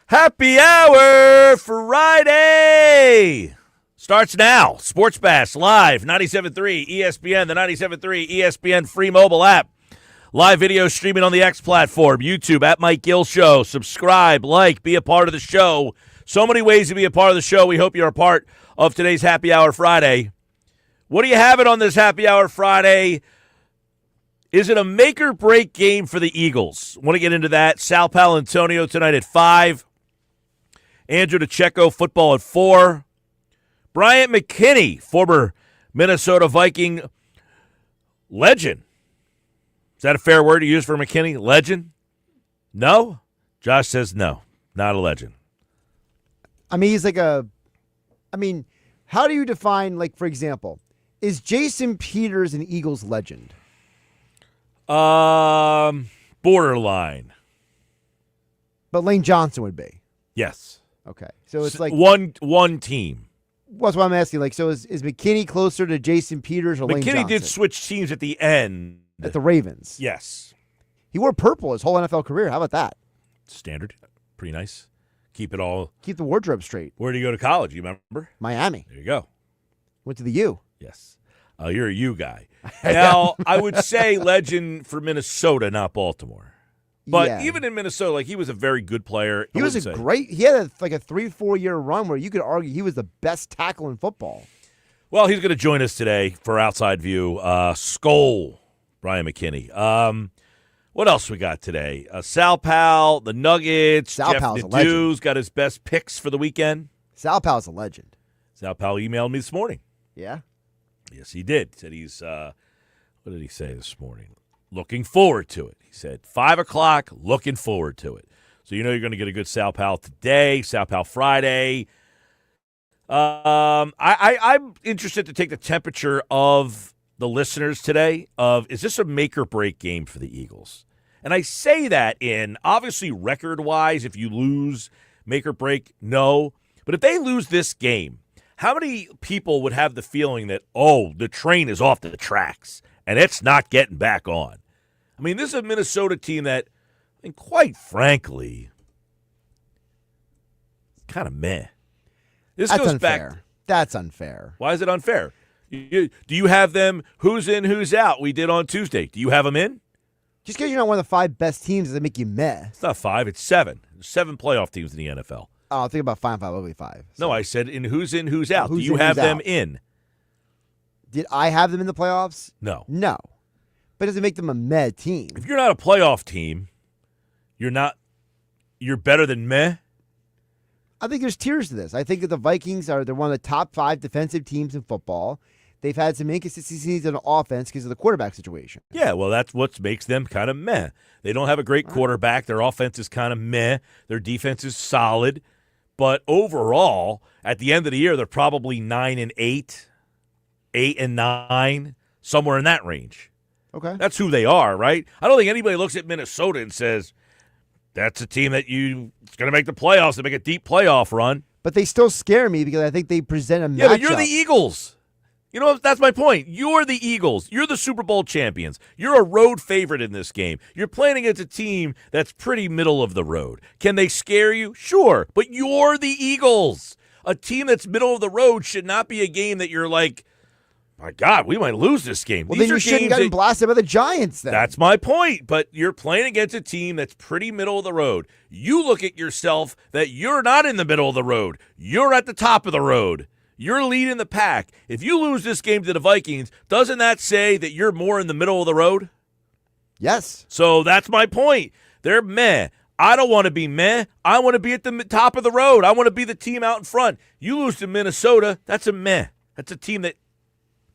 Happy Hour Friday starts now. Sports Bash live, 97.3 ESPN, the 97.3 ESPN free mobile app. Live video streaming on the X platform, YouTube, at Mike Gill Show. Subscribe, like, be a part of the show. So many ways to be a part of the show. We hope you're a part of today's Happy Hour Friday. What do you have it on this Happy Hour Friday? Is it a make-or-break game for the Eagles? Want to get into that. Sal Paolantonio tonight at 5. Andrew DiCecco, football at 4. Bryant McKinnie, former Minnesota Viking legend. Is that a fair word to use for McKinnie? Legend? No? Josh says no, not a legend. I mean, he's like how do you define, like, for example, is Jason Peters an Eagles legend? Borderline. But Lane Johnson would be. Yes. Okay. So it's like one team. That's what I'm asking. Like, so is McKinney closer to Jason Peters or Lane Johnson? McKinney did switch teams at the end. At the Ravens. Yes. He wore purple his whole NFL career. How about that? Standard. Pretty nice. Keep the wardrobe straight. Where did you go to college? You remember? Miami. There you go. Went to the U. Yes. You're a U guy. Now, I would say legend for Minnesota, not Baltimore. But even in Minnesota, like, he was a very good player. He had a 3-4 year run where you could argue he was the best tackle in football. Well, he's going to join us today for Outside View. Skol, Brian McKinney. What else we got today? Sal Pal, the Nuggets. Sal Jeff Pal's a Nadu's got his best picks for the weekend. Sal Pal's a legend. Sal Pal emailed me this morning. Yeah? Yes, he did. Said he's, what did he say this morning? Looking forward to it. He said, 5 o'clock, looking forward to it. So you know you're going to get a good Sal Pal today, Sal Pal Friday. I'm interested to take the temperature of the listeners today is this a make-or-break game for the Eagles? And I say that in, obviously, record-wise, if you lose, make-or-break, no. But if they lose this game, how many people would have the feeling that, the train is off the tracks and it's not getting back on? I mean, this is a Minnesota team that, and quite frankly, kind of meh. That's unfair. That's unfair. Why is it unfair? Do you have them who's in, who's out? We did on Tuesday. Do you have them in? Just because you're not one of the 5 best teams doesn't make you meh. It's not 5. It's 7. There's 7 playoff teams in the NFL. Oh, I'll think about 5 and 5. It'll be 5. So. No, I said in, who's out. Who's Do you in, have them out? in? Did I have them in the playoffs? No. No. But it doesn't make them a meh team. If you're not a playoff team, you're better than meh? I think there's tiers to this. I think that the Vikings they're one of the top 5 defensive teams in football. They've had some inconsistencies in offense because of the quarterback situation. Yeah, well, that's what makes them kind of meh. They don't have a great quarterback. Their offense is kind of meh. Their defense is solid. But overall, at the end of the year, they're probably 9-8, 8-9, somewhere in that range. Okay. That's who they are, right? I don't think anybody looks at Minnesota and says, that's a team that it's going to make the playoffs, to make a deep playoff run. But they still scare me because I think they present a matchup. Yeah, but you're the Eagles. You know, that's my point. You're the Eagles. You're the Super Bowl champions. You're a road favorite in this game. You're playing against a team that's pretty middle of the road. Can they scare you? Sure, but you're the Eagles. A team that's middle of the road should not be a game that you're like, my God, we might lose this game. Well, then you shouldn't have gotten blasted by the Giants then. That's my point, but you're playing against a team that's pretty middle of the road. You look at yourself that you're not in the middle of the road. You're at the top of the road. You're leading the pack. If you lose this game to the Vikings, doesn't that say that you're more in the middle of the road? Yes. So that's my point. They're meh. I don't want to be meh. I want to be at the top of the road. I want to be the team out in front. You lose to Minnesota, that's a meh. That's a team that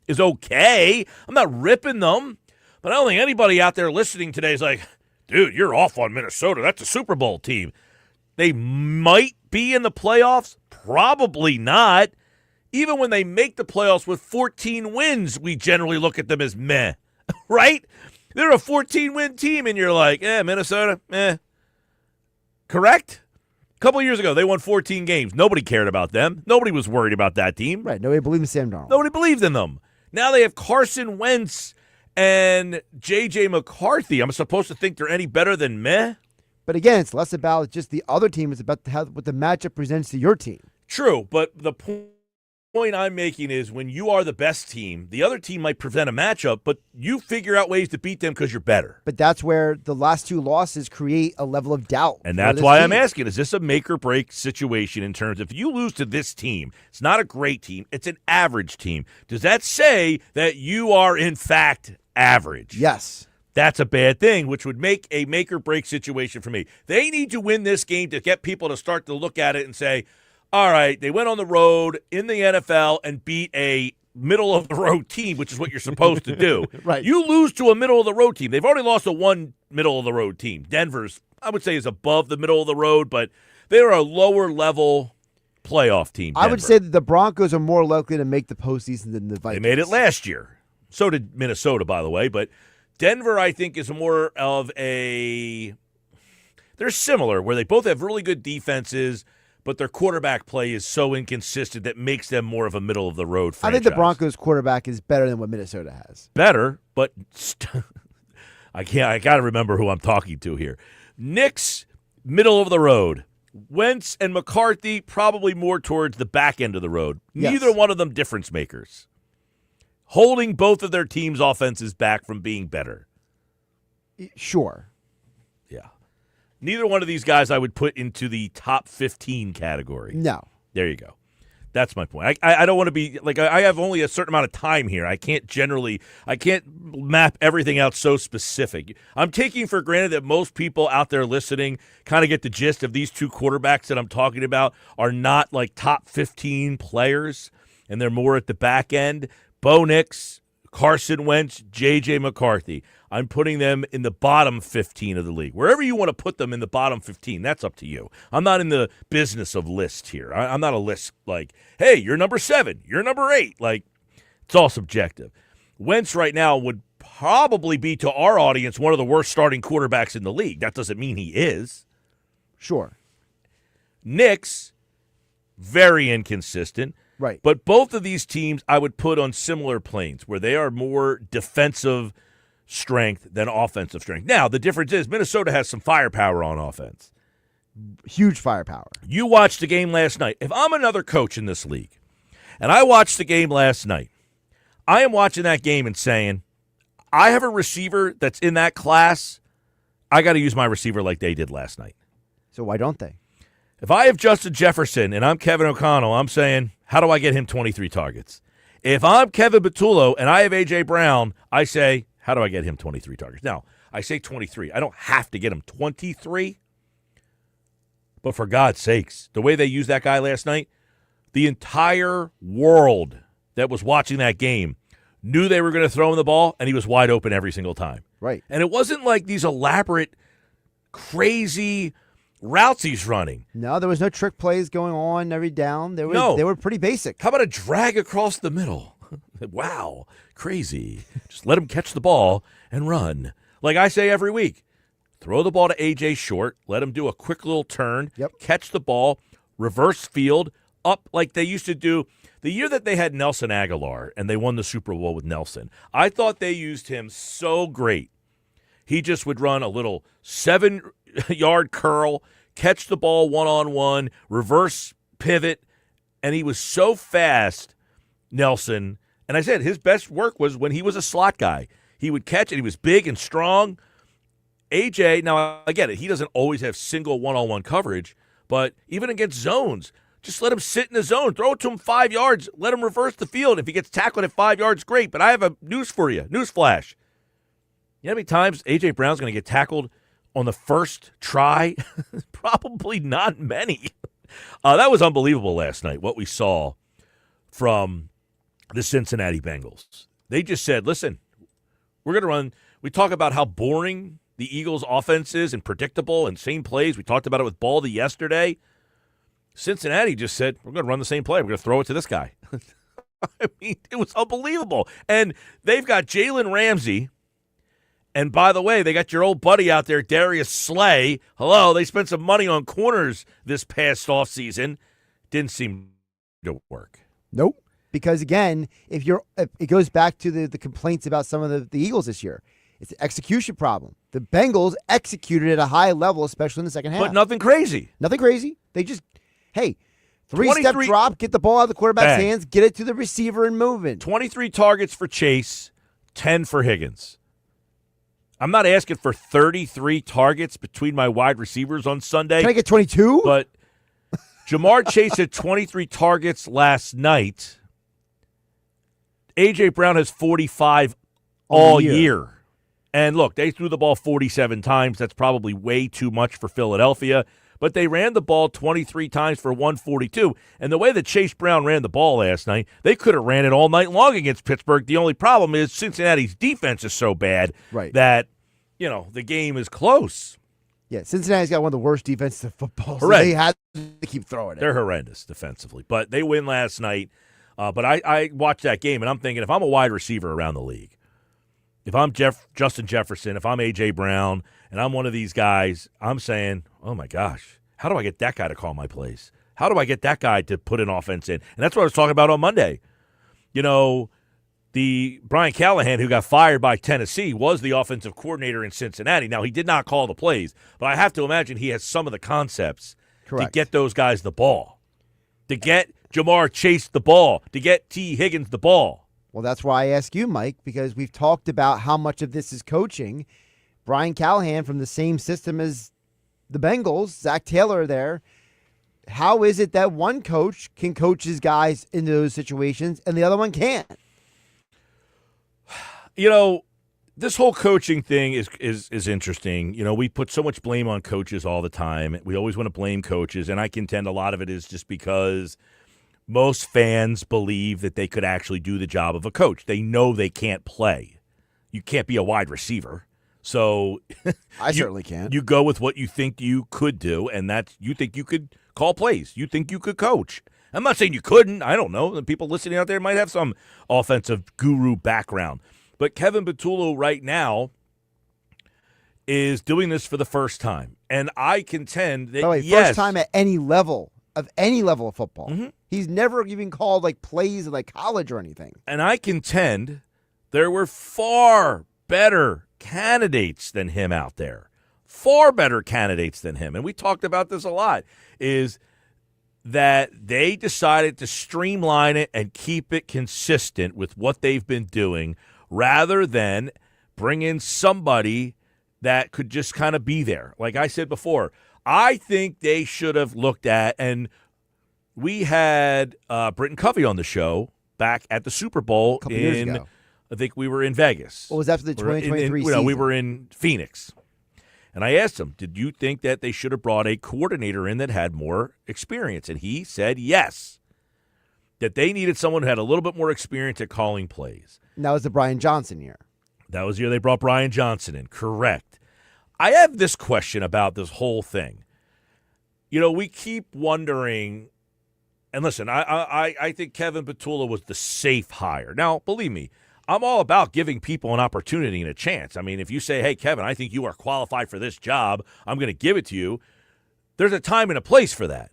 is okay. I'm not ripping them. But I don't think anybody out there listening today is like, dude, you're off on Minnesota. That's a Super Bowl team. They might be in the playoffs. Probably not. Even when they make the playoffs with 14 wins, we generally look at them as meh, right? They're a 14-win team, and you're like, Minnesota, meh. Correct? A couple of years ago, they won 14 games. Nobody cared about them. Nobody was worried about that team. Right. Nobody believed in Sam Darnold. Nobody believed in them. Now they have Carson Wentz and J.J. McCarthy. I'm supposed to think they're any better than meh? But again, it's less about just the other team. It's about what the matchup presents to your team. True, but the point I'm making is when you are the best team, the other team might prevent a matchup, but you figure out ways to beat them because you're better. But that's where the last 2 losses create a level of doubt. And that's why I'm asking, is this a make-or-break situation in terms of if you lose to this team, it's not a great team, it's an average team. Does that say that you are, in fact, average? Yes. That's a bad thing, which would make a make-or-break situation for me. They need to win this game to get people to start to look at it and say, all right, they went on the road in the NFL and beat a middle-of-the-road team, which is what you're supposed to do. Right. You lose to a middle-of-the-road team. They've already lost to one middle-of-the-road team. Denver's, I would say, is above the middle of the road, but they're a lower-level playoff team. Denver. I would say that the Broncos are more likely to make the postseason than the Vikings. They made it last year. So did Minnesota, by the way. But Denver, I think, is more of a – they're similar, where they both have really good defenses, but their quarterback play is so inconsistent that makes them more of a middle-of-the-road franchise. I think the Broncos' quarterback is better than what Minnesota has. Better, but I got to remember who I'm talking to here. Knicks, middle of the road. Wentz and McCarthy, probably more towards the back end of the road. Yes. Neither one of them difference makers. Holding both of their teams' offenses back from being better. Sure. Yeah. Neither one of these guys I would put into the top 15 category. No. There you go. That's my point. I don't want to be like I have only a certain amount of time here. I can't map everything out so specific. I'm taking for granted that most people out there listening kind of get the gist of these 2 quarterbacks that I'm talking about are not like top 15 players, and they're more at the back end. Bo Nix, Carson Wentz, J.J. McCarthy. I'm putting them in the bottom 15 of the league. Wherever you want to put them in the bottom 15, that's up to you. I'm not in the business of list here. I'm not a list like, hey, you're number 7, you're number 8. Like, it's all subjective. Wentz right now would probably be, to our audience, one of the worst starting quarterbacks in the league. That doesn't mean he is. Sure. Knicks, very inconsistent. Right. But both of these teams I would put on similar planes where they are more defensive strength than offensive strength. Now, the difference is Minnesota has some firepower on offense. Huge firepower. You watched the game last night. If I'm another coach in this league and I watched the game last night, I am watching that game and saying, I have a receiver that's in that class. I got to use my receiver like they did last night. So why don't they? If I have Justin Jefferson and I'm Kevin O'Connell, I'm saying, how do I get him 23 targets? If I'm Kevin Batullo and I have A.J. Brown, I say, how do I get him 23 targets? Now, I say 23. I don't have to get him 23. But for God's sakes, the way they used that guy last night, the entire world that was watching that game knew they were going to throw him the ball, and he was wide open every single time. Right. And it wasn't like these elaborate, crazy routes he's running. No, there was no trick plays going on every down. They were pretty basic. How about a drag across the middle? Wow, crazy. Just let him catch the ball and run. Like I say every week, throw the ball to A.J. Short, let him do a quick little turn, catch the ball, reverse field, up like they used to do. The year that they had Nelson Aguilar and they won the Super Bowl with Nelson, I thought they used him so great. He just would run a little 7-yard curl, catch the ball one-on-one, reverse pivot, and he was so fast, Nelson. And I said his best work was when he was a slot guy. He would catch, and he was big and strong. AJ, now I get it. He doesn't always have single one-on-one coverage, but even against zones, just let him sit in the zone. Throw it to him 5 yards. Let him reverse the field. If he gets tackled at 5 yards, great. But I have a news for you. Newsflash. You know how many times A.J. Brown's going to get tackled on the first try? Probably not many. That was unbelievable last night, what we saw from the Cincinnati Bengals. They just said, listen, we're going to run. We talk about how boring the Eagles' offense is and predictable and same plays. We talked about it with Baldy yesterday. Cincinnati just said, we're going to run the same play. We're going to throw it to this guy. I mean, it was unbelievable. And they've got Jalen Ramsey. And by the way, they got your old buddy out there, Darius Slay. Hello, they spent some money on corners this past offseason. Didn't seem to work. Nope. Because, again, it goes back to the complaints about some of the Eagles this year. It's an execution problem. The Bengals executed at a high level, especially in the second half. But nothing crazy. Nothing crazy. They just, hey, three-step drop, get the ball out of the quarterback's hands, get it to the receiver and move it. 23 targets for Chase, 10 for Higgins. I'm not asking for 33 targets between my wide receivers on Sunday. Can I get 22? But Jamar Chase had 23 targets last night. A.J. Brown has 45 all year. And look, they threw the ball 47 times. That's probably way too much for Philadelphia. But they ran the ball 23 times for 142. And the way that Chase Brown ran the ball last night, they could have ran it all night long against Pittsburgh. The only problem is Cincinnati's defense is so bad that, the game is close. Yeah, Cincinnati's got one of the worst defenses in football. So Correct. they had to keep throwing it. They're horrendous defensively. But they win last night. But I watched that game, and I'm thinking, if I'm a wide receiver around the league, if I'm Justin Jefferson, if I'm A.J. Brown, and I'm one of these guys, I'm saying, oh, my gosh, how do I get that guy to call my plays? How do I get that guy to put an offense in? And that's what I was talking about on Monday. The Brian Callahan, who got fired by Tennessee, was the offensive coordinator in Cincinnati. Now, he did not call the plays, but I have to imagine he has some of the concepts to get those guys the ball, to get Jamar Chase the ball, to get T. Higgins the ball. Well, that's why I ask you, Mike, because we've talked about how much of this is coaching. Brian Callahan from the same system as the Bengals, Zach Taylor there. How is it that one coach can coach his guys into those situations and the other one can't? This whole coaching thing is interesting. We put so much blame on coaches all the time. We always want to blame coaches, and I contend a lot of it is just because most fans believe that they could actually do the job of a coach. They know they can't play. You can't be a wide receiver. So I certainly can. You go with what you think you could do, and that's you think you could call plays. You think you could coach. I'm not saying you couldn't. I don't know. The people listening out there might have some offensive guru background. But Kevin Patullo right now is doing this for the first time. And I contend that, first time at any level of football. Mm-hmm. He's never even called plays at college or anything. And I contend there were far better candidates than him out there. Far better candidates than him. And we talked about this a lot, is that they decided to streamline it and keep it consistent with what they've been doing rather than bring in somebody that could just kind of be there. Like I said before, I think they should have looked at, and we had Britton Covey on the show back at the Super Bowl a couple years ago. I think we were in Vegas. What was after the 2023 season? We were in Phoenix. And I asked him, did you think that they should have brought a coordinator in that had more experience? And he said yes, that they needed someone who had a little bit more experience at calling plays. And that was the Brian Johnson year. That was the year they brought Brian Johnson in. Correct. I have this question about this whole thing. We keep wondering, and listen, I think Kevin Patullo was the safe hire. Now, believe me, I'm all about giving people an opportunity and a chance. I mean, if you say, hey, Kevin, I think you are qualified for this job, I'm going to give it to you, there's a time and a place for that.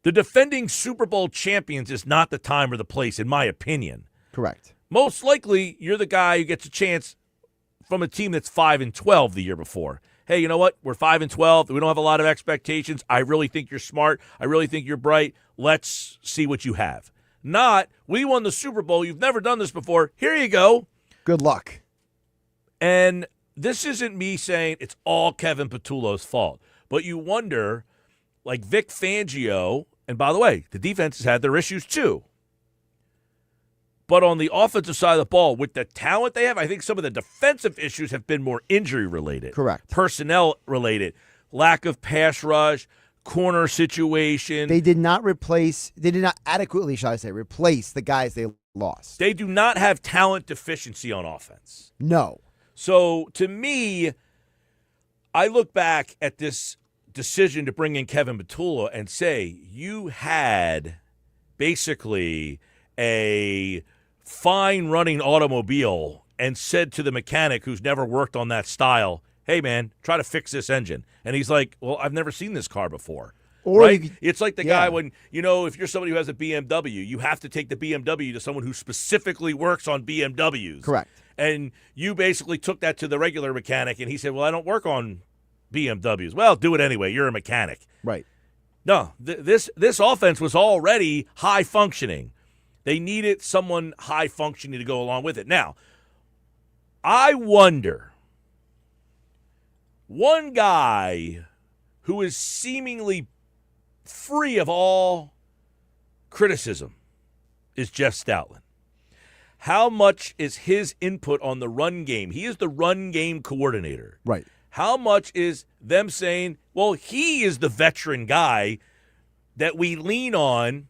The defending Super Bowl champions is not the time or the place, in my opinion. Correct. Most likely, you're the guy who gets a chance from a team that's 5-12 the year before. Hey, you know what? We're 5-12. We don't have a lot of expectations. I really think you're smart. I really think you're bright. Let's see what you have. Not, we won the Super Bowl. You've never done this before. Here you go. Good luck. And this isn't me saying it's all Kevin Patullo's fault. But you wonder, like Vic Fangio, and by the way, the defense has had their issues too. But on the offensive side of the ball, with the talent they have, I think some of the defensive issues have been more injury-related. Correct. Personnel-related. Lack of pass rush, corner situation. They did not adequately, shall I say, replace the guys they lost. They do not have talent deficiency on offense. No. So, to me, I look back at this decision to bring in Kevin Patullo and say, you had basically a fine-running automobile and said to the mechanic who's never worked on that style, hey, man, try to fix this engine. And he's like, well, I've never seen this car before. Or right? It's like the guy when, if you're somebody who has a BMW, you have to take the BMW to someone who specifically works on BMWs. Correct. And you basically took that to the regular mechanic, and he said, well, I don't work on BMWs. Well, do it anyway. You're a mechanic. Right. No, this offense was already high functioning. They needed someone high functioning to go along with it. Now, I wonder, one guy who is seemingly free of all criticism is Jeff Stoutland. How much is his input on the run game? He is the run game coordinator. Right. How much is them saying, well, he is the veteran guy that we lean on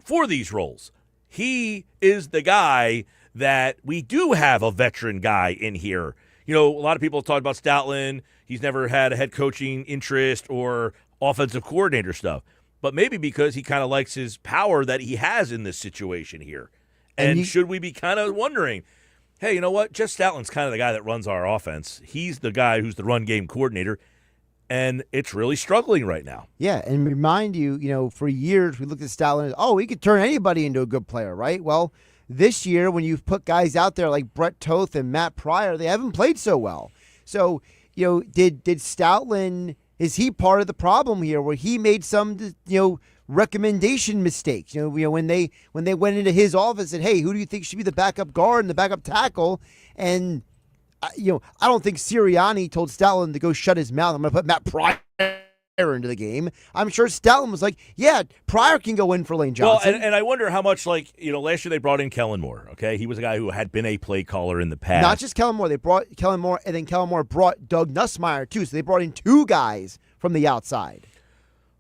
for these roles. He is the guy that we do have a veteran guy in here. You know, a lot of people talk about Stoutland. He's never had a head coaching interest or offensive coordinator stuff. But maybe because he kind of likes his power that he has in this situation here. And should we be kind of wondering, hey, you know what? Jeff Stoutland's kind of the guy that runs our offense. He's the guy who's the run game coordinator, and it's really struggling right now. Yeah, and remind you, for years we looked at Stoutland as, he could turn anybody into a good player, right? Well, this year when you've put guys out there like Brett Toth and Matt Pryor, they haven't played so well. So, did Stoutland, is he part of the problem here where he made some, recommendation mistakes? When they went into his office and, hey, who do you think should be the backup guard and the backup tackle? And I don't think Sirianni told Stoutland to go shut his mouth. I'm going to put Matt Pryor into the game. I'm sure Stoutland was like, yeah, Pryor can go in for Lane Johnson. Well, and I wonder how much, last year they brought in Kellen Moore, okay? He was a guy who had been a play caller in the past. Not just Kellen Moore. They brought Kellen Moore, and then Kellen Moore brought Doug Nussmeier, too. So they brought in two guys from the outside.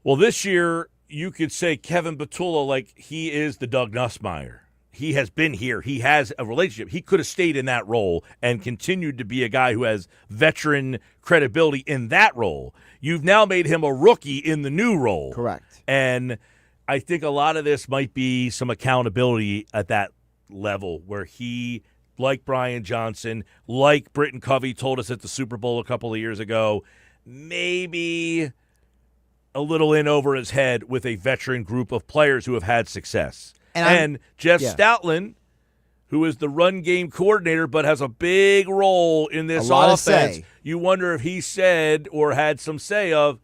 Well, this year, you could say Kevin Batula, like he is the Doug Nussmeier. He has been here. He has a relationship. He could have stayed in that role and continued to be a guy who has veteran credibility in that role. You've now made him a rookie in the new role. Correct. And I think a lot of this might be some accountability at that level where he, like Brian Johnson, like Britton Covey told us at the Super Bowl a couple of years ago, maybe a little in over his head with a veteran group of players who have had success. And Jeff Stoutland, who is the run game coordinator but has a big role in this offense, you wonder if he said or had some say of,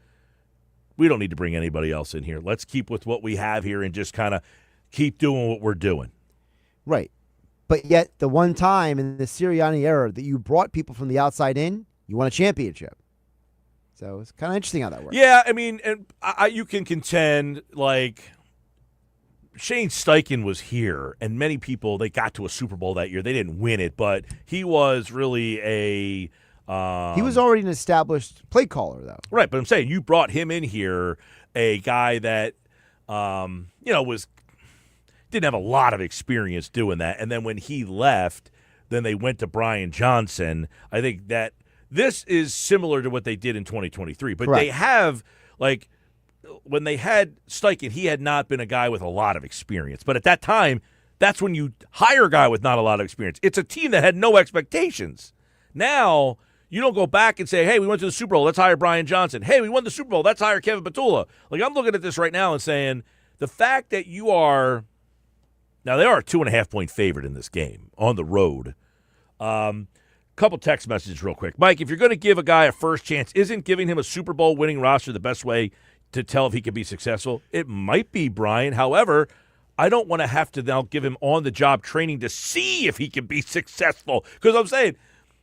we don't need to bring anybody else in here. Let's keep with what we have here and just kind of keep doing what we're doing. Right. But yet the one time in the Sirianni era that you brought people from the outside in, you won a championship. So it's kind of interesting how that works. Yeah, I mean, and you can contend, Shane Steichen was here, and many people, they got to a Super Bowl that year. They didn't win it, but he was really he was already an established play caller, though. Right, but I'm saying you brought him in here, a guy that, didn't have a lot of experience doing that. And then when he left, then they went to Brian Johnson. I think that this is similar to what they did in 2023. But Correct. They have, when they had Steichen, he had not been a guy with a lot of experience. But at that time, that's when you hire a guy with not a lot of experience. It's a team that had no expectations. Now, you don't go back and say, hey, we went to the Super Bowl, let's hire Brian Johnson. Hey, we won the Super Bowl, let's hire Kevin Batula. I'm looking at this right now and saying, the fact that you are – now, they are a 2.5-point favorite in this game on the road. Couple text messages real quick. Mike, if you're going to give a guy a first chance, isn't giving him a Super Bowl winning roster the best way to tell if he can be successful? It might be, Brian. However, I don't want to have to now give him on-the-job training to see if he can be successful. Because I'm saying,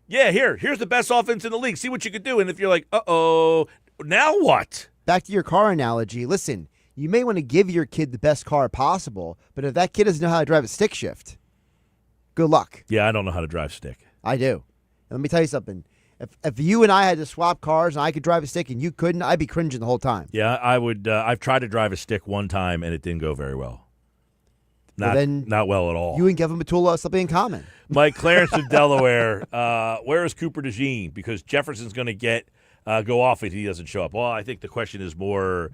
yeah, here's the best offense in the league. See what you can do. And if you're like, uh-oh, now what? Back to your car analogy. Listen, you may want to give your kid the best car possible, but if that kid doesn't know how to drive a stick shift, good luck. Yeah, I don't know how to drive stick. I do. And let me tell you something. If you and I had to swap cars and I could drive a stick and you couldn't, I'd be cringing the whole time. Yeah, I would. I've tried to drive a stick one time, and it didn't go very well. Not well at all. You and Kevin Batula have something in common. Mike Clarence in Delaware. Where is Cooper DeJean? Because Jefferson's going to go off if he doesn't show up. Well, I think the question is more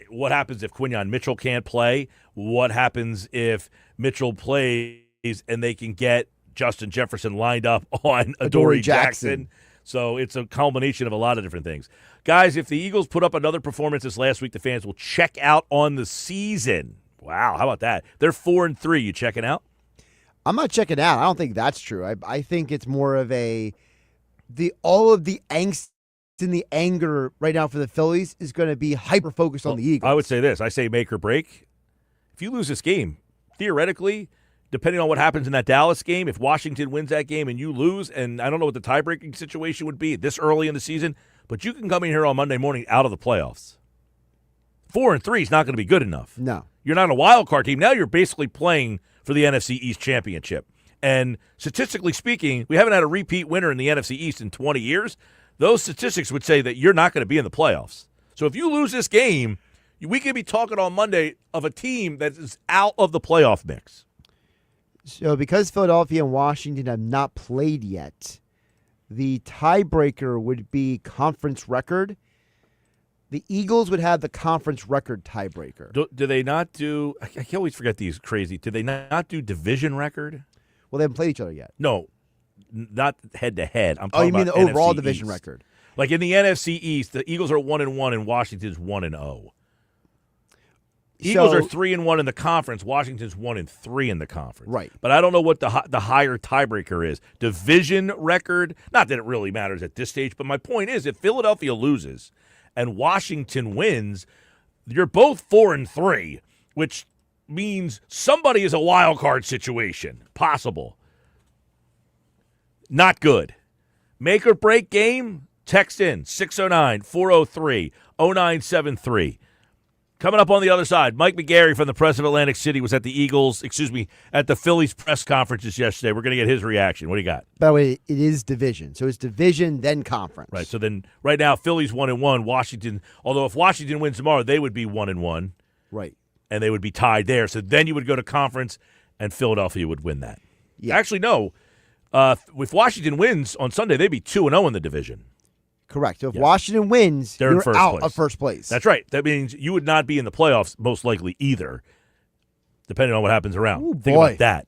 what happens if Quinyon Mitchell can't play? What happens if Mitchell plays and they can get Justin Jefferson lined up on Adoree Jackson? So it's a culmination of a lot of different things. Guys, if the Eagles put up another performance this last week, the fans will check out on the season. Wow, how about that? They're 4-3. You checking out? I'm not checking out. I don't think that's true. I think it's more of all of the angst and the anger right now for the Phillies is going to be hyper focused on the Eagles. I would say this. I say make or break. If you lose this game, theoretically, depending on what happens in that Dallas game, if Washington wins that game and you lose, and I don't know what the tie-breaking situation would be this early in the season, but you can come in here on Monday morning out of the playoffs. 4-3 is not going to be good enough. No. You're not a wild card team. Now you're basically playing for the NFC East Championship. And statistically speaking, we haven't had a repeat winner in the NFC East in 20 years. Those statistics would say that you're not going to be in the playoffs. So if you lose this game, we could be talking on Monday of a team that is out of the playoff mix. So because Philadelphia and Washington have not played yet, the tiebreaker would be conference record. The Eagles would have the conference record tiebreaker. Do they not do – I can always forget these crazy – do they not do division record? Well, they haven't played each other yet. No, not head-to-head. I'm Oh, talking you mean about the overall NFC division East. record? Like in the NFC East, the Eagles are 1-1 and Washington's 1-0. Eagles are 3-1 in the conference. Washington's 1-3 in the conference. Right. But I don't know what the higher tiebreaker is. Division record, not that it really matters at this stage, but my point is if Philadelphia loses and Washington wins, you're both 4-3, which means somebody is a wild card situation. Possible. Not good. Make or break game, text in 609-403-0973. Coming up on the other side, Mike McGarry from the Press of Atlantic City was at the Phillies press conferences yesterday. We're going to get his reaction. What do you got? By the way, it is division. So it's division, then conference. Right. So then right now, Phillies 1-1, Washington, although if Washington wins tomorrow, they would be 1-1. Right. And they would be tied there. So then you would go to conference, and Philadelphia would win that. Yeah. Actually, no. If Washington wins on Sunday, they'd be 2-0 in the division. Correct. So if Washington wins, they're in you're first out place. of first place. That's right. That means you would not be in the playoffs, most likely either, depending on what happens around. Ooh, Think boy. about that.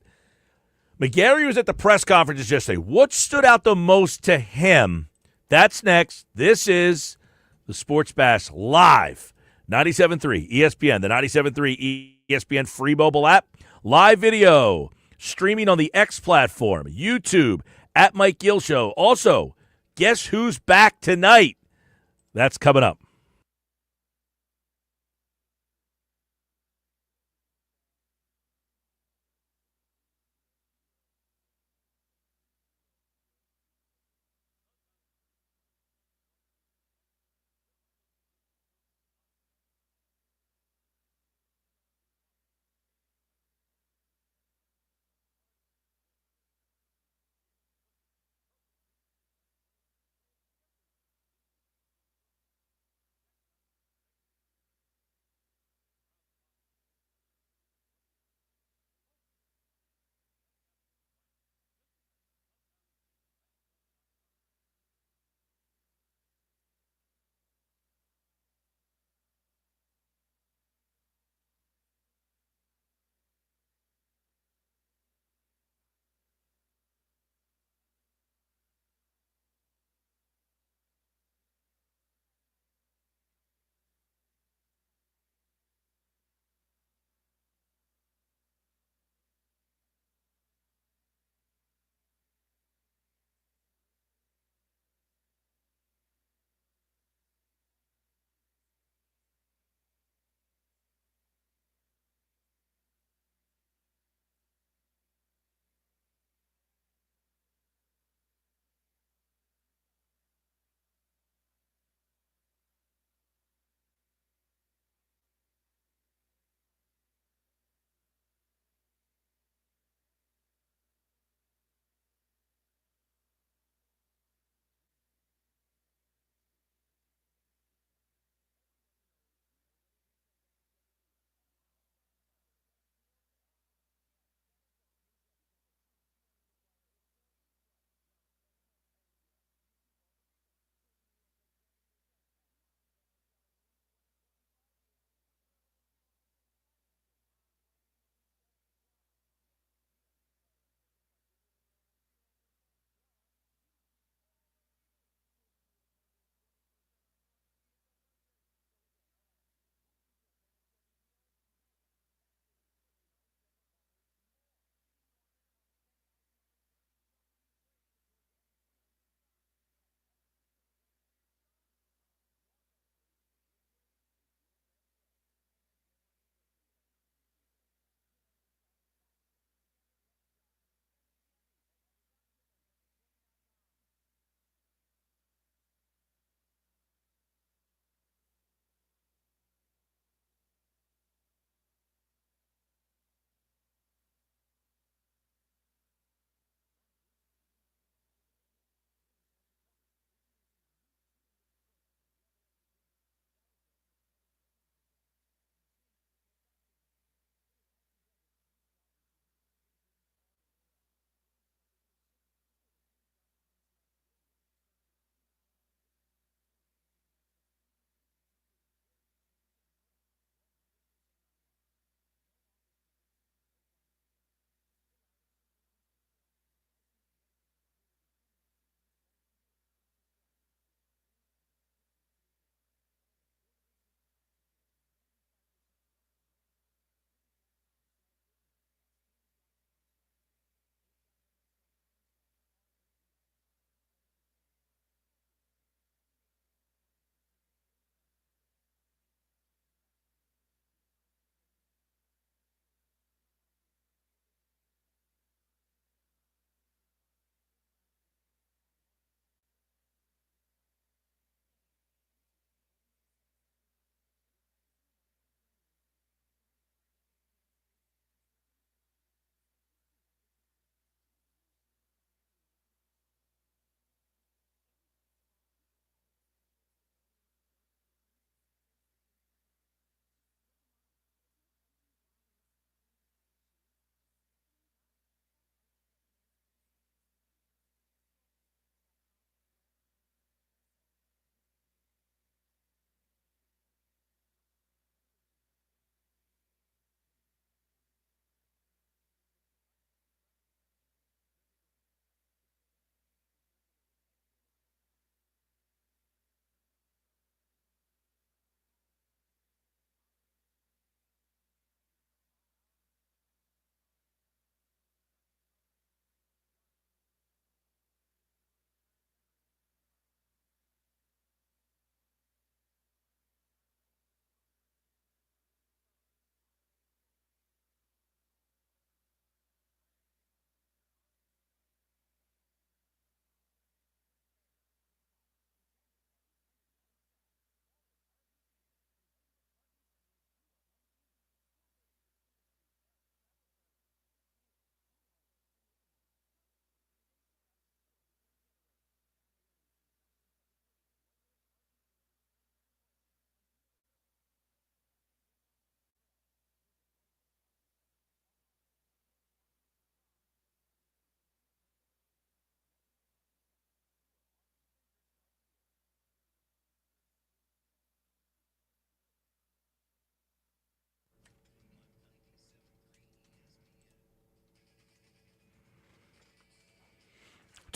McGarry was at the press conferences yesterday. What stood out the most to him? That's next. This is the Sports Bash live. 97.3 ESPN, the 97.3 ESPN free mobile app. Live video, streaming on the X platform, YouTube, at Mike Gill Show. Also, guess who's back tonight? That's coming up.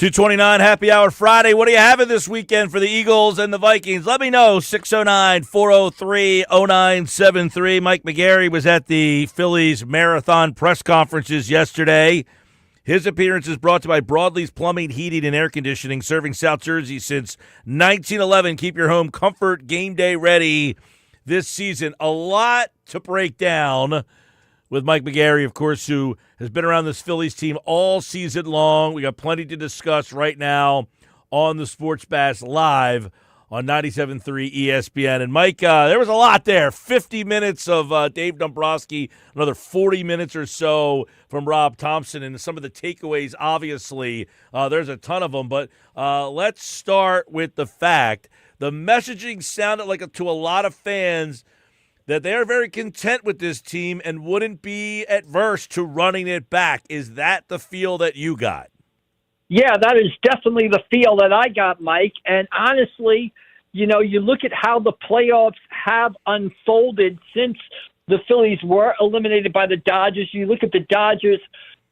229 Happy Hour Friday. What are you having this weekend for the Eagles and the Vikings? Let me know. 609-403-0973. Mike McGarry was at the Phillies Marathon press conferences yesterday. His appearance is brought to you by Broadlee's Plumbing, Heating, and Air Conditioning, serving South Jersey since 1911. Keep your home comfort game day ready this season. A lot to break down with Mike McGarry, of course, who has been around this Phillies team all season long. We got plenty to discuss right now on the Sports Bash Live on 97.3 ESPN. And, Mike, there was a lot there. 50 minutes of Dave Dombrowski, another 40 minutes or so from Rob Thomson, and some of the takeaways, obviously. There's a ton of them. But let's start with the fact the messaging sounded like to a lot of fans that they're very content with this team and wouldn't be adverse to running it back. Is that the feel that you got? Yeah, that is definitely the feel that I got, Mike. And honestly, you look at how the playoffs have unfolded since the Phillies were eliminated by the Dodgers. You look at the Dodgers,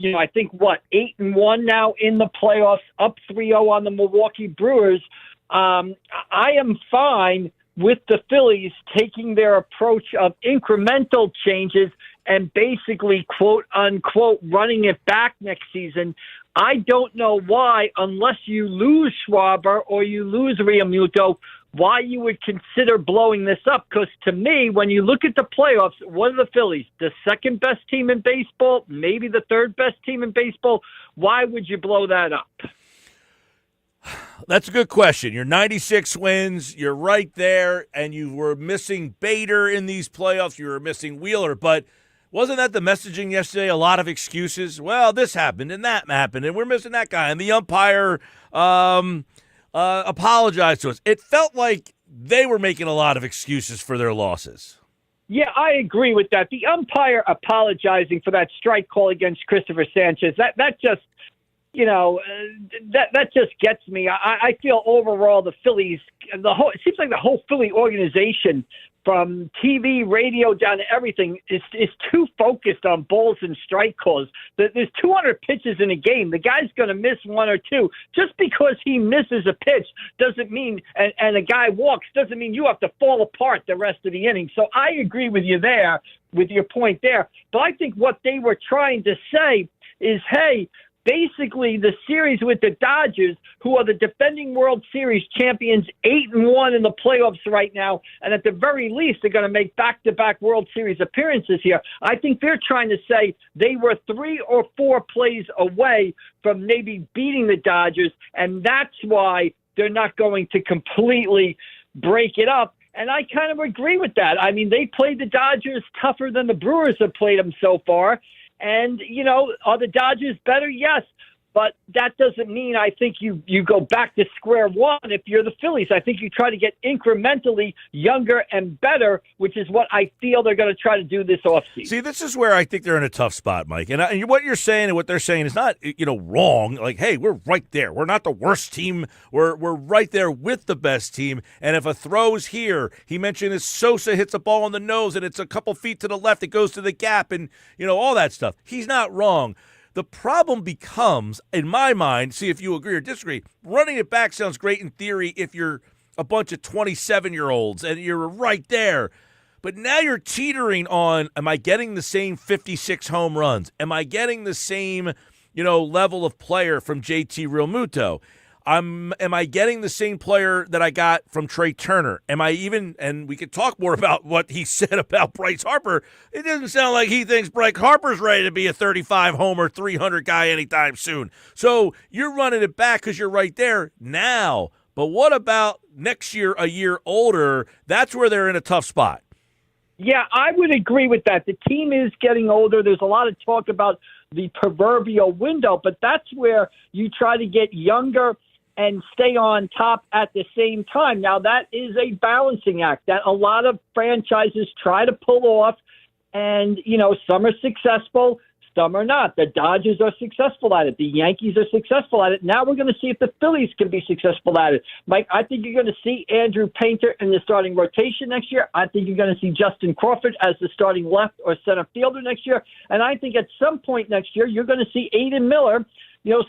I think, 8-1 now in the playoffs, up 3-0 on the Milwaukee Brewers. I am fine with the Phillies taking their approach of incremental changes and basically, quote unquote, running it back next season. I don't know why, unless you lose Schwarber or you lose Realmuto, why you would consider blowing this up. Because to me, when you look at the playoffs, what are the Phillies? The second best team in baseball, maybe the third best team in baseball. Why would you blow that up? That's a good question. You're 96 wins. You're right there, and you were missing Bader in these playoffs. You were missing Wheeler, but wasn't that the messaging yesterday? A lot of excuses. Well, this happened and that happened, and we're missing that guy, and the umpire apologized to us. It felt like they were making a lot of excuses for their losses. Yeah, I agree with that. The umpire apologizing for that strike call against Christopher Sanchez, that just that just gets me. I feel overall the Phillies, it seems like the whole Philly organization, from TV, radio, down to everything, is too focused on balls and strike calls. There's 200 pitches in a game. The guy's going to miss one or two. Just because he misses a pitch doesn't mean, and a guy walks, doesn't mean you have to fall apart the rest of the inning. So I agree with you there, with your point there. But I think what they were trying to say is, hey, basically, the series with the Dodgers, who are the defending World Series champions, 8-1 in the playoffs right now, and at the very least, they're going to make back-to-back World Series appearances here. I think they're trying to say they were 3 or 4 plays away from maybe beating the Dodgers, and that's why they're not going to completely break it up. And I kind of agree with that. I mean, they played the Dodgers tougher than the Brewers have played them so far. And, are the Dodgers better? Yes. But that doesn't mean I think you go back to square one if you're the Phillies. I think you try to get incrementally younger and better, which is what I feel they're going to try to do this offseason. See, this is where I think they're in a tough spot, Mike. And what you're saying and what they're saying is not, wrong. Like, hey, we're right there. We're not the worst team. We're right there with the best team. And if a throw's here, he mentioned as Sosa hits a ball on the nose and it's a couple feet to the left, it goes to the gap and, all that stuff. He's not wrong. The problem becomes, in my mind, see if you agree or disagree, running it back sounds great in theory if you're a bunch of 27-year-olds and you're right there. But now you're teetering on, am I getting the same 56 home runs? Am I getting the same, level of player from JT Realmuto? Am I getting the same player that I got from Trey Turner? Am I even, and we could talk more about what he said about Bryce Harper. It doesn't sound like he thinks Bryce Harper's ready to be a 35-homer, 300 guy anytime soon. So you're running it back because you're right there now. But what about next year, a year older? That's where they're in a tough spot. Yeah, I would agree with that. The team is getting older. There's a lot of talk about the proverbial window, but that's where you try to get younger and stay on top at the same time. Now, that is a balancing act that a lot of franchises try to pull off, and, some are successful, some are not. The Dodgers are successful at it. The Yankees are successful at it. Now we're going to see if the Phillies can be successful at it. Mike, I think you're going to see Andrew Painter in the starting rotation next year. I think you're going to see Justin Crawford as the starting left or center fielder next year. And I think at some point next year, you're going to see Aiden Miller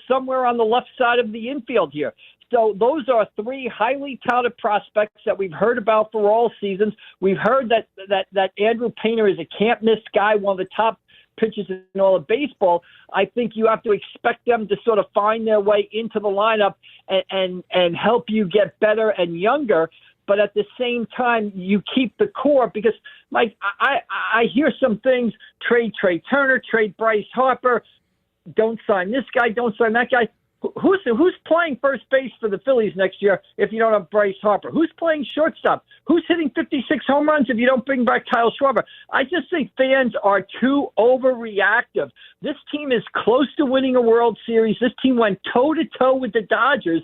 somewhere on the left side of the infield here. So those are three highly touted prospects that we've heard about for all seasons. We've heard that Andrew Painter is a can't-miss guy, one of the top pitchers in all of baseball. I think you have to expect them to sort of find their way into the lineup and help you get better and younger. But at the same time, you keep the core because, Mike, I hear some things, trade Trey Turner, trade Bryce Harper, don't sign this guy, don't sign that guy. Who's playing first base for the Phillies next year if you don't have Bryce Harper? Who's playing shortstop? Who's hitting 56 home runs if you don't bring back Kyle Schwarber? I just think fans are too overreactive. This team is close to winning a World Series. This team went toe-to-toe with the Dodgers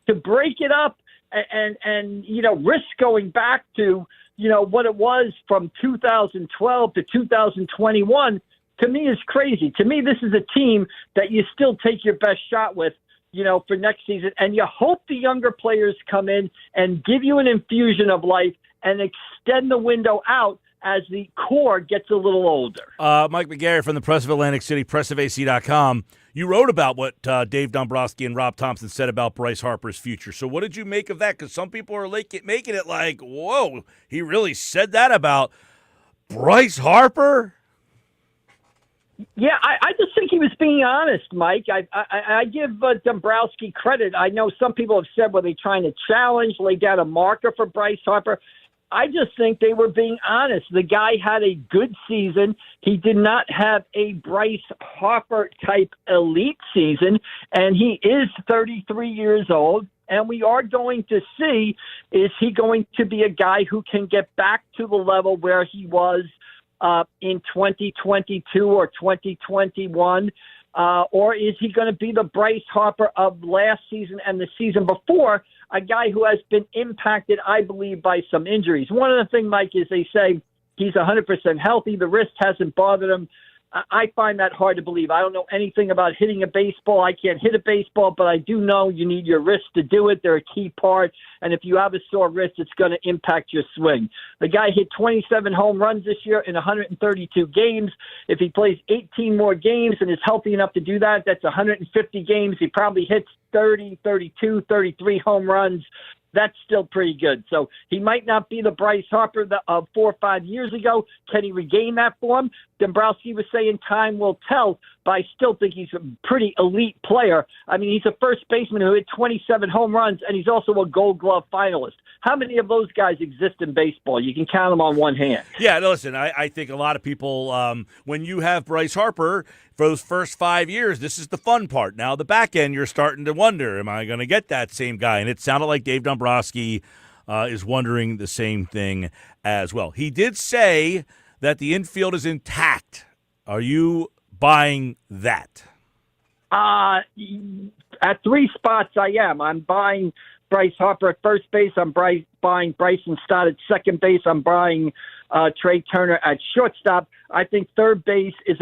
to break it up and risk going back to, what it was from 2012 to 2021. To me, is crazy. To me, this is a team that you still take your best shot with, for next season. And you hope the younger players come in and give you an infusion of life and extend the window out as the core gets a little older. Mike McGarry from the Press of Atlantic City, pressofac.com. You wrote about what Dave Dombrowski and Rob Thomson said about Bryce Harper's future. So what did you make of that? Because some people are making it like, whoa, he really said that about Bryce Harper? Yeah, I just think he was being honest, Mike. I give Dombrowski credit. I know some people have said, were they trying to challenge, lay down a marker for Bryce Harper? I just think they were being honest. The guy had a good season. He did not have a Bryce Harper-type elite season, and he is 33 years old. And we are going to see, is he going to be a guy who can get back to the level where he was in 2022 or 2021, or is he going to be the Bryce Harper of last season and the season before, a guy who has been impacted, I believe, by some injuries? One of the things, Mike, is they say he's 100% healthy. The wrist hasn't bothered him. I find that hard to believe. I don't know anything about hitting a baseball. I can't hit a baseball, but I do know you need your wrist to do it. They're a key part. And if you have a sore wrist, it's going to impact your swing. The guy hit 27 home runs this year in 132 games. If he plays 18 more games and is healthy enough to do that, that's 150 games. He probably hits 30, 32, 33 home runs. That's still pretty good. So he might not be the Bryce Harper of 4 or 5 years ago. Can he regain that form? Dombrowski was saying time will tell, but I still think he's a pretty elite player. I mean, he's a first baseman who hit 27 home runs, and he's also a Gold Glove finalist. How many of those guys exist in baseball? You can count them on one hand. Yeah, listen, I think a lot of people, when you have Bryce Harper for those first 5 years, this is the fun part. Now, the back end, you're starting to wonder, am I going to get that same guy? And it sounded like Dave Dombrowski is wondering the same thing as well. He did say that the infield is intact. Are you buying that? At 3 spots, I am. I'm buying Bryce Harper at first base. I'm buying Bryson Stott at second base. I'm buying Trey Turner at shortstop. I think third base is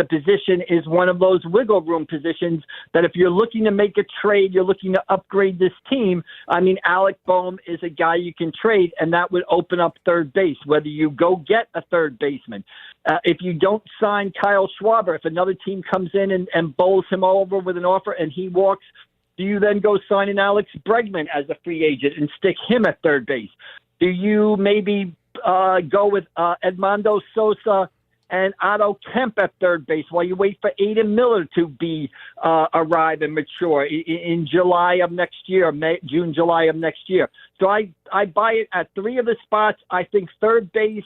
one of those wiggle room positions that if you're looking to make a trade, you're looking to upgrade this team. I mean, Alec Boehm is a guy you can trade, and that would open up third base, whether you go get a third baseman. If you don't sign Kyle Schwarber, if another team comes in and bowls him over with an offer and he walks, do you then go sign an Alex Bregman as a free agent and stick him at third base? Do you maybe go with Edmundo Sosa and Otto Kemp at third base while you wait for Aiden Miller to arrive and mature in July of next year, June, July of next year? So I buy it at 3 of the spots. I think third base,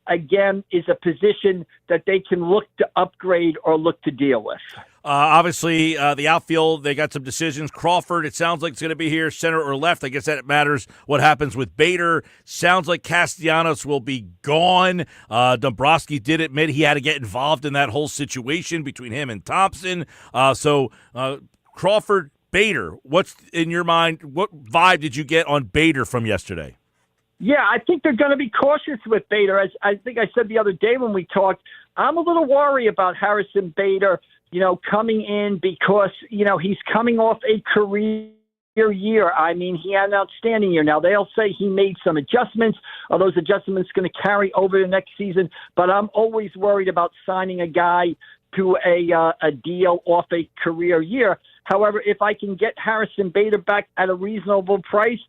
again, is a position that they can look to upgrade or look to deal with. Obviously, the outfield, they got some decisions. Crawford, it sounds like it's going to be here, center or left. I guess that matters what happens with Bader. Sounds like Castellanos will be gone. Dombrowski did admit he had to get involved in that whole situation between him and Thomson. So Crawford, Bader, what's in your mind? What vibe did you get on Bader from yesterday? Yeah, I think they're going to be cautious with Bader. As I think I said the other day when we talked, I'm a little worried about Harrison Bader, coming in because, he's coming off a career year. I mean, he had an outstanding year. Now, they'll say he made some adjustments. Are those adjustments going to carry over the next season? But I'm always worried about signing a guy to a deal off a career year. However, if I can get Harrison Bader back at a reasonable price,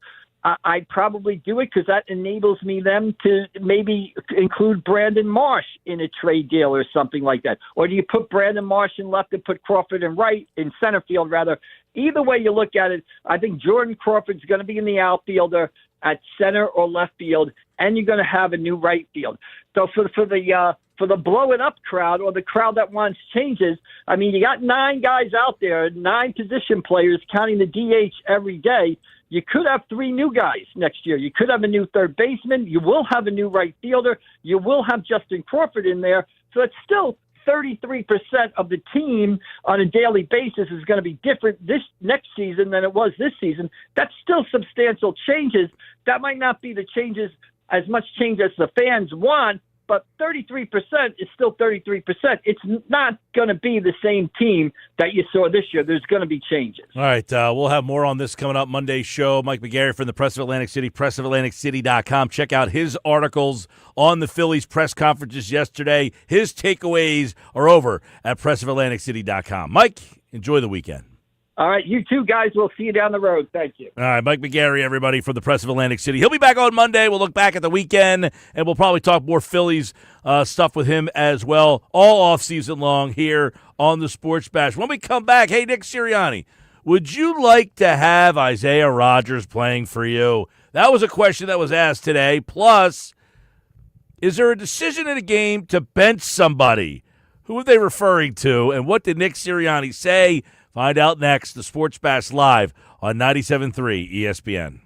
I'd probably do it because that enables me then to maybe include Brandon Marsh in a trade deal or something like that. Or do you put Brandon Marsh in left and put Crawford in right, in center field rather? Either way you look at it, I think Jordan Crawford's going to be in the outfielder at center or left field, and you're going to have a new right field. So for the blow it up crowd or the crowd that wants changes, I mean, you got 9 guys out there, 9 position players counting the DH every day. You could have 3 new guys next year. You could have a new third baseman. You will have a new right fielder. You will have Justin Crawford in there. So it's still 33% of the team on a daily basis is going to be different this next season than it was this season. That's still substantial changes. That might not be the changes, as much change as the fans want, but 33% is still 33%. It's not going to be the same team that you saw this year. There's going to be changes. All right, we'll have more on this coming up Monday's show. Mike McGarry from the Press of Atlantic City, pressofatlanticcity.com. Check out his articles on the Phillies press conferences yesterday. His takeaways are over at pressofatlanticcity.com. Mike, enjoy the weekend. All right, you too, guys. We'll see you down the road. Thank you. All right, Mike McGarry, everybody, from the Press of Atlantic City. He'll be back on Monday. We'll look back at the weekend, and we'll probably talk more Phillies stuff with him as well, all off-season long here on the Sports Bash. When we come back, hey, Nick Sirianni, would you like to have Isaiah Rodgers playing for you? That was a question that was asked today. Plus, is there a decision in a game to bench somebody? Who are they referring to, and what did Nick Sirianni say? Find out next. The Sports Bash live on 97.3 ESPN.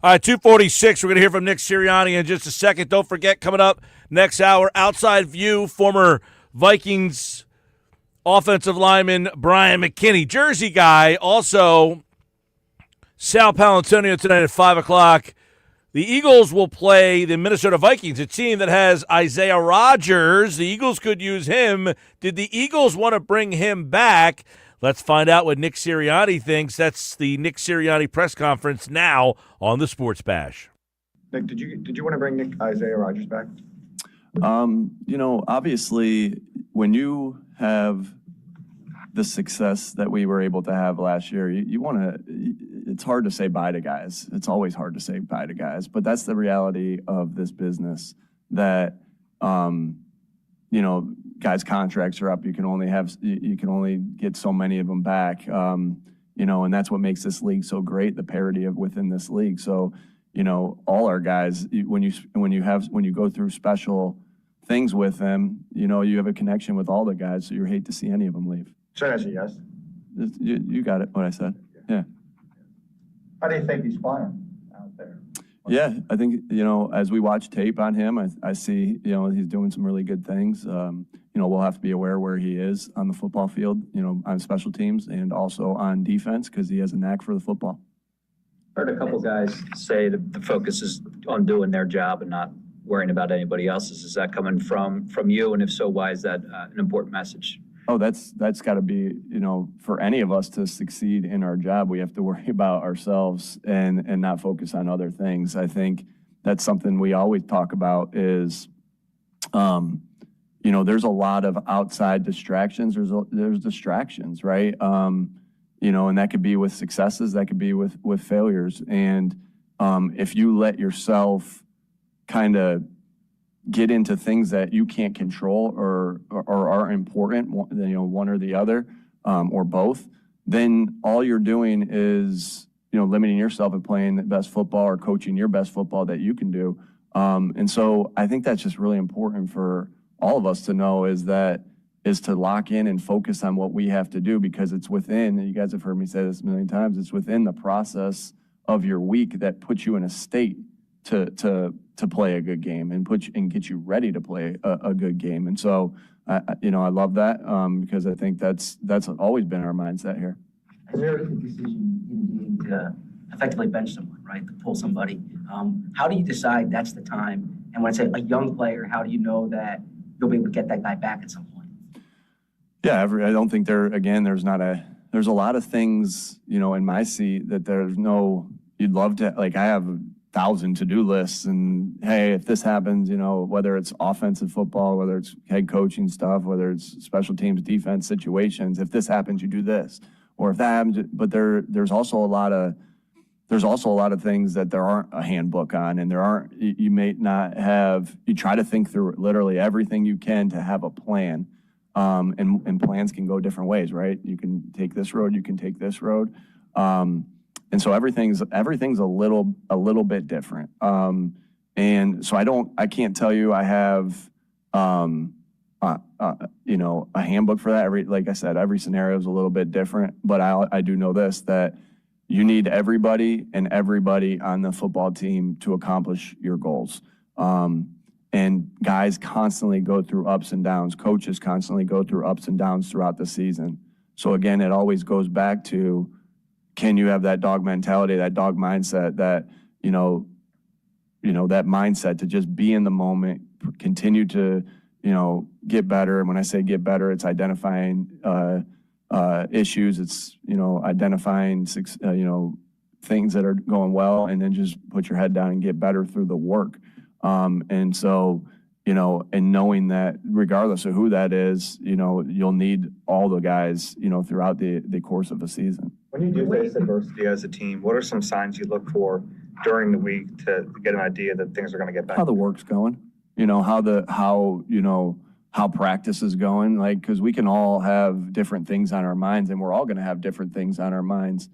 All right, 2:46. We're going to hear from Nick Sirianni in just a second. Don't forget, coming up next hour, Outside View, former Vikings offensive lineman Brian McKinnie, Jersey guy. Also, Sal Paolantonio tonight at 5 o'clock. The Eagles will play the Minnesota Vikings, a team that has Isaiah Rodgers. The Eagles could use him. Did the Eagles want to bring him back? Let's find out what Nick Sirianni thinks. That's the Nick Sirianni press conference now on the Sports Bash. Nick, did you want to bring Isaiah Rodgers back? Obviously, when you have the success that we were able to have last year, you want to. It's hard to say bye to guys. It's always hard to say bye to guys, but that's the reality of this business. That guys' contracts are up. You can only get so many of them back. And that's what makes this league so great. The parity of within this league. So, all our guys, when you go through special things with them, you have a connection with all the guys. So you hate to see any of them leave. So that's a yes. You got it. What I said. Yeah. How do you think he's playing out there? Yeah, I think, as we watch tape on him, I see, he's doing some really good things. We'll have to be aware where he is on the football field, on special teams and also on defense because he has a knack for the football. Heard a couple guys say that the focus is on doing their job and not worrying about anybody else's. Is that coming from you? And if so, why is that an important message? Oh, that's got to be, for any of us to succeed in our job, we have to worry about ourselves and not focus on other things. I think that's something we always talk about is, there's a lot of outside distractions. There's distractions, right? And that could be with successes, that could be with failures. And if you let yourself kind of get into things that you can't control or are important, one or the other, or both, then all you're doing is, limiting yourself and playing the best football or coaching your best football that you can do. And so I think that's just really important for all of us to know is to lock in and focus on what we have to do because it's within, you guys have heard me say this a million times, it's within the process of your week that puts you in a state to play a good game and get you ready to play a good game. And so, I love that because I think that's always been our mindset here. Is there a decision in needing to effectively bench someone, right, to pull somebody? How do you decide that's the time? And when I say a young player, how do you know that you'll be able to get that guy back at some point? Yeah, I don't think there's a lot of things, in my seat that you'd love to, like I have 1,000 to-do lists and hey, if this happens, whether it's offensive football, whether it's head coaching stuff, whether it's special teams, defense situations, if this happens, you do this, or if that happens, but there's also a lot of things that there aren't a handbook on and you may not have, you try to think through literally everything you can to have a plan. And plans can go different ways, right? You can take this road, you can take this road. And so everything's a little bit different. And so I can't tell you I have, a handbook for that. Like I said, every scenario is a little bit different, but I do know this, that you need everybody on the football team to accomplish your goals. And guys constantly go through ups and downs. Coaches constantly go through ups and downs throughout the season. So again, it always goes back to, can you have that dog mentality, that dog mindset, that, that mindset to just be in the moment, continue to, get better. And when I say get better, it's identifying issues. It's, identifying, things that are going well, and then just put your head down and get better through the work. And so, and knowing that regardless of who that is, you'll need all the guys, throughout the course of a season. When you do face adversity as a team, what are some signs you look for during the week to get an idea that things are going to get better? How the work's going, how practice is going, like, because we can all have different things on our minds, and we're all going to have different things on our minds.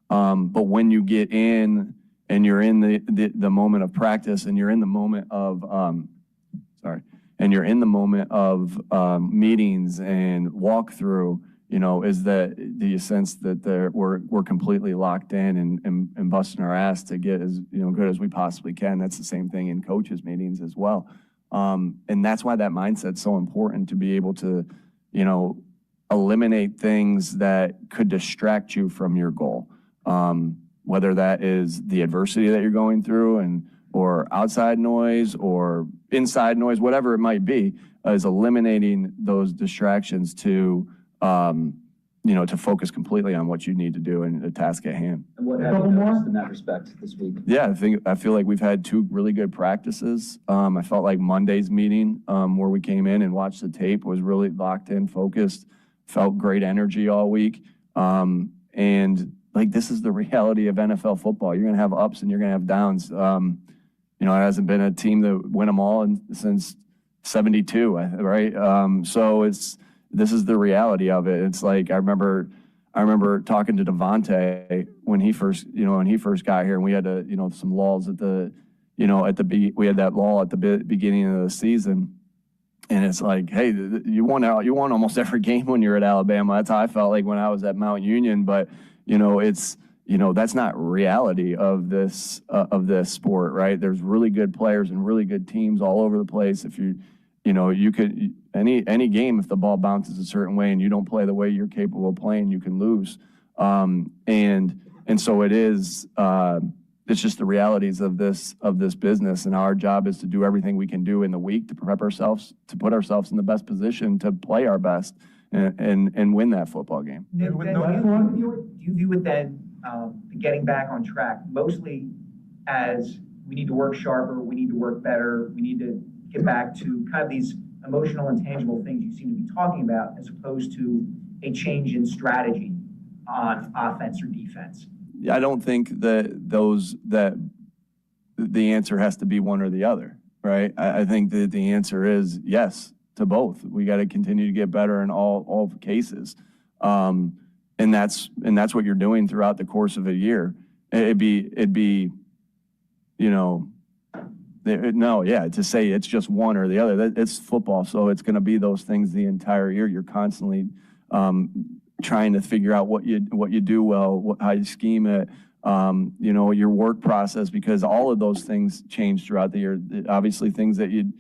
But when you get in and you're in the moment of practice, and you're in the moment of meetings and walkthrough, is that, do you sense that we're completely locked in and busting our ass to get as good as we possibly can? That's the same thing in coaches meetings as well. And that's why that mindset's so important, to be able to, eliminate things that could distract you from your goal. Whether that is the adversity that you're going through or outside noise or inside noise, whatever it might be, is eliminating those distractions to focus completely on what you need to do and the task at hand. And what have you noticed in that respect this week? Yeah, I feel like we've had 2 really good practices. I felt like Monday's meeting, where we came in and watched the tape, was really locked in, focused, felt great energy all week. And like, this is the reality of NFL football. You're going to have ups and you're going to have downs. It hasn't been a team that win them all since 72, right? So this is the reality of it. It's like, I remember talking to Devontae when he first got here, and we had some lulls we had that lull at the beginning of the season. And it's like, hey, you won almost every game when you're at Alabama. That's how I felt like when I was at Mount Union. But that's not reality of this sport, right? There's really good players and really good teams all over the place. If you could any game, if the ball bounces a certain way and you don't play the way you're capable of playing, you can lose. And so it is. It's just the realities of this business, and our job is to do everything we can do in the week to prep ourselves, to put ourselves in the best position to play our best and win that football game. Do you view it then, getting back on track, mostly as we need to work sharper, we need to work better, we need to get back to kind of these emotional and tangible things you seem to be talking about, as opposed to a change in strategy on offense or defense? I don't think that the answer has to be one or the other, right? I think that the answer is yes to both. We got to continue to get better in all cases, and that's what you're doing throughout the course of a year. To say it's just one or the other, it's football, so it's going to be those things the entire year. You're constantly trying to figure out what you do well, how you scheme it, your work process, because all of those things change throughout the year. Obviously, things that you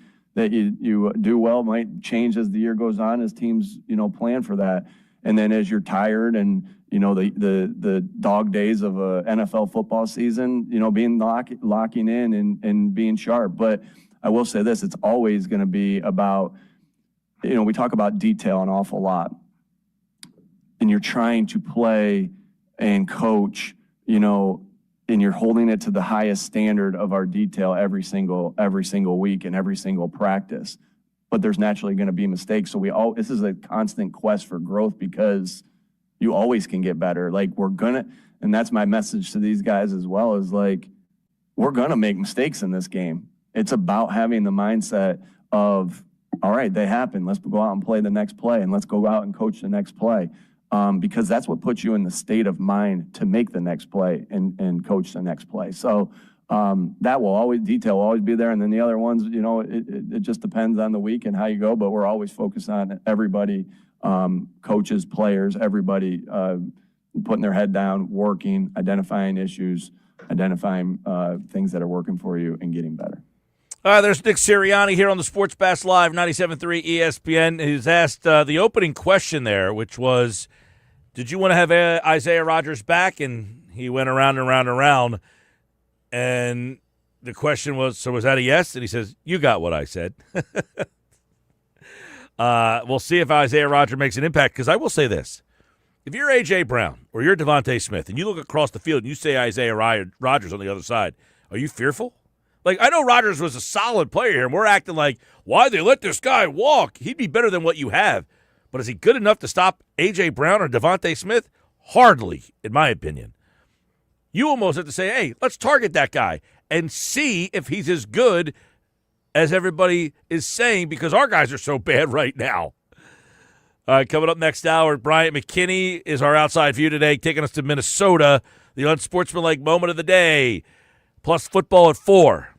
do well might change as the year goes on, as teams plan for that. And then as you're tired and the dog days of a NFL football season, being locking in and being sharp. But I will say this: it's always going to be about, we talk about detail an awful lot. And you're trying to play and coach, and you're holding it to the highest standard of our detail every single week and every single practice. But there's naturally going to be mistakes. So this is a constant quest for growth, because you always can get better. Like, and that's my message to these guys as well, is like, we're going to make mistakes in this game. It's about having the mindset of, all right, they happen. Let's go out and play the next play, and let's go out and coach the next play. Because that's what puts you in the state of mind to make the next play and coach the next play. So detail will always be there. And then the other ones, it just depends on the week and how you go, but we're always focused on everybody, coaches, players, everybody putting their head down, working, identifying issues, identifying things that are working for you and getting better. All right, there's Nick Sirianni here on the Sports Bash Live, 97.3 ESPN. He's asked the opening question there, which was, did you want to have Isaiah Rodgers back? And he went around and around and around. And the question was, so was that a yes? And he says, you got what I said. We'll see if Isaiah Rodgers makes an impact, because I will say this. If you're A.J. Brown or you're Devontae Smith and you look across the field and you say Isaiah Rodgers on the other side, are you fearful? Like, I know Rodgers was a solid player here, and we're acting like, why they let this guy walk? He'd be better than what you have. But is he good enough to stop A.J. Brown or Devontae Smith? Hardly, in my opinion. You almost have to say, hey, let's target that guy and see if he's as good as everybody is saying, because our guys are so bad right now. All right, coming up next hour, Bryant McKinnie is our outside view today, taking us to Minnesota, the unsportsmanlike moment of the day, plus football at 4.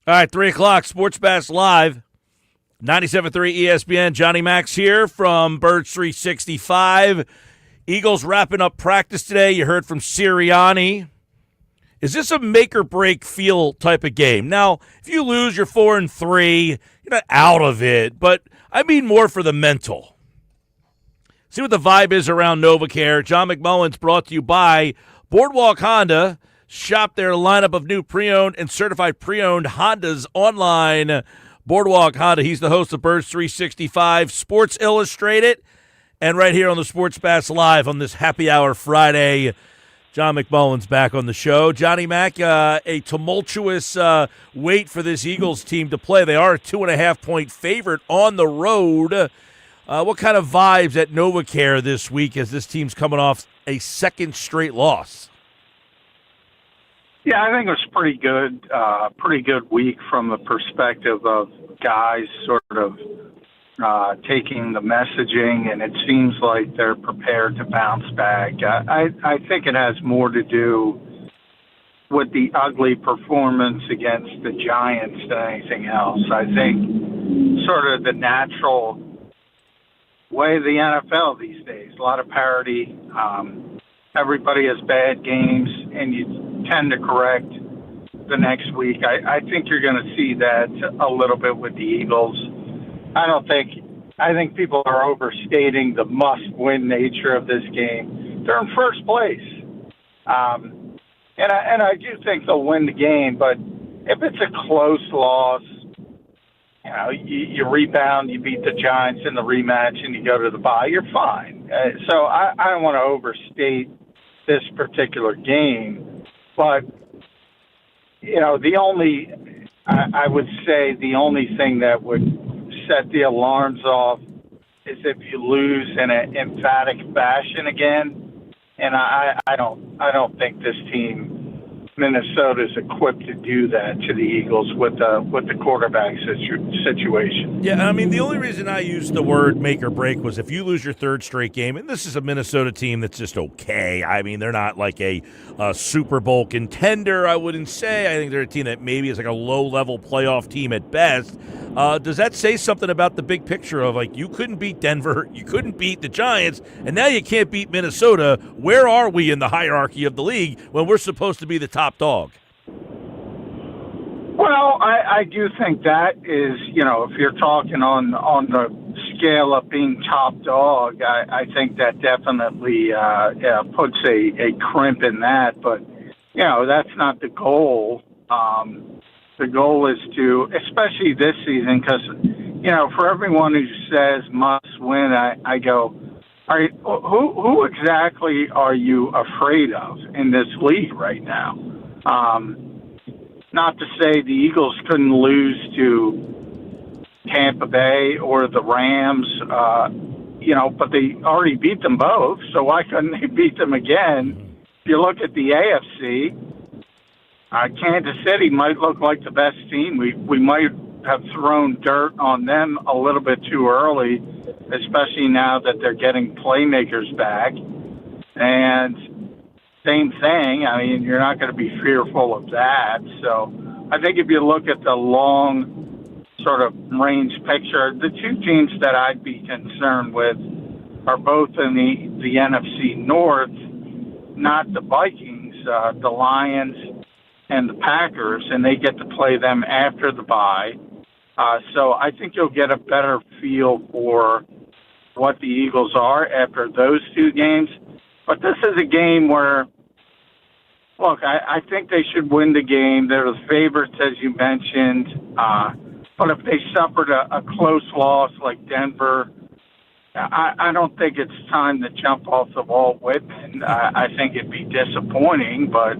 All right, 3 o'clock, Sports Bash Live, 97.3 ESPN. Johnny Max here from Birds 365. Eagles wrapping up practice today. You heard from Sirianni. Is this a make-or-break feel type of game? Now, if you lose, you're 4-3. You're not out of it, but I mean more for the mental. See what the vibe is around NovaCare. John McMullen's brought to you by Boardwalk Honda. Shop their lineup of new pre-owned and certified pre-owned Hondas online. Boardwalk Honda. He's the host of Birds 365, Sports Illustrated, and right here on the Sports Bash Live on this Happy Hour Friday. John McMullen's back on the show. Johnny Mac, a tumultuous wait for this Eagles team to play. They are a 2.5-point favorite on the road. What kind of vibes at NovaCare this week as this team's coming off a second straight loss? Yeah, I think it was pretty good week from the perspective of guys sort of taking the messaging, and it seems like they're prepared to bounce back. I think it has more to do with the ugly performance against the Giants than anything else. I think sort of the natural way of the NFL these days, a lot of parity. Everybody has bad games, and you tend to correct the next week. I think you're going to see that a little bit with the Eagles. I think people are overstating the must-win nature of this game. They're in first place. And I do think they'll win the game, but if it's a close loss, you know, you rebound, you beat the Giants in the rematch, and you go to the bye, you're fine. So I don't want to overstate this particular game, but, you know, I would say the only thing that would set the alarms off is if you lose in an emphatic fashion again. And I don't think this team, Minnesota, is equipped to do that to the Eagles with the quarterback situation. Yeah, I mean, the only reason I used the word make or break was if you lose your third straight game, and this is a Minnesota team that's just okay. I mean, they're not like a Super Bowl contender, I wouldn't say. I think they're a team that maybe is like a low-level playoff team at best. Does that say something about the big picture of, like, you couldn't beat Denver, you couldn't beat the Giants, and now you can't beat Minnesota? Where are we in the hierarchy of the league when we're supposed to be the top dog? Well, I do think that is, you know, if you're talking on the scale of being top dog, I think that definitely puts a crimp in that. But, you know, that's not the goal. The goal is to, especially this season, because, you know, for everyone who says must win, I go, all right, who exactly are you afraid of in this league right now? Not to say the Eagles couldn't lose to Tampa Bay or the Rams, you know, but they already beat them both, so why couldn't they beat them again? If you look at the AFC, Kansas City might look like the best team. We might have thrown dirt on them a little bit too early, especially now that they're getting playmakers back. And same thing. I mean, you're not going to be fearful of that. So I think if you look at the long sort of range picture, the two teams that I'd be concerned with are both in the NFC North, not the Vikings, the Lions and the Packers, and they get to play them after the bye. So I think you'll get a better feel for what the Eagles are after those two games. But this is a game where, look, I think they should win the game. They're the favorites, as you mentioned. But if they suffered a close loss like Denver, I don't think it's time to jump off the Walt Whitman. I think it'd be disappointing, but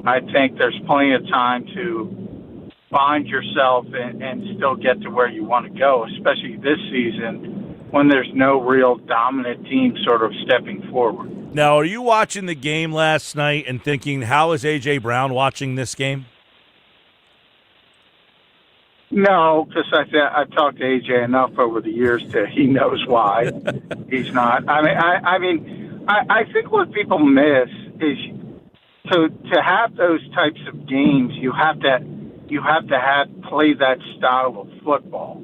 I think there's plenty of time to find yourself and still get to where you want to go, especially this season when there's no real dominant team sort of stepping forward. Now, are you watching the game last night and thinking, how is A.J. Brown watching this game? No, because I've talked to A.J. enough over the years that he knows why he's not. I think what people miss is to have those types of games, you have to you have to play that style of football.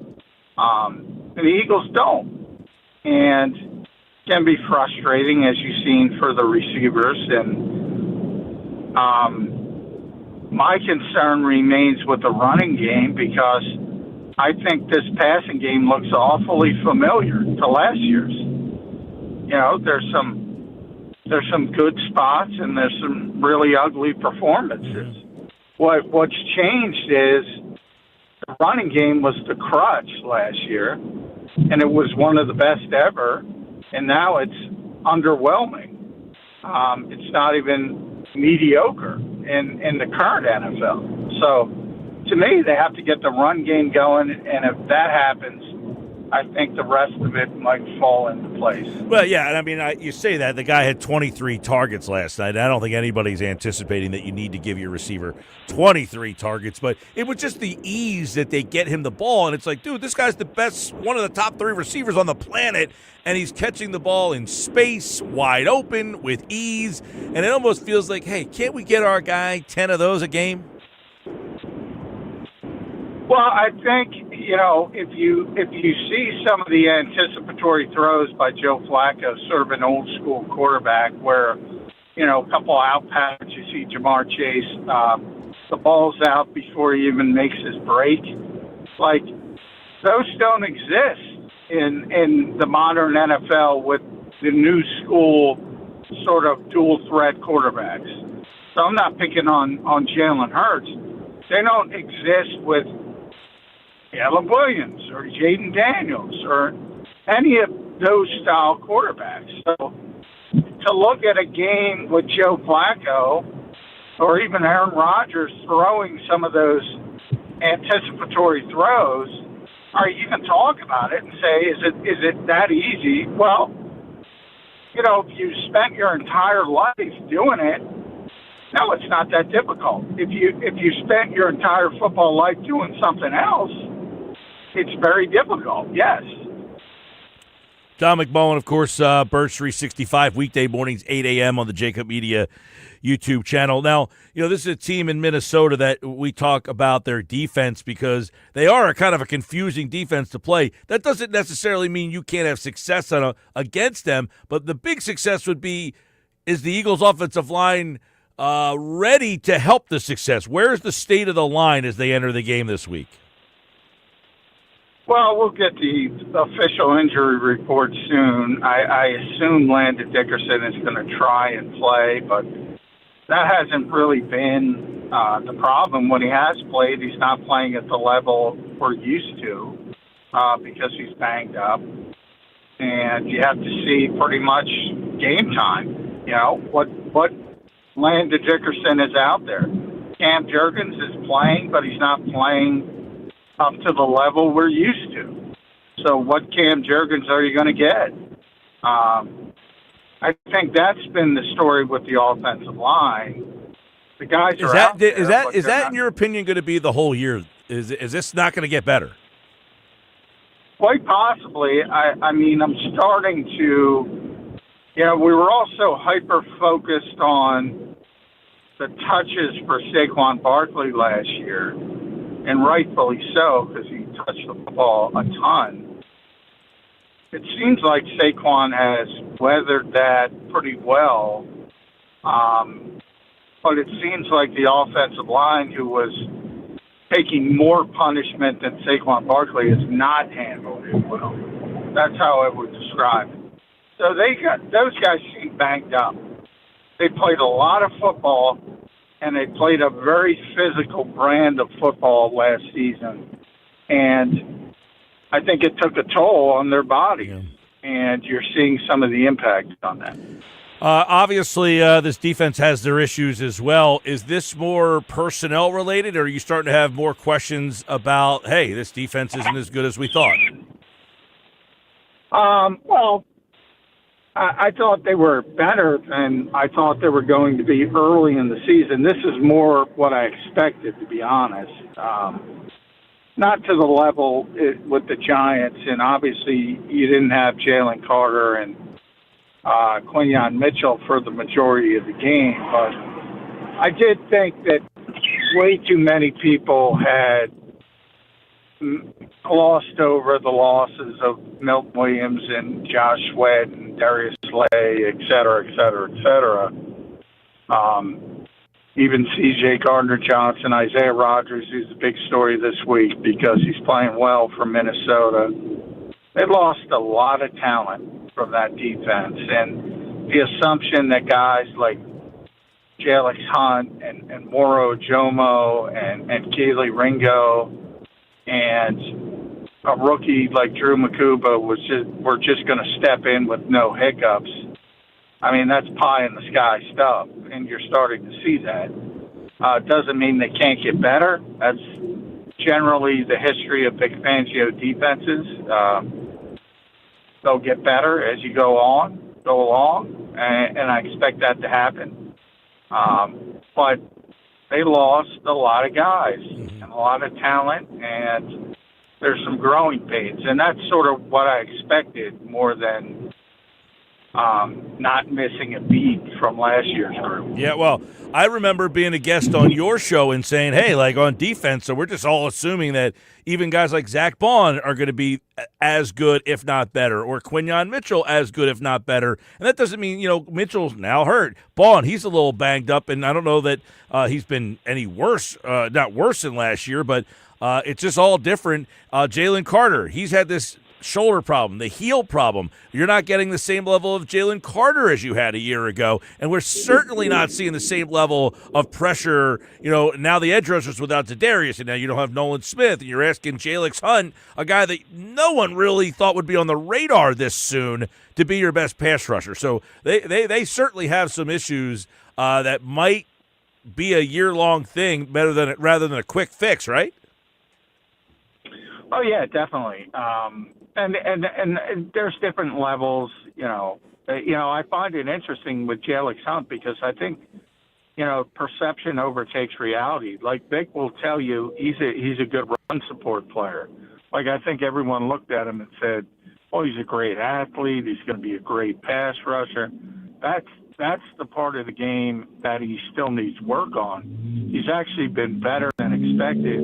And the Eagles don't. And it can be frustrating, as you've seen, for the receivers. And my concern remains with the running game, because I think this passing game looks awfully familiar to last year's. You know, there's some good spots and there's some really ugly performances. What's changed is the running game was the crutch last year, and it was one of the best ever, and now it's underwhelming. It's not even mediocre in the current NFL. So, to me, they have to get the run game going, and if that happens, I think the rest of it might fall into place. Well, yeah, and I mean, you say that. The guy had 23 targets last night. I don't think anybody's anticipating that you need to give your receiver 23 targets, but it was just the ease that they get him the ball, and it's like, dude, this guy's the best, one of the top 3 receivers on the planet, and he's catching the ball in space, wide open, with ease, and it almost feels like, hey, can't we get our guy 10 of those a game? Well, I think, you know, if you see some of the anticipatory throws by Joe Flacco, sort of an old school quarterback where, you know, a couple out passes, you see Jamar Chase, the ball's out before he even makes his break. Like, those don't exist in the modern NFL with the new school sort of dual threat quarterbacks. So I'm not picking on Jalen Hurts. They don't exist with Caleb Williams or Jaden Daniels or any of those style quarterbacks. So to look at a game with Joe Flacco or even Aaron Rodgers throwing some of those anticipatory throws, or you can talk about it and say, is it that easy? Well, you know, if you spent your entire life doing it, no, it's not that difficult. If you spent your entire football life doing something else, it's very difficult, yes. John McMullen, of course, Birds 365, weekday mornings, 8 a.m. on the Jacob Media YouTube channel. Now, you know, this is a team in Minnesota that we talk about their defense because they are a kind of a confusing defense to play. That doesn't necessarily mean you can't have success against them, but the big success would be, is the Eagles' offensive line ready to help the success? Where's the state of the line as they enter the game this week? Well, we'll get the official injury report soon. I assume Landon Dickerson is going to try and play, but that hasn't really been the problem. When he has played, he's not playing at the level we're used to because he's banged up. And you have to see pretty much game time, you know, what Landon Dickerson is out there. Cam Jurgens is playing, but he's not playing up to the level we're used to. So what Cam Jurgens are you going to get? I think that's been the story with the offensive line. The guys are out there. Is that in your opinion going to be the whole year? Is this not going to get better? Quite possibly. I mean, I'm starting to, you know, we were also hyper-focused on the touches for Saquon Barkley last year, and rightfully so, because he touched the ball a ton. It seems like Saquon has weathered that pretty well, but it seems like the offensive line, who was taking more punishment than Saquon Barkley, has not handled it well. That's how I would describe it. So those guys seem banged up. They played a lot of football, and they played a very physical brand of football last season. And I think it took a toll on their bodies, and you're seeing some of the impact on that. Obviously, this defense has their issues as well. Is this more personnel related, or are you starting to have more questions about, hey, this defense isn't as good as we thought? Well, I thought they were better than I thought they were going to be early in the season. This is more what I expected, to be honest. Not to the level with the Giants, and obviously you didn't have Jalen Carter and Quinyon Mitchell for the majority of the game, but I did think that way too many people had glossed over the losses of Milton Williams and Josh Sweat and Darius Slay, et cetera, et cetera, et cetera. Even C.J. Gardner-Johnson, Isaiah Rodgers, who's the big story this week because he's playing well for Minnesota. They lost a lot of talent from that defense. And the assumption that guys like Jalix Hunt and Moro Jomo and Keely Ringo and a rookie like Drew Makuba were just going to step in with no hiccups. I mean, that's pie in the sky stuff, and you're starting to see that. It doesn't mean they can't get better. That's generally the history of Vic Fangio defenses. They'll get better as you go along, and I expect that to happen. But they lost a lot of guys and a lot of talent, and there's some growing pains, and that's sort of what I expected more than not missing a beat from last year's group. Yeah, well, I remember being a guest on your show and saying, hey, like on defense, so we're just all assuming that even guys like Zach Bond are going to be as good, if not better, or Quinyon Mitchell as good, if not better. And that doesn't mean, Mitchell's now hurt. Bond, he's a little banged up, and I don't know that he's been any worse, not worse than last year, but it's just all different. Jalen Carter, he's had this shoulder problem, the heel problem. You're not getting the same level of Jalen Carter as you had a year ago, and we're certainly not seeing the same level of pressure. Now the edge rushers without Za'Darius, and now you don't have Nolan Smith, and you're asking Jalix Hunt, a guy that no one really thought would be on the radar this soon, to be your best pass rusher. So they certainly have some issues that might be a year-long thing rather than a quick fix, right? Oh yeah, definitely. And there's different levels. I find it interesting with Jalix Hunt because I think, perception overtakes reality. Like Vic will tell you, he's a good run support player. Like I think everyone looked at him and said, "Oh, he's a great athlete. He's going to be a great pass rusher." That's the part of the game that he still needs work on. He's actually been better than expected,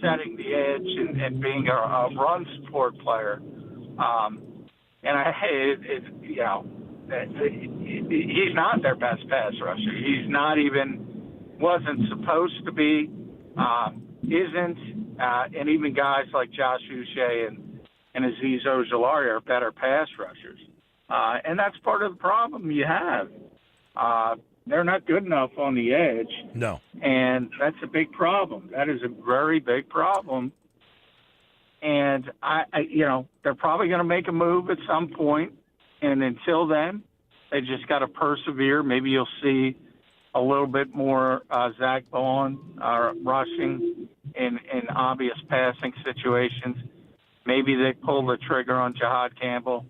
setting the edge and being a run support player. He's not their best pass rusher. He's not wasn't supposed to be, isn't, and even guys like Josh Uche and Azeez Ojulari are better pass rushers. And that's part of the problem you have. They're not good enough on the edge. No. And that's a big problem. That is a very big problem. And, they're probably going to make a move at some point. And until then, they just got to persevere. Maybe you'll see a little bit more Zach Bond rushing in obvious passing situations. Maybe they pull the trigger on Jahad Campbell.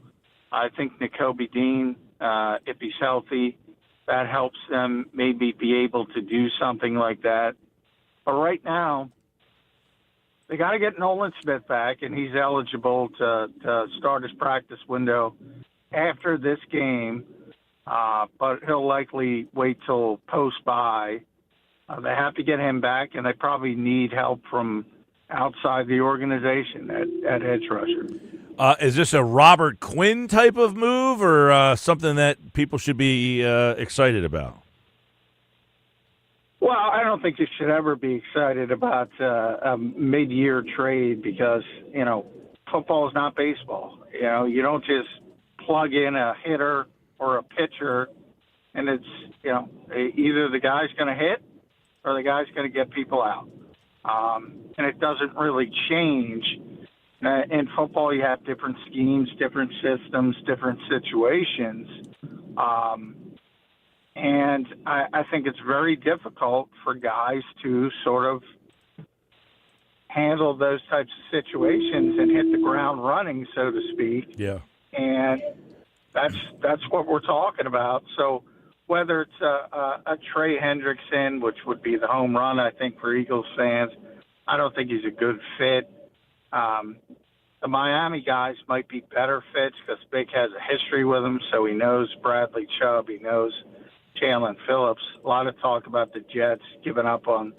I think Nakobe Dean, if he's healthy, that helps them maybe be able to do something like that. But right now, they got to get Nolan Smith back, and he's eligible to start his practice window after this game, but he'll likely wait till post-bye. They have to get him back, and they probably need help from outside the organization at edge rusher. Is this a Robert Quinn type of move or something that people should be excited about? Well, I don't think you should ever be excited about a mid-year trade because, football is not baseball. You don't just plug in a hitter or a pitcher and it's, either the guy's going to hit or the guy's going to get people out. And it doesn't really change. In football, you have different schemes, different systems, different situations. And I think it's very difficult for guys to sort of handle those types of situations and hit the ground running, so to speak. Yeah. And that's what we're talking about. So whether it's a Trey Hendrickson, which would be the home run, I think, for Eagles fans, I don't think he's a good fit. The Miami guys might be better fits because Vic has a history with them, so he knows Bradley Chubb, he knows Jalen Phillips. A lot of talk about the Jets giving up on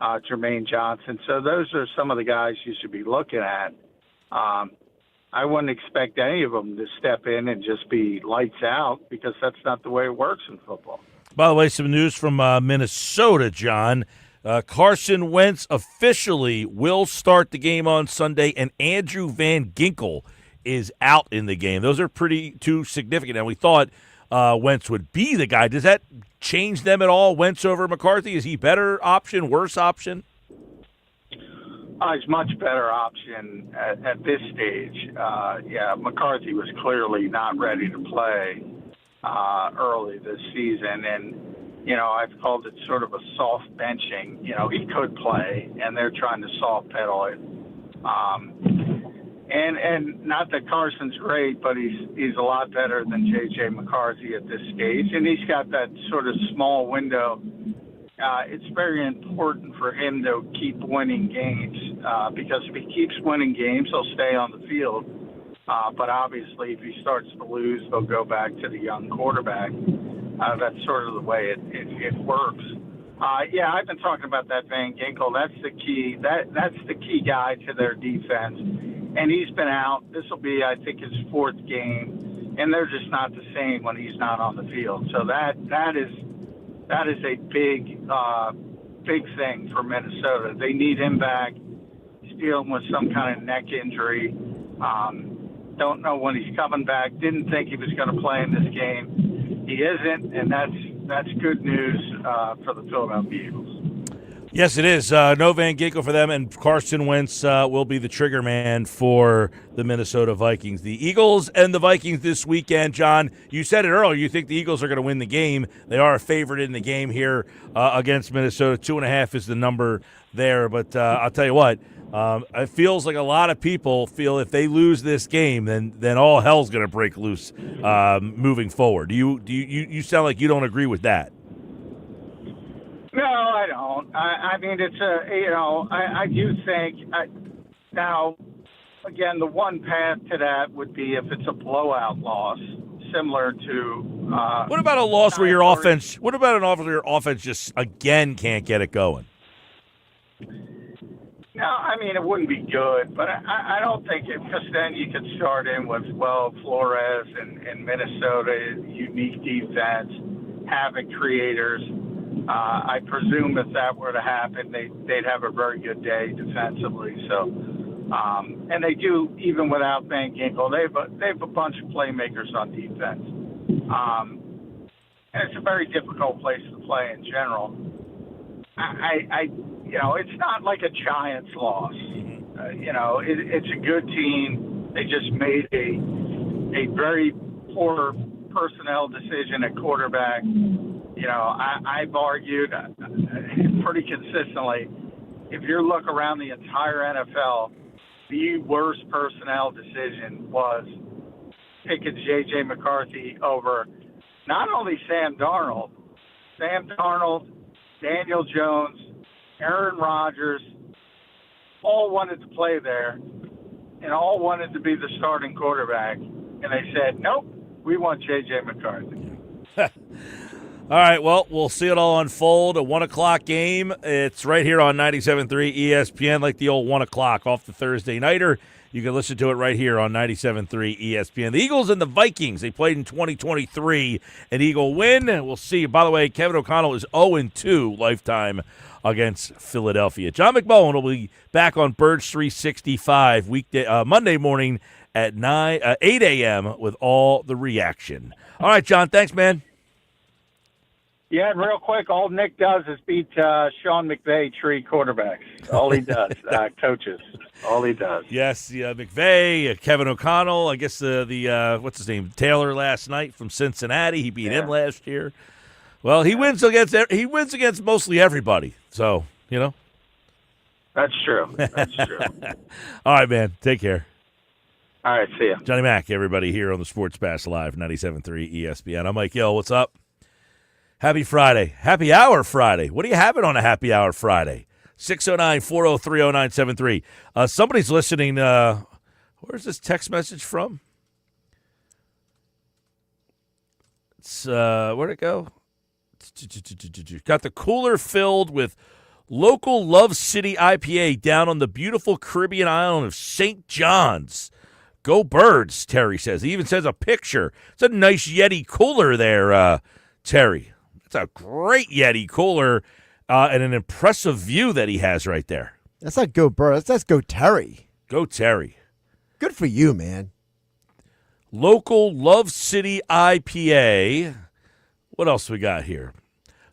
Jermaine Johnson. So those are some of the guys you should be looking at. I wouldn't expect any of them to step in and just be lights out because that's not the way it works in football. By the way, some news from Minnesota, John. Carson Wentz officially will start the game on Sunday, and Andrew Van Ginkel is out in the game. Those are too significant, and we thought Wentz would be the guy. Does that change them at all, Wentz over McCarthy? Is he better option, worse option? He's much better option at this stage. McCarthy was clearly not ready to play early this season, and I've called it sort of a soft benching. He could play, and they're trying to soft pedal it. And not that Carson's great, but he's a lot better than J.J. McCarthy at this stage, and he's got that sort of small window. It's very important for him to keep winning games because if he keeps winning games, he'll stay on the field. But obviously, if he starts to lose, they'll go back to the young quarterback. That's sort of the way it works. I've been talking about that Van Ginkel. That's the key. That's the key guy to their defense. And he's been out. This will be, I think, his fourth game, and they're just not the same when he's not on the field. So that is a big thing for Minnesota. They need him back. He's dealing with some kind of neck injury. Don't know when he's coming back. Didn't think he was going to play in this game. He isn't, and that's good news for the Philadelphia Eagles. Yes, it is. No Van Ginkel for them, and Carson Wentz will be the trigger man for the Minnesota Vikings. The Eagles and the Vikings this weekend, John, you said it earlier. You think the Eagles are going to win the game. They are a favorite in the game here against Minnesota. 2.5 is the number there, but I'll tell you what, it feels like a lot of people feel if they lose this game, then all hell's going to break loose moving forward. You sound like you don't agree with that. No, I don't. I mean, it's I do think now, again, the one path to that would be if it's a blowout loss, similar to. What about a loss where your offense? What about an offense where your offense just again can't get it going? No, I mean it wouldn't be good, but I don't think it because then you could start in with Flores and Minnesota, unique defense, havoc creators. I presume if that were to happen, they'd have a very good day defensively. So, and they do even without Van Ginkel. They have a bunch of playmakers on defense, and it's a very difficult place to play in general. It's not like a Giants loss. It's a good team. They just made a very poor personnel decision at quarterback. I've argued pretty consistently, if you look around the entire NFL, the worst personnel decision was picking J.J. McCarthy over not only Sam Darnold, Daniel Jones, Aaron Rodgers, all wanted to play there and all wanted to be the starting quarterback. And they said, nope, we want J.J. McCarthy. All right, well, we'll see it all unfold. A 1 o'clock game. It's right here on 97.3 ESPN, like the old 1 o'clock off the Thursday nighter. You can listen to it right here on 97.3 ESPN. The Eagles and the Vikings, they played in 2023. An Eagle win. We'll see. By the way, Kevin O'Connell is 0-2 lifetime against Philadelphia. John McMullen will be back on Birds 365 Monday morning at 8 a.m. with all the reaction. All right, John, thanks, man. Yeah, real quick, all Nick does is beat Sean McVay tree quarterbacks. All he does, coaches. All he does. Yes, McVay, Kevin O'Connell. I guess the what's his name, Taylor last night from Cincinnati. He beat him last year. Well, he wins against mostly everybody. So That's true. That's true. All right, man. Take care. All right, see ya. Johnny Mack, everybody here on the Sports Pass Live, 97.3 ESPN. I'm Mike Gill. What's up? Happy Friday. Happy Hour Friday. What are you having on a Happy Hour Friday? 609-403-0973. Somebody's listening. Where's this text message from? It's where'd it go? Got the cooler filled with Local Love City IPA down on the beautiful Caribbean island of St. John's. Go Birds, Terry says. He even says a picture. It's a nice Yeti cooler there, Terry. It's a great Yeti cooler and an impressive view that he has right there. That's not Go Birds. That's Go Terry. Go Terry. Good for you, man. Local Love City IPA. What else we got here?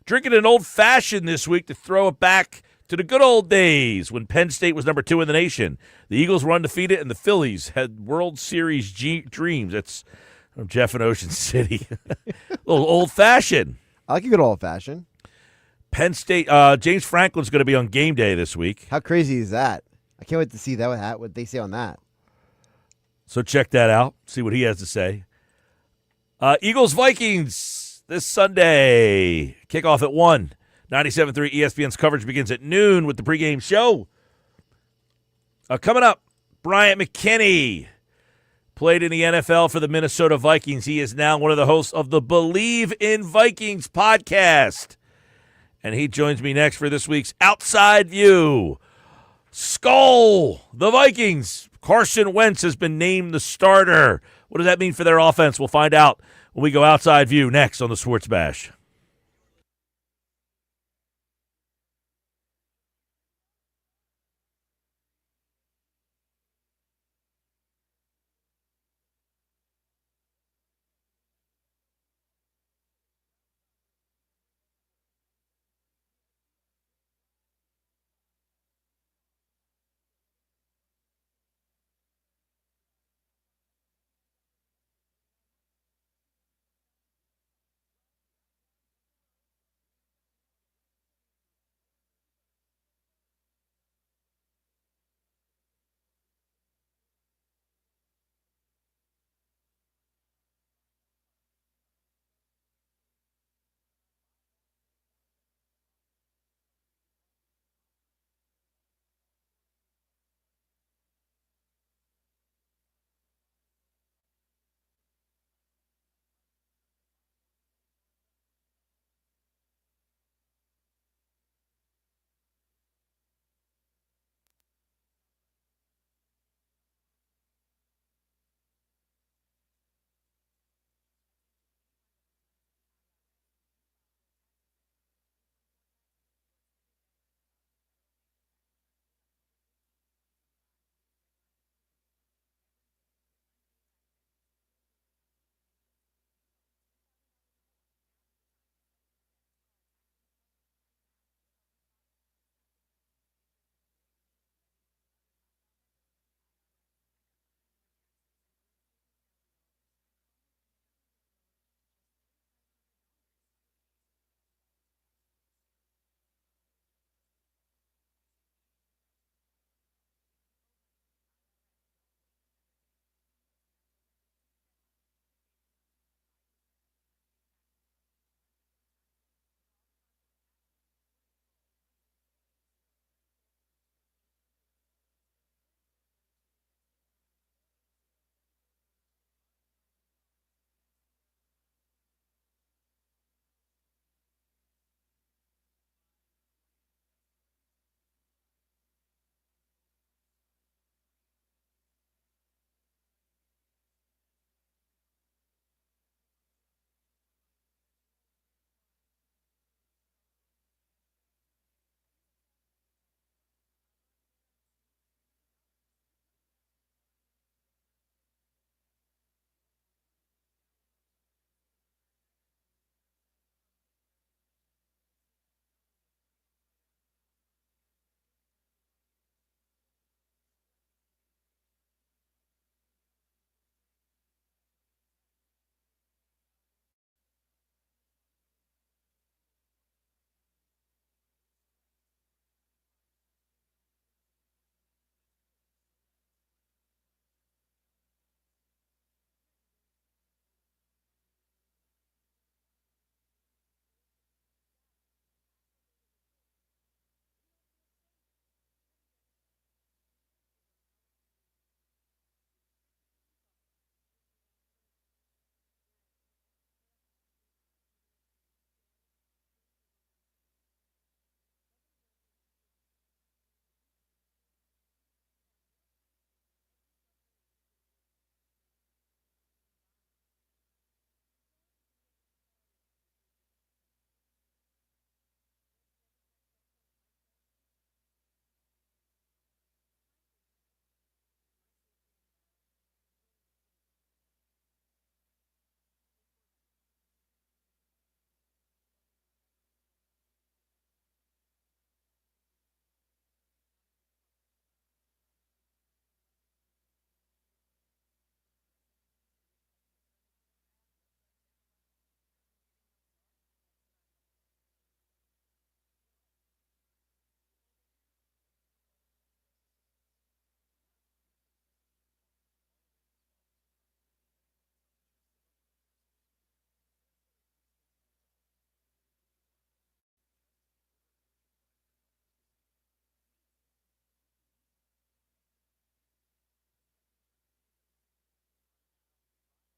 Drinking an old-fashioned this week to throw it back to the good old days when Penn State was number 2 in the nation. The Eagles were undefeated, and the Phillies had World Series dreams. That's from Jeff in Ocean City. A little old-fashioned. I like a good old-fashioned. Penn State, James Franklin's going to be on game day this week. How crazy is that? I can't wait to see that. What they say on that. So check that out. See what he has to say. Eagles-Vikings this Sunday. Kickoff at 1. 97.3 ESPN's coverage begins at noon with the pregame show. Coming up, Bryant McKinnie played in the NFL for the Minnesota Vikings. He is now one of the hosts of the Believe in Vikings podcast. And he joins me next for this week's Outside View. Skull, the Vikings. Carson Wentz has been named the starter. What does that mean for their offense? We'll find out when we go Outside View next on the Sports Bash.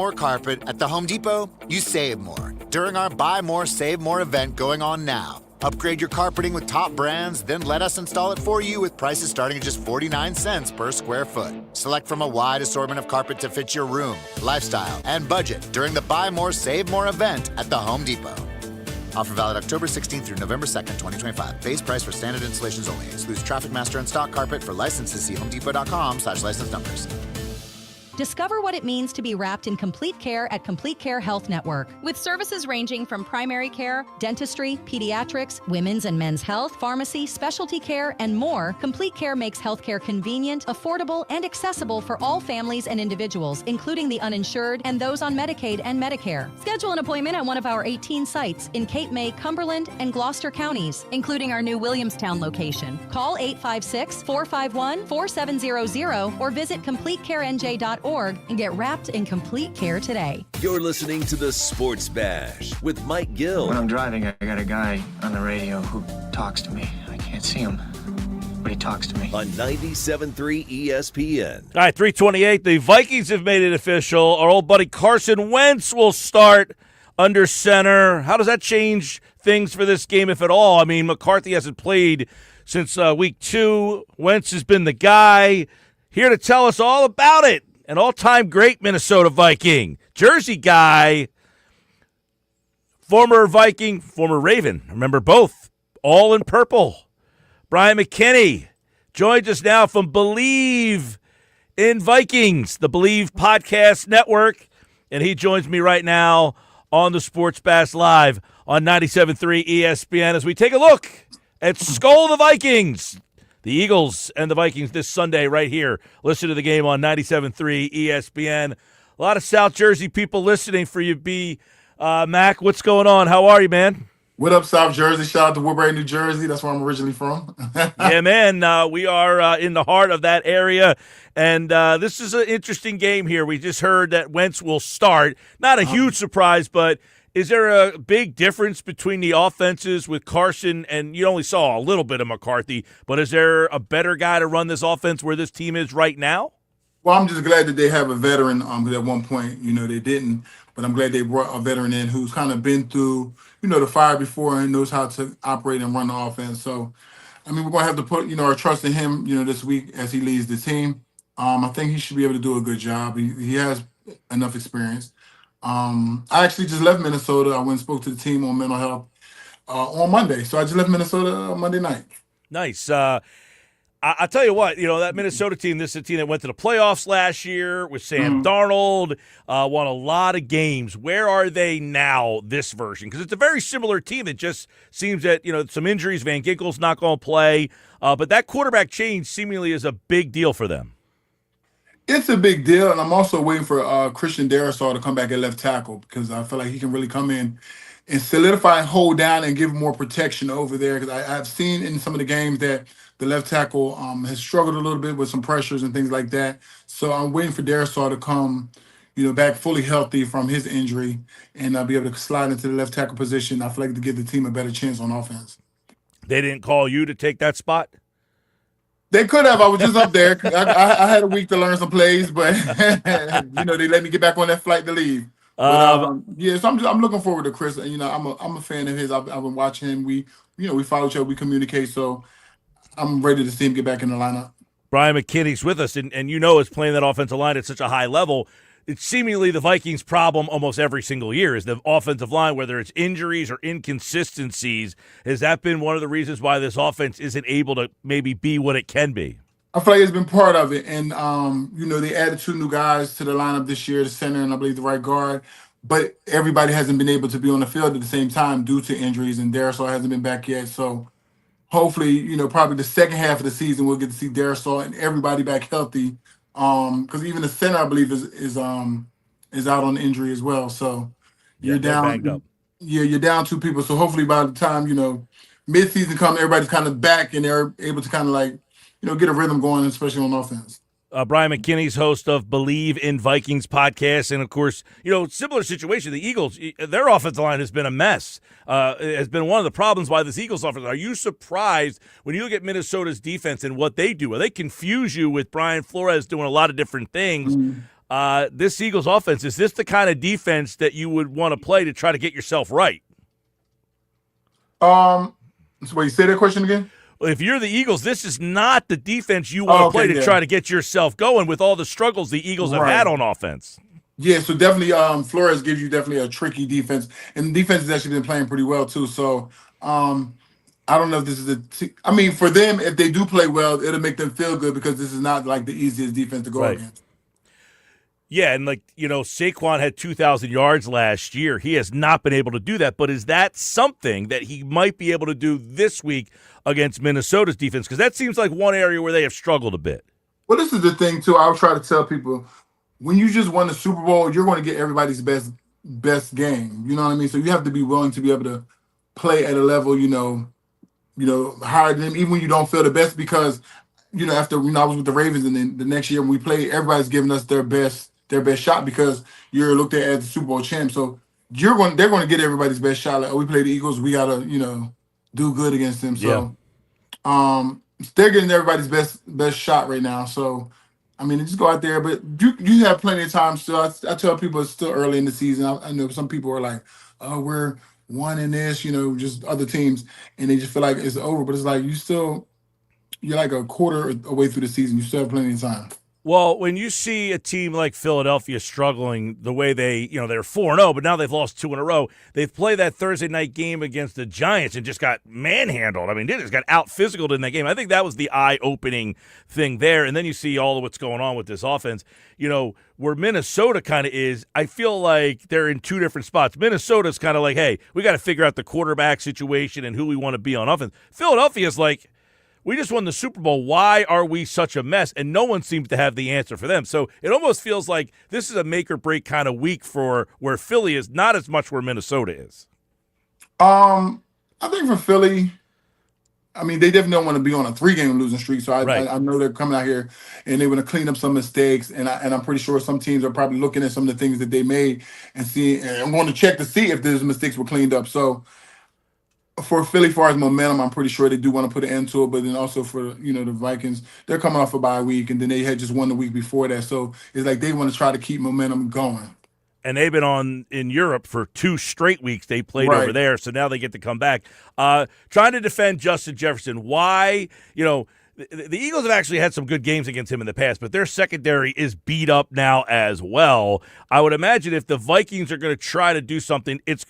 More carpet at the Home Depot, you save more during our Buy More, Save More event going on now. Upgrade your carpeting with top brands, then let us install it for you with prices starting at just 49 cents per square foot. Select from a wide assortment of carpet to fit your room, lifestyle, and budget during the Buy More, Save More event at the Home Depot. Offer valid October 16th through November 2nd, 2025. Base price for standard installations only. Excludes Traffic Master and stock carpet. For licenses, see homedepot.com/license numbers. Discover what it means to be wrapped in complete care at Complete Care Health Network. With services ranging from primary care, Dentistry, pediatrics, women's and men's health, pharmacy, specialty care, and more, Complete Care makes healthcare convenient, affordable, and accessible for all families and individuals, including the uninsured and those on Medicaid and Medicare. Schedule an appointment at one of our 18 sites in Cape May, Cumberland, and Gloucester counties, including our new Williamstown location. Call 856-451-4700 or visit CompleteCareNJ.org and get wrapped in complete care today. You're listening to the Sports Bash with Mike Gill. When I'm driving, I got a guy on the radio who talks to me. I can't see him, but he talks to me. On 97.3 ESPN. All right, 3:28. The Vikings have made it official. Our old buddy Carson Wentz will start under center. How does that change things for this game, if at all? I mean, McCarthy hasn't played since week 2. Wentz has been the guy. Here to tell us all about it, an all-time great Minnesota Viking, Jersey guy, former Viking, former Raven. Remember both, all in purple. Bryant McKinnie joins us now from Believe in Vikings, the Believe Podcast Network, and he joins me right now on the Sports Bash Live on 97.3 ESPN as we take a look at Skull the Vikings. The Eagles and the Vikings this Sunday right here. Listen to the game on 97.3 ESPN. A lot of South Jersey people listening for you, B. Mac, what's going on? How are you, man? What up, South Jersey? Shout out to Woodbury, New Jersey. That's where I'm originally from. Yeah, man. We are in the heart of that area. And this is an interesting game here. We just heard that Wentz will start. Not a huge surprise, but is there a big difference between the offenses with Carson, and you only saw a little bit of McCarthy, but is there a better guy to run this offense where this team is right now? Well, I'm just glad that they have a veteran, because at one point, they didn't, but I'm glad they brought a veteran in who's kind of been through, the fire before and knows how to operate and run the offense. So, I mean, we're going to have to put, our trust in him, this week as he leads the team. I think he should be able to do a good job. He has enough experience. I actually just left Minnesota. I went and spoke to the team on mental health on Monday. So I just left Minnesota Monday night. Nice. I'll tell you what, that Minnesota team, this is a team that went to the playoffs last year with Sam Darnold, won a lot of games. Where are they now, this version? Because it's a very similar team. It just seems that, some injuries, Van Ginkel's not going to play. But that quarterback change seemingly is a big deal for them. It's a big deal, and I'm also waiting for Christian Darrisaw to come back at left tackle because I feel like he can really come in and solidify and hold down and give more protection over there because I've seen in some of the games that the left tackle has struggled a little bit with some pressures and things like that. So I'm waiting for Darrisaw to come, back fully healthy from his injury and be able to slide into the left tackle position. I feel like to give the team a better chance on offense. They didn't call you to take that spot? They could have. I was just up there. I had a week to learn some plays, but they let me get back on that flight to leave. But, so I'm looking forward to Chris. I'm a fan of his. I've been watching him. We follow each other. We communicate. So I'm ready to see him get back in the lineup. Brian McKinney's with us, and is playing that offensive line at such a high level. It's seemingly the Vikings' problem almost every single year is the offensive line, whether it's injuries or inconsistencies. Has that been one of the reasons why this offense isn't able to maybe be what it can be? I feel like it's been part of it. And, they added 2 new guys to the lineup this year, the center and I believe the right guard. But everybody hasn't been able to be on the field at the same time due to injuries, and Darrisaw hasn't been back yet. So hopefully, probably the second half of the season, we'll get to see Darrisaw and everybody back healthy. Because even the center, I believe, is out on injury as well. So you're down. Banged up. Yeah, you're down 2 people. So hopefully by the time mid-season comes, everybody's kind of back and they're able to kind of get a rhythm going, especially on offense. Brian McKinney's host of Believe in Vikings podcast. And, of course, similar situation. The Eagles, their offensive line has been a mess. It has been one of the problems why this Eagles offense. Are you surprised when you look at Minnesota's defense and what they do? Well, they confuse you with Brian Flores doing a lot of different things. this Eagles offense, is this the kind of defense that you would want to play to try to get yourself right? So wait, say that question again? If you're the Eagles, this is not the defense you want to play to try to get yourself going with all the struggles the Eagles have had on offense. Yeah, so definitely Flores gives you definitely a tricky defense, and the defense has actually been playing pretty well too. So I don't know if this is I mean, for them, if they do play well, it'll make them feel good because this is not like the easiest defense to go against. Yeah, and Saquon had 2,000 yards last year. He has not been able to do that, but is that something that he might be able to do this week against Minnesota's defense? Because that seems like one area where they have struggled a bit. Well, this is the thing, too. I would try to tell people, when you just won the Super Bowl, you're going to get everybody's best game. You know what I mean? So you have to be willing to be able to play at a level, higher than them, even when you don't feel the best. Because, after I was with the Ravens, and then the next year when we played, everybody's giving us their best shot because you're looked at as the Super Bowl champ. So they're going to get everybody's best shot. Like, we play the Eagles, we gotta, do good against them. So they're getting everybody's best shot right now. So I mean, just go out there, but you have plenty of time still. I tell people it's still early in the season. I know some people are like, oh, we're one in this, just other teams, and they just feel like it's over. But it's like you're like a quarter away through the season. You still have plenty of time. Well, when you see a team like Philadelphia struggling the way they're 4-0, but now they've lost 2 in a row. They've played that Thursday night game against the Giants and just got manhandled. I mean, they just got out-physicaled in that game. I think that was the eye-opening thing there. And then you see all of what's going on with this offense. Where Minnesota kind of is, I feel like they're in two different spots. Minnesota's kind of like, hey, we got to figure out the quarterback situation and who we want to be on offense. Philadelphia's like, we just won the Super Bowl. Why are we such a mess? And no one seems to have the answer for them. So it almost feels like this is a make-or-break kind of week for where Philly is, not as much where Minnesota is. I think for Philly, I mean, they definitely don't want to be on a 3-game losing streak. So I know they're coming out here and they want to clean up some mistakes. And I'm pretty sure some teams are probably looking at some of the things that they made and want to check to see if those mistakes were cleaned up. So for Philly, as far as momentum, I'm pretty sure they do want to put an end to it. But then also for, the Vikings, they're coming off a bye week, and then they had just won the week before that. So it's like they want to try to keep momentum going. And they've been in Europe for 2 straight weeks. They played over there, so now they get to come back. Trying to defend Justin Jefferson. Why, the Eagles have actually had some good games against him in the past, but their secondary is beat up now as well. I would imagine if the Vikings are going to try to do something, it's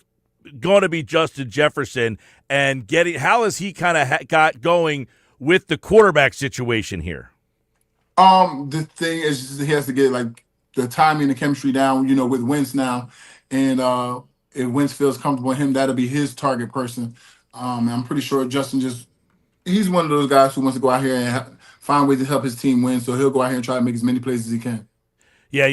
going to be Justin Jefferson and how has he kind of got going with the quarterback situation here? The thing is he has to get like the timing and the chemistry down, with Wentz now. And if Wentz feels comfortable with him, that'll be his target person. I'm pretty sure Justin he's one of those guys who wants to go out here and find ways to help his team win. So he'll go out here and try to make as many plays as he can. Yeah,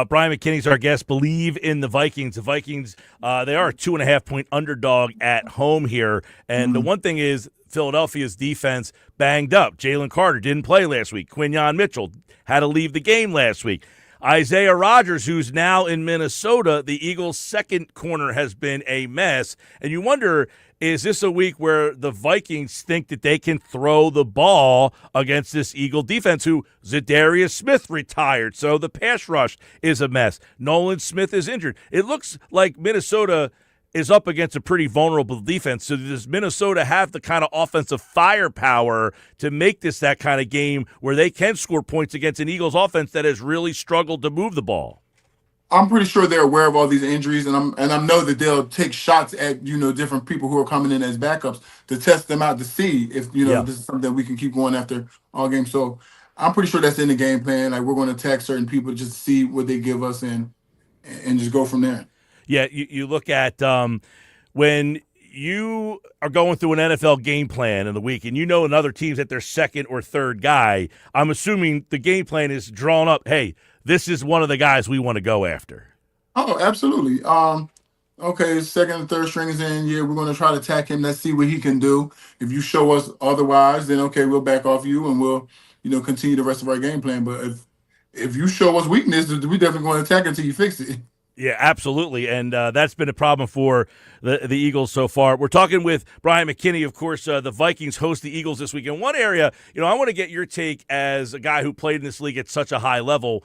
Brian McKinney's our guest. Believe in the Vikings. The Vikings, they are a 2.5-point underdog at home here. And the one thing is Philadelphia's defense banged up. Jalen Carter didn't play last week. Quinyon Mitchell had to leave the game last week. Isaiah Rodgers, who's now in Minnesota, the Eagles' second corner has been a mess. And you wonder, is this a week where the Vikings think that they can throw the ball against this Eagle defense, who Zadarius Smith retired, so the pass rush is a mess. Nolan Smith is injured. It looks like Minnesota is up against a pretty vulnerable defense. So does Minnesota have the kind of offensive firepower to make this that kind of game where they can score points against an Eagles offense that has really struggled to move the ball? I'm pretty sure they're aware of all these injuries, and I know that they'll take shots at different people who are coming in as backups to test them out to see if this is something that we can keep going after all game. So I'm pretty sure that's in the game plan. Like, we're going to attack certain people just to see what they give us and just go from there. Yeah, you look at when you are going through an NFL game plan in the week and another team's at their second or third guy, I'm assuming the game plan is drawn up, hey, this is one of the guys we want to go after. Oh, absolutely. Okay, second and third string is in. Yeah, we're going to try to attack him. Let's see what he can do. If you show us otherwise, then okay, we'll back off you and we'll, continue the rest of our game plan. But if you show us weakness, we definitely going to attack until you fix it. Yeah, absolutely, and that's been a problem for the Eagles so far. We're talking with Bryant McKinnie. Of course, the Vikings host the Eagles this week. In one area, I want to get your take as a guy who played in this league at such a high level.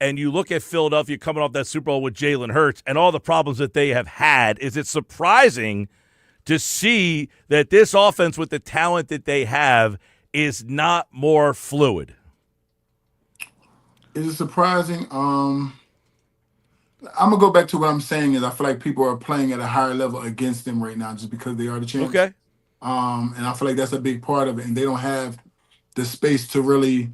and you look at Philadelphia coming off that Super Bowl with Jalen Hurts and all the problems that they have had, is it surprising to see that this offense with the talent that they have is not more fluid? Is it surprising? I'm going to go back to what I'm saying is I feel like people are playing at a higher level against them right now just because they are the champs. Okay. And I feel like that's a big part of it. And they don't have the space to really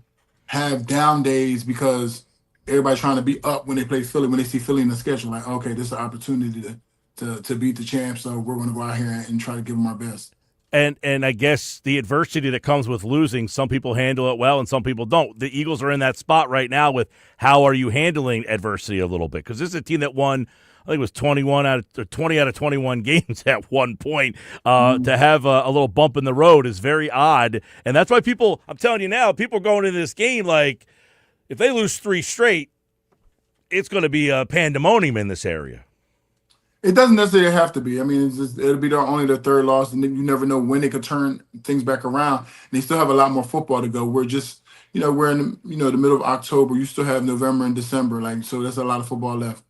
have down days because everybody's trying to be up when they play Philly, when they see Philly in the schedule. Like, okay, this is an opportunity to beat the champs, so we're going to go out here and try to give them our best. And I guess the adversity that comes with losing, some people handle it well and some people don't. The Eagles are in that spot right now with how are you handling adversity a little bit? Because this is a team that won, I think it was 20 out of 21 games at one point. To have a little bump in the road is very odd. And that's why people, I'm telling you now, people are going into this game like if they lose 3 straight, it's going to be a pandemonium in this area. It doesn't necessarily have to be. I mean, it'll be only their 3rd loss, and you never know when they could turn things back around. And they still have a lot more football to go. We're just, we're in the middle of October. You still have November and December, so there's a lot of football left.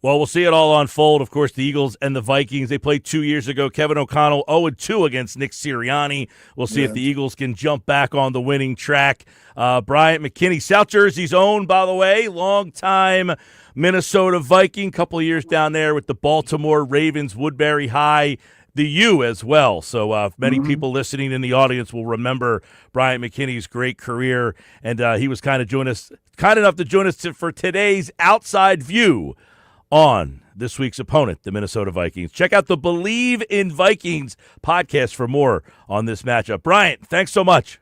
Well, we'll see it all unfold. Of course, the Eagles and the Vikings, they played 2 years ago. Kevin O'Connell 0-2 against Nick Sirianni. We'll see if the Eagles can jump back on the winning track. Bryant McKinnie, South Jersey's own, by the way, longtime Minnesota Viking, couple of years down there with the Baltimore Ravens, Woodbury High, the U as well. So many people listening in the audience will remember Bryant McKinnie's great career, and he was kind enough to join us for today's Outside View on this week's opponent, the Minnesota Vikings. Check out the Believe in Vikings podcast for more on this matchup. Bryant, thanks so much.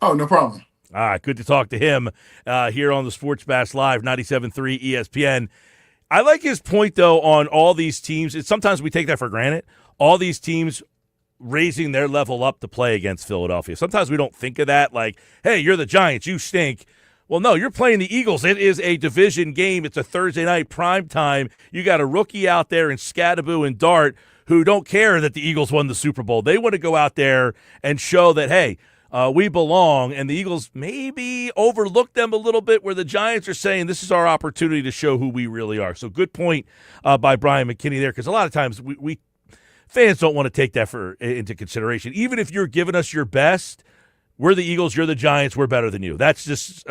Oh, no problem. All right, good to talk to him here on the Sports Bash Live, 97.3 ESPN. I like his point, though, on all these teams. Sometimes we take that for granted. All these teams raising their level up to play against Philadelphia. Sometimes we don't think of that like, hey, you're the Giants, you stink. Well, no, you're playing the Eagles. It is a division game. It's a Thursday night prime time. You got a rookie out there in Scadaboo and Dart who don't care that the Eagles won the Super Bowl. They want to go out there and show that, hey, we belong, and the Eagles maybe overlook them a little bit where the Giants are saying this is our opportunity to show who we really are. So good point by Brian McKinney there, because a lot of times we fans don't want to take that into consideration. Even if you're giving us your best, we're the Eagles, you're the Giants, we're better than you. That's just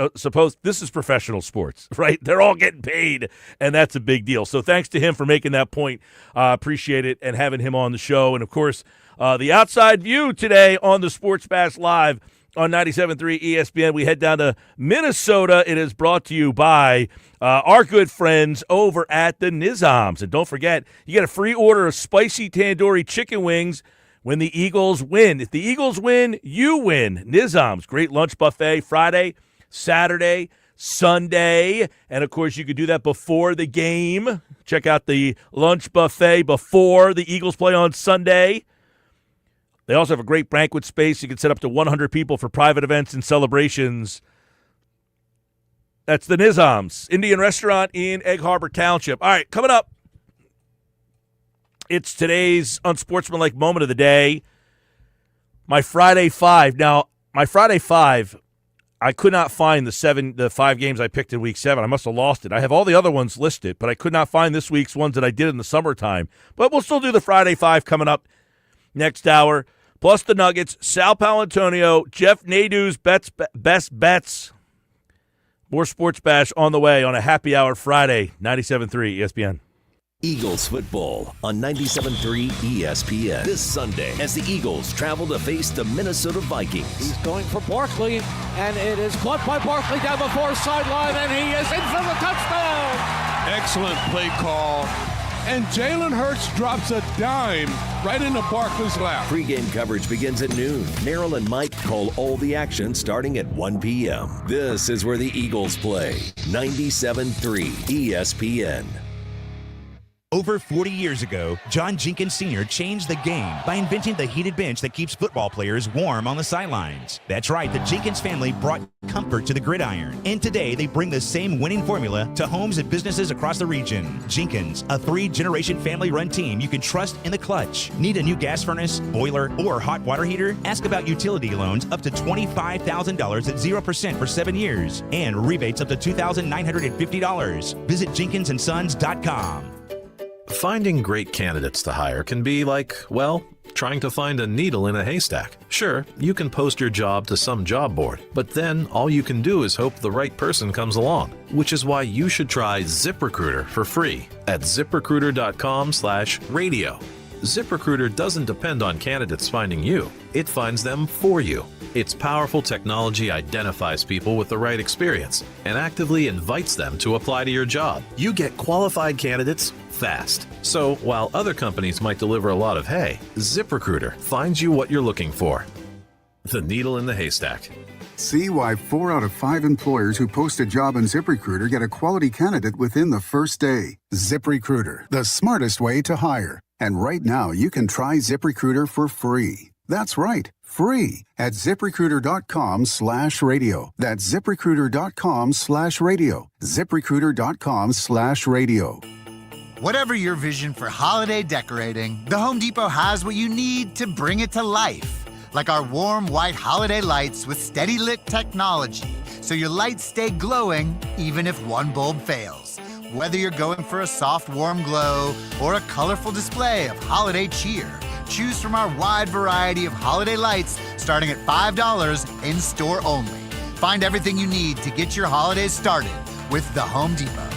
this is professional sports, right? They're all getting paid, and that's a big deal. So thanks to him for making that point. Appreciate it, and having him on the show. And, of course, the Outside View today on the Sports Bash Live on 97.3 ESPN. We head down to Minnesota. It is brought to you by our good friends over at the Nizams. And don't forget, you get a free order of spicy tandoori chicken wings when the Eagles win. If the Eagles win, you win. Nizams, great lunch buffet Friday, Saturday, Sunday. And, of course, you could do that before the game. Check out the lunch buffet before the Eagles play on Sunday. They also have a great banquet space. You can set up to 100 people for private events and celebrations. That's the Nizams, Indian restaurant in Egg Harbor Township. All right, coming up, it's today's unsportsmanlike moment of the day, my Friday Five. Now, my Friday Five, I could not find the 5 games I picked in Week 7. I must have lost it. I have all the other ones listed, but I could not find this week's ones that I did in the summertime. But we'll still do the Friday Five coming up next hour. Plus the Nuggets, Sal Paolantonio, Jeff Nadu's best bets. More Sports Bash on the way on a happy hour Friday, 97.3 ESPN. Eagles football on 97.3 ESPN this Sunday as the Eagles travel to face the Minnesota Vikings. He's going for Barkley, and it is caught by Barkley down the far sideline, and he is in for the touchdown. Excellent play call. And Jalen Hurts drops a dime right into Barkley's lap. Pre-game coverage begins at noon. Merrill and Mike call all the action starting at 1 p.m. This is where the Eagles play. 97.3 ESPN. Over 40 years ago, John Jenkins Sr. changed the game by inventing the heated bench that keeps football players warm on the sidelines. That's right, the Jenkins family brought comfort to the gridiron. And today, they bring the same winning formula to homes and businesses across the region. Jenkins, a 3-generation family-run team you can trust in the clutch. Need a new gas furnace, boiler, or hot water heater? Ask about utility loans up to $25,000 at 0% for 7 years. And rebates up to $2,950. Visit JenkinsandSons.com. Finding great candidates to hire can be like, well, trying to find a needle in a haystack. Sure, you can post your job to some job board, but then all you can do is hope the right person comes along, which is why you should try ZipRecruiter for free at ZipRecruiter.com/radio. ZipRecruiter doesn't depend on candidates finding you. It finds them for you. Its powerful technology identifies people with the right experience and actively invites them to apply to your job. You get qualified candidates fast. So while other companies might deliver a lot of hay, ZipRecruiter finds you what you're looking for. The needle in the haystack. See why 4 out of 5 employers who post a job on ZipRecruiter get a quality candidate within the first day. ZipRecruiter, the smartest way to hire. And right now, you can try ZipRecruiter for free. That's right, free at ZipRecruiter.com/radio. That's ZipRecruiter.com/radio. ZipRecruiter.com/radio. Whatever your vision for holiday decorating, the Home Depot has what you need to bring it to life. Like our warm white holiday lights with steady lit technology, so your lights stay glowing even if one bulb fails. Whether you're going for a soft, warm glow or a colorful display of holiday cheer, choose from our wide variety of holiday lights starting at $5 in-store only. Find everything you need to get your holidays started with the Home Depot.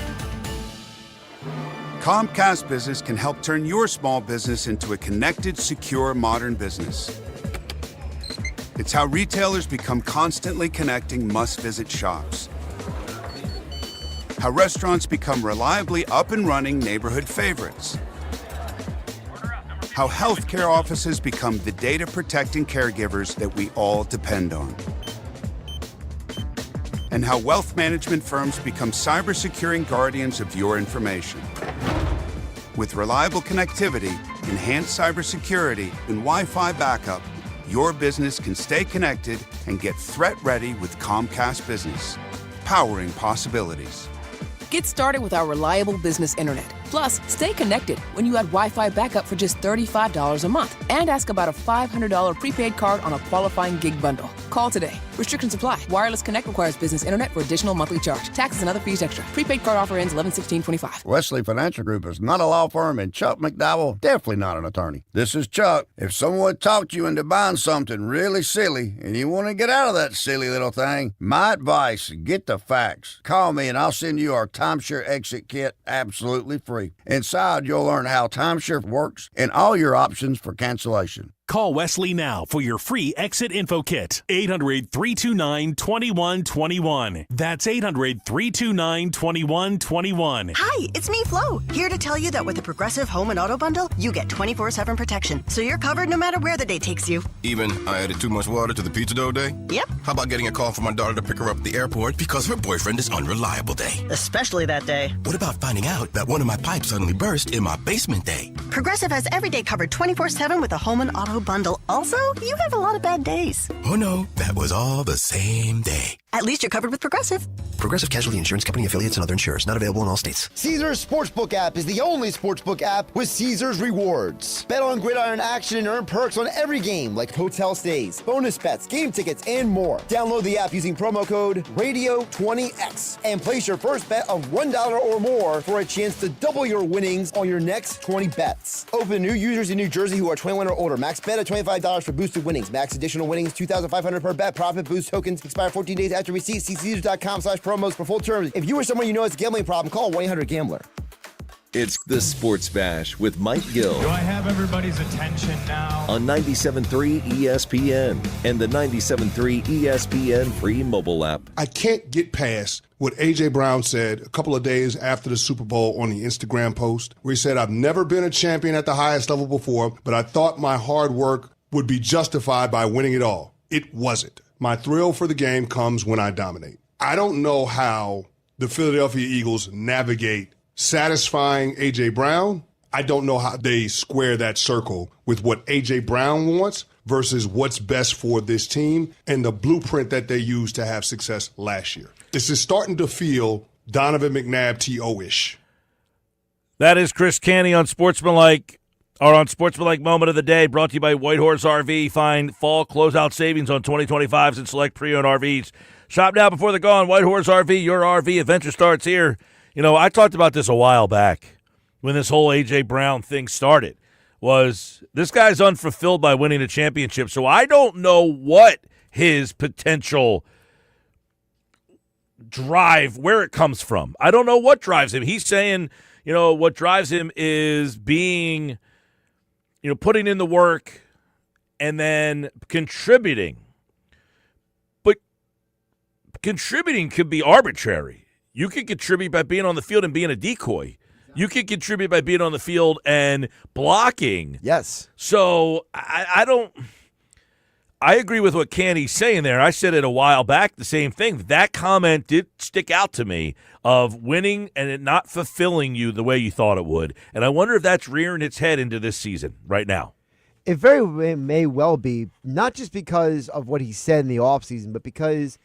Comcast Business can help turn your small business into a connected, secure, modern business. It's how retailers become constantly connecting must-visit shops. How restaurants become reliably up and running neighborhood favorites. How healthcare offices become the data-protecting caregivers that we all depend on. And how wealth management firms become cyber-securing guardians of your information. With reliable connectivity, enhanced cybersecurity, and Wi-Fi backup, your business can stay connected and get threat-ready with Comcast Business, powering possibilities. Get started with our reliable business internet. Plus, stay connected when you add Wi-Fi backup for just $35 a month. And ask about a $500 prepaid card on a qualifying gig bundle. Call today. Restrictions apply. Wireless Connect requires business internet for additional monthly charge. Taxes and other fees extra. Prepaid card offer ends 11/16/25. Wesley Financial Group is not a law firm, and Chuck McDowell definitely not an attorney. This is Chuck. If someone talked you into buying something really silly and you want to get out of that silly little thing, my advice, get the facts. Call me and I'll send you our timeshare exit kit absolutely free. Inside, you'll learn how timeshare works and all your options for cancellation. Call Wesley now for your free exit info kit. 800-329-2121. That's 800-329-2121. Hi, it's me, Flo, here to tell you that with the Progressive Home and Auto Bundle, you get 24/7 protection, so you're covered no matter where the day takes you. Even I added too much water to the pizza dough day? Yep. How about getting a call from my daughter to pick her up at the airport because her boyfriend is unreliable day? Especially that day. What about finding out that one of my pipes suddenly burst in my basement day? Progressive has every day covered 24/7 with a Home and Auto Bundle. Also, you have a lot of bad days. Oh no, that was all the same day. At least you're covered with Progressive. Progressive Casualty Insurance Company affiliates and other insurers. Not available in all states. Caesars Sportsbook app is the only sportsbook app with Caesars rewards. Bet on gridiron action and earn perks on every game like hotel stays, bonus bets, game tickets, and more. Download the app using promo code RADIO20X and place your first bet of $1 or more for a chance to double your winnings on your next 20 bets. Open to new users in New Jersey who are 21 or older. Max bet at $25 for boosted winnings. Max additional winnings $2,500 per bet. Profit boost tokens expire 14 days after receipt. See Caesars.com/promos for full terms. If you or someone you know has a gambling problem, call 1-800-GAMBLER. It's the Sports Bash with Mike Gill. Do I have everybody's attention now? On 97.3 ESPN and the 97.3 ESPN free mobile app. I can't get past what A.J. Brown said a couple of days after the Super Bowl on the Instagram post, where he said, I've never been a champion at the highest level before, but I thought my hard work would be justified by winning it all. It wasn't. My thrill for the game comes when I dominate. I don't know how the Philadelphia Eagles navigate satisfying A.J. Brown I don't know how they square that circle with what A.J. Brown wants versus what's best for this team and the blueprint that they used to have success last year. This is starting to feel Donovan McNabb T.O.-ish. That is Chris Canty on Sportsmanlike Moment of the Day, brought to you by Whitehorse RV. Find fall closeout savings on 2025s and select pre-owned RVs. Shop now before they're gone. Whitehorse RV, your RV adventure starts here. You know, I talked about this a while back when this whole A.J. Brown thing started, was this guy's unfulfilled by winning a championship, so I don't know what his potential drive, where it comes from. I don't know what drives him. He's saying, you know, what drives him is being, you know, putting in the work and then contributing. But contributing could be arbitrary. You can contribute by being on the field and being a decoy. You can contribute by being on the field and blocking. Yes. So I agree with what Canty's saying there. I said it a while back, the same thing. That comment did stick out to me of winning and it not fulfilling you the way you thought it would. And I wonder if that's rearing its head into this season right now. It very may well be, not just because of what he said in the offseason, but because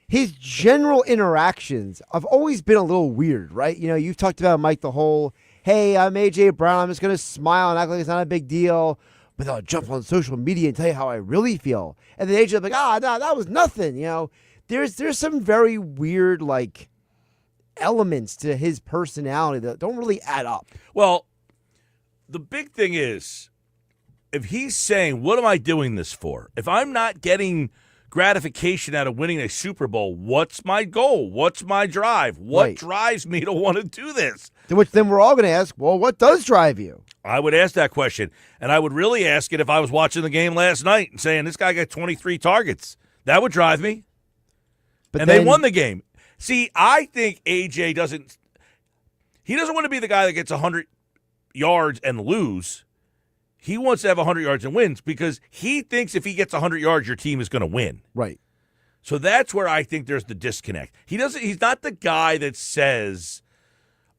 his general interactions have always been a little weird, right? You know, you've talked about, Mike, the whole, hey, I'm A.J. Brown, I'm just going to smile and act like it's not a big deal, but I'll jump on social media and tell you how I really feel. And then A.J.'s like, no, that was nothing, you know. There's some very weird, like, elements to his personality that don't really add up. Well, the big thing is, if he's saying, what am I doing this for? If I'm not getting gratification out of winning a Super Bowl, what's my goal? What's my drive? What drives me to want to do this? Which then we're all going to ask, well, what does drive you? I would ask that question, and I would really ask it if I was watching the game last night and saying, this guy got 23 targets. That would drive me. But they won the game. See, I think A.J. doesn't want to be the guy that gets 100 yards and lose. He wants to have 100 yards and wins because he thinks if he gets 100 yards, your team is going to win. Right. So that's where I think there's the disconnect. He's not the guy that says,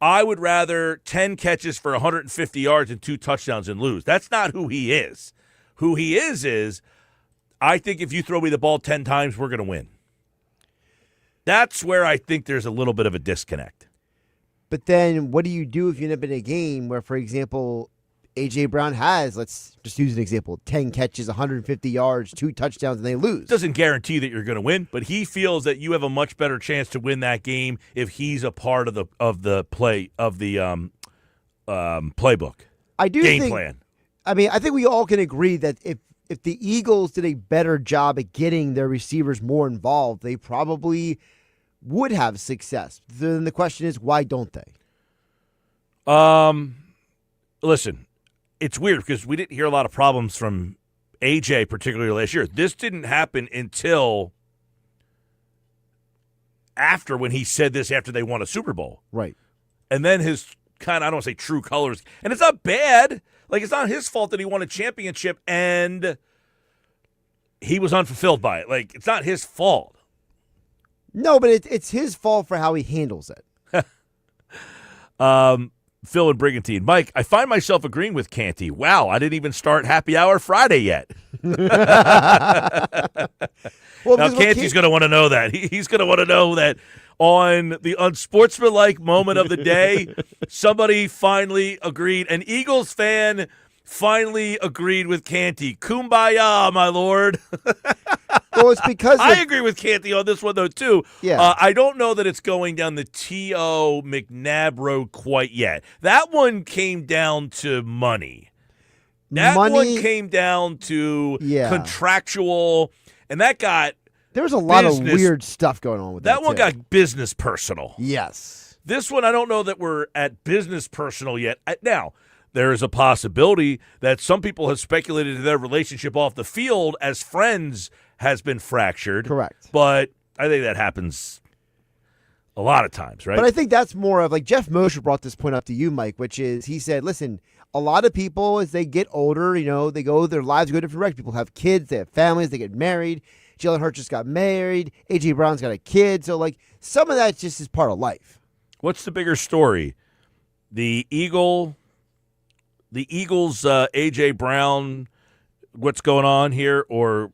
I would rather 10 catches for 150 yards and 2 touchdowns and lose. That's not who he is. Who he is I think if you throw me the ball 10 times, we're going to win. That's where I think there's a little bit of a disconnect. But then what do you do if you end up in a game where, for example, A.J. Brown has, let's just use an example, 10 catches, 150 yards, 2 touchdowns, and they lose? Doesn't guarantee that you're going to win, but he feels that you have a much better chance to win that game if he's a part of the playbook. I do game think, plan. I mean, I think we all can agree that if the Eagles did a better job at getting their receivers more involved, they probably would have success. Then the question is, why don't they? Listen. It's weird because we didn't hear a lot of problems from A.J., particularly last year. This didn't happen until after, when he said this after they won a Super Bowl. Right. And then his kind of, I don't want to say true colors. And it's not bad. Like, it's not his fault that he won a championship and he was unfulfilled by it. Like, it's not his fault. No, but it's his fault for how he handles it. Phil and Brigantine. Mike, I find myself agreeing with Canty. Wow, I didn't even start Happy Hour Friday yet. Well, now, Canty's going to want to know that. He's going to want to know that on the unsportsmanlike moment of the day, somebody finally agreed. An Eagles fan finally agreed with Canty. Kumbaya, my lord. Well, it's because I agree with Canty on this one, though, too. Yeah. I don't know that it's going down the T.O. McNabb road quite yet. That one came down to money. That one came down to contractual, and that got there was a lot of weird stuff going on with that. That one got business personal. Yes. This one, I don't know that we're at business personal yet. Now, there is a possibility that some people have speculated their relationship off the field as friends has been fractured. Correct. But I think that happens a lot of times, right? But I think that's more of, like, Jeff Mosher brought this point up to you, Mike, which is he said, listen, a lot of people, as they get older, you know, their lives go different directions. People have kids, they have families, they get married. Jalen Hurts just got married. A.J. Brown's got a kid. So, like, some of that just is part of life. What's the bigger story? The Eagle the Eagles, A.J. Brown, what's going on here, or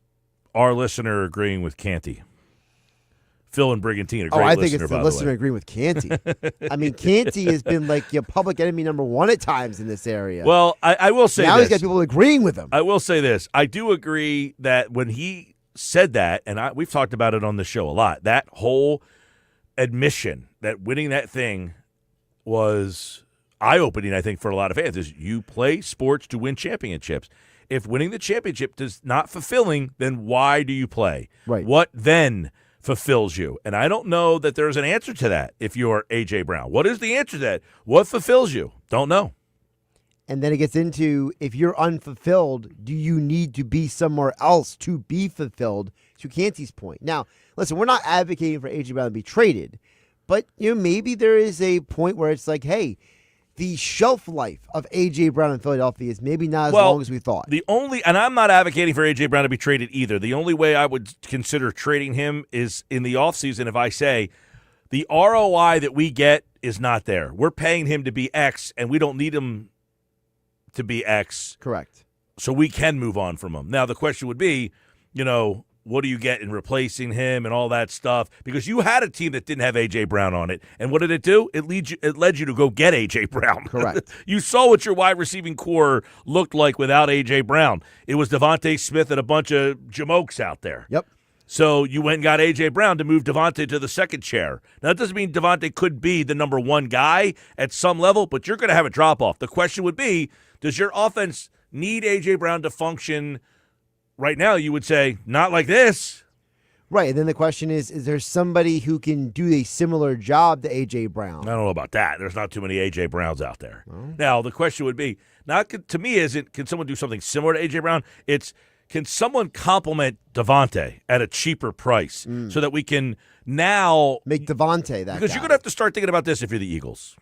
our listener agreeing with Canty? Phil and Brigantine, a great I listener, think it's the by listener the way. agreeing with Canty. I mean, Canty has been like public enemy number one at times in this area. Well, I will say now this. He's got people agreeing with him. I will say this. I do agree that when he said that, and we've talked about it on the show a lot, that whole admission that winning that thing was eye-opening, I think, for a lot of fans, is you play sports to win championships. If winning the championship is not fulfilling, then why do you play? Right. What then fulfills you? And I don't know that there's an answer to that if you're A.J. Brown. What is the answer to that? What fulfills you? Don't know. And then it gets into, if you're unfulfilled, do you need to be somewhere else to be fulfilled, to Canty's point? Now, listen, we're not advocating for A.J. Brown to be traded, but maybe there is a point where it's like, hey, the shelf life of A.J. Brown in Philadelphia is maybe not as long as we thought. And I'm not advocating for A.J. Brown to be traded either. The only way I would consider trading him is in the offseason if I say the ROI that we get is not there. We're paying him to be X, and we don't need him to be X. Correct. So we can move on from him. Now, the question would be, what do you get in replacing him and all that stuff? Because you had a team that didn't have A.J. Brown on it. And what did it do? It led you to go get A.J. Brown. Correct. You saw what your wide receiving core looked like without A.J. Brown. It was Devontae Smith and a bunch of jamokes out there. Yep. So you went and got A.J. Brown to move Devontae to the second chair. Now, that doesn't mean Devontae could be the number one guy at some level, but you're going to have a drop-off. The question would be, does your offense need A.J. Brown to function? Right now, you would say, not like this. Right, and then the question is there somebody who can do a similar job to A.J. Brown? I don't know about that. There's not too many A.J. Browns out there. Now, the question would be, to me, isn't can someone do something similar to A.J. Brown? It's, can someone complement Devontae at a cheaper price so that we can now make Devontae that Because guy. you're going to have to start thinking about this if you're the Eagles.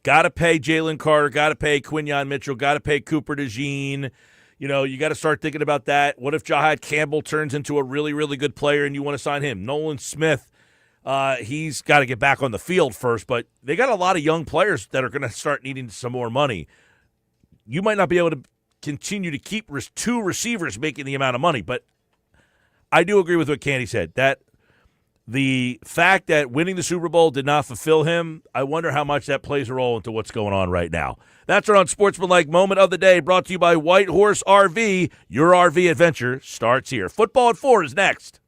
Got to pay Jalen Carter, got to pay Quinyon Mitchell, got to pay Cooper DeJean. You got to start thinking about that. What if Jahad Campbell turns into a really, really good player and you want to sign him? Nolan Smith, he's got to get back on the field first, but they got a lot of young players that are going to start needing some more money. You might not be able to continue to keep two receivers making the amount of money, but I do agree with what Candy said, that the fact that winning the Super Bowl did not fulfill him, I wonder how much that plays a role into what's going on right now. That's our Unsportsmanlike Moment of the Day, brought to you by White Horse RV. Your RV adventure starts here. Football at 4 is next.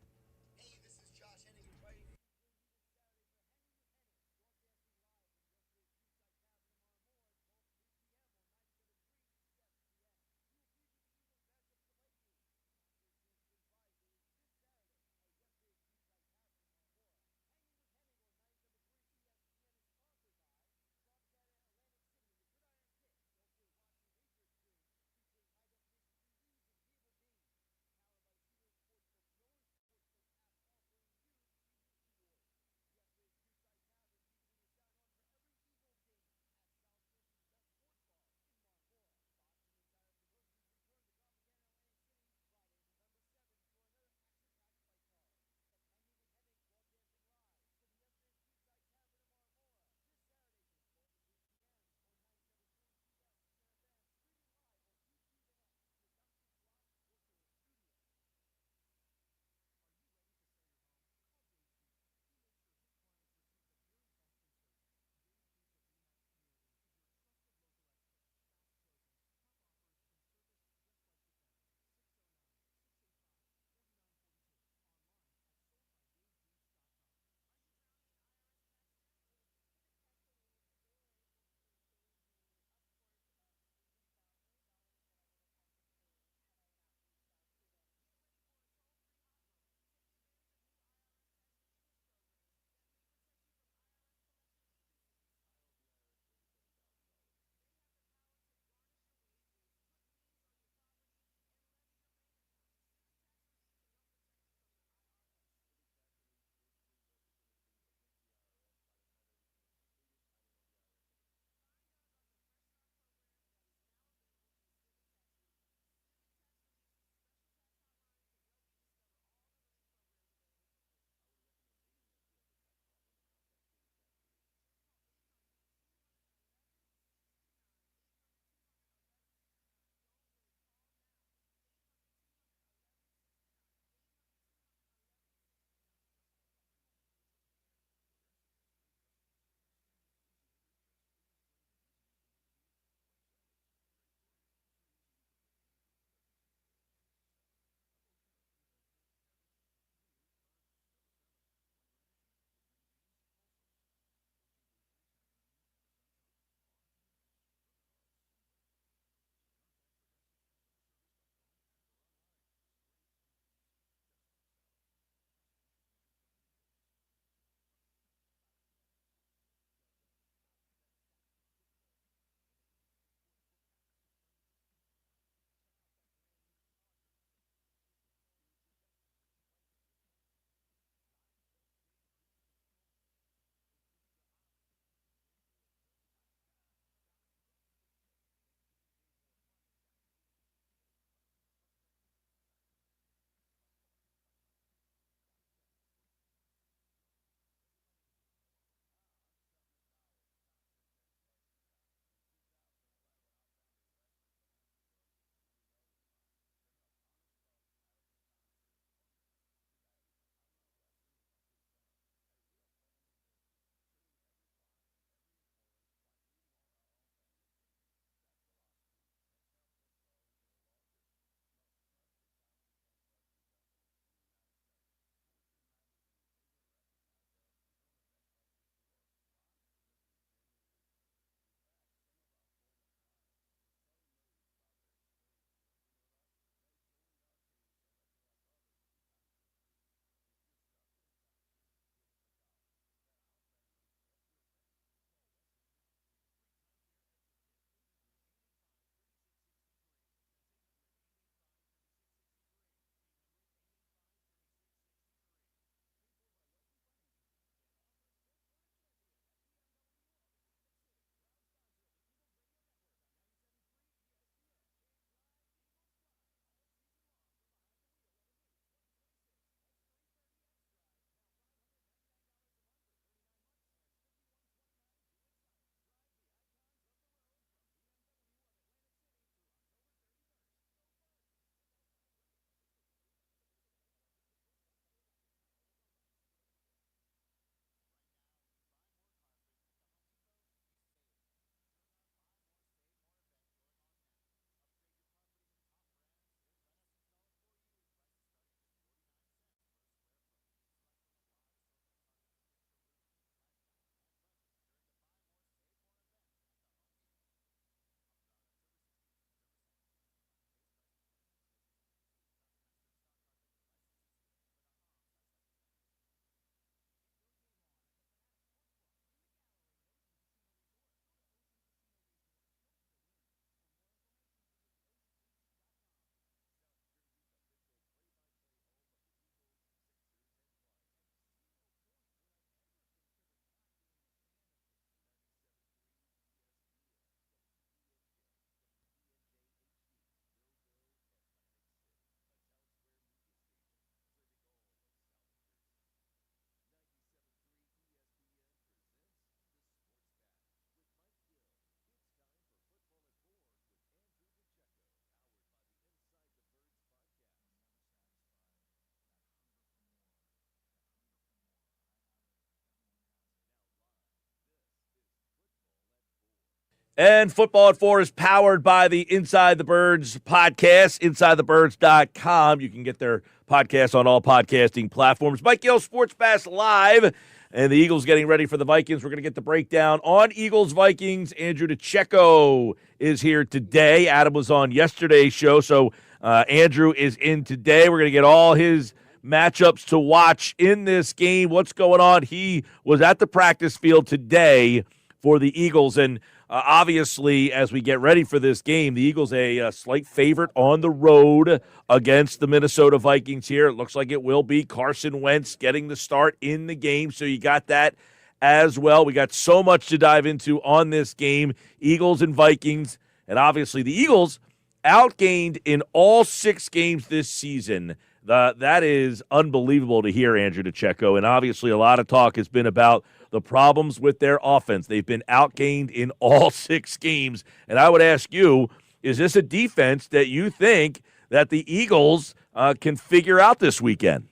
And Football at 4 is powered by the Inside the Birds podcast, InsideTheBirds.com. You can get their podcast on all podcasting platforms. Mike Gill, Sports Bash Live, and the Eagles getting ready for the Vikings. We're going to get the breakdown on Eagles-Vikings. Andrew DiCecco is here today. Adam was on yesterday's show, so Andrew is in today. We're going to get all his matchups to watch in this game. What's going on? He was at the practice field today for the Eagles, and obviously, as we get ready for this game, the Eagles a slight favorite on the road against the Minnesota Vikings here. It looks like it will be Carson Wentz getting the start in the game, so you got that as well. We got so much to dive into on this game, Eagles and Vikings, and obviously the Eagles outgained in all 6 games this season. That is unbelievable to hear, Andrew DiCecco, and obviously a lot of talk has been about the problems with their offense. They've been outgained in all 6 games. And I would ask you, is this a defense that you think that the Eagles can figure out this weekend?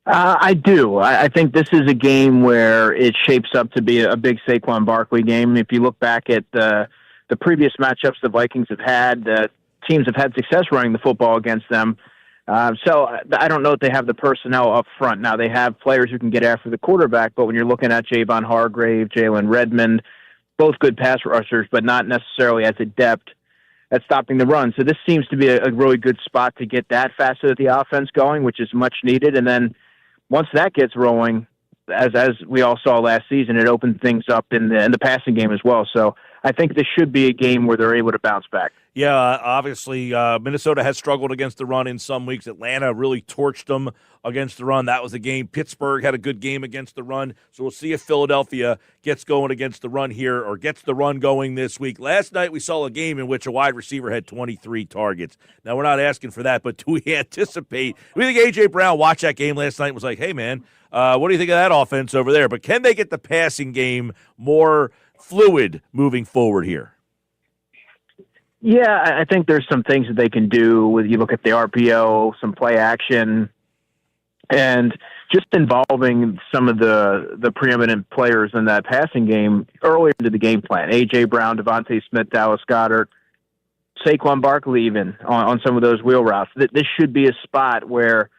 I do. I think this is a game where it shapes up to be a big Saquon Barkley game. If you look back at the previous matchups the Vikings have had, the teams have had success running the football against them. So I don't know if they have the personnel up front. Now, they have players who can get after the quarterback, but when you're looking at Javon Hargrave, Jalen Redmond, both good pass rushers, but not necessarily as adept at stopping the run. So this seems to be a really good spot to get that facet of the offense going, which is much needed. And then once that gets rolling, as we all saw last season, it opened things up in the passing game as well. So I think this should be a game where they're able to bounce back. Yeah, obviously Minnesota has struggled against the run in some weeks. Atlanta really torched them against the run. That was the game. Pittsburgh had a good game against the run. So we'll see if Philadelphia gets going against the run here or gets the run going this week. Last night we saw a game in which a wide receiver had 23 targets. Now, we're not asking for that, but do we anticipate? We think A.J. Brown watched that game last night and was like, hey, man, what do you think of that offense over there? But can they get the passing game more fluid moving forward here? Yeah, I think there's some things that they can do with, you look at the RPO, some play action, and just involving some of the preeminent players in that passing game earlier into the game plan. A.J. Brown, Devontae Smith, Dallas Goedert, Saquon Barkley even on some of those wheel routes. This should be a spot where,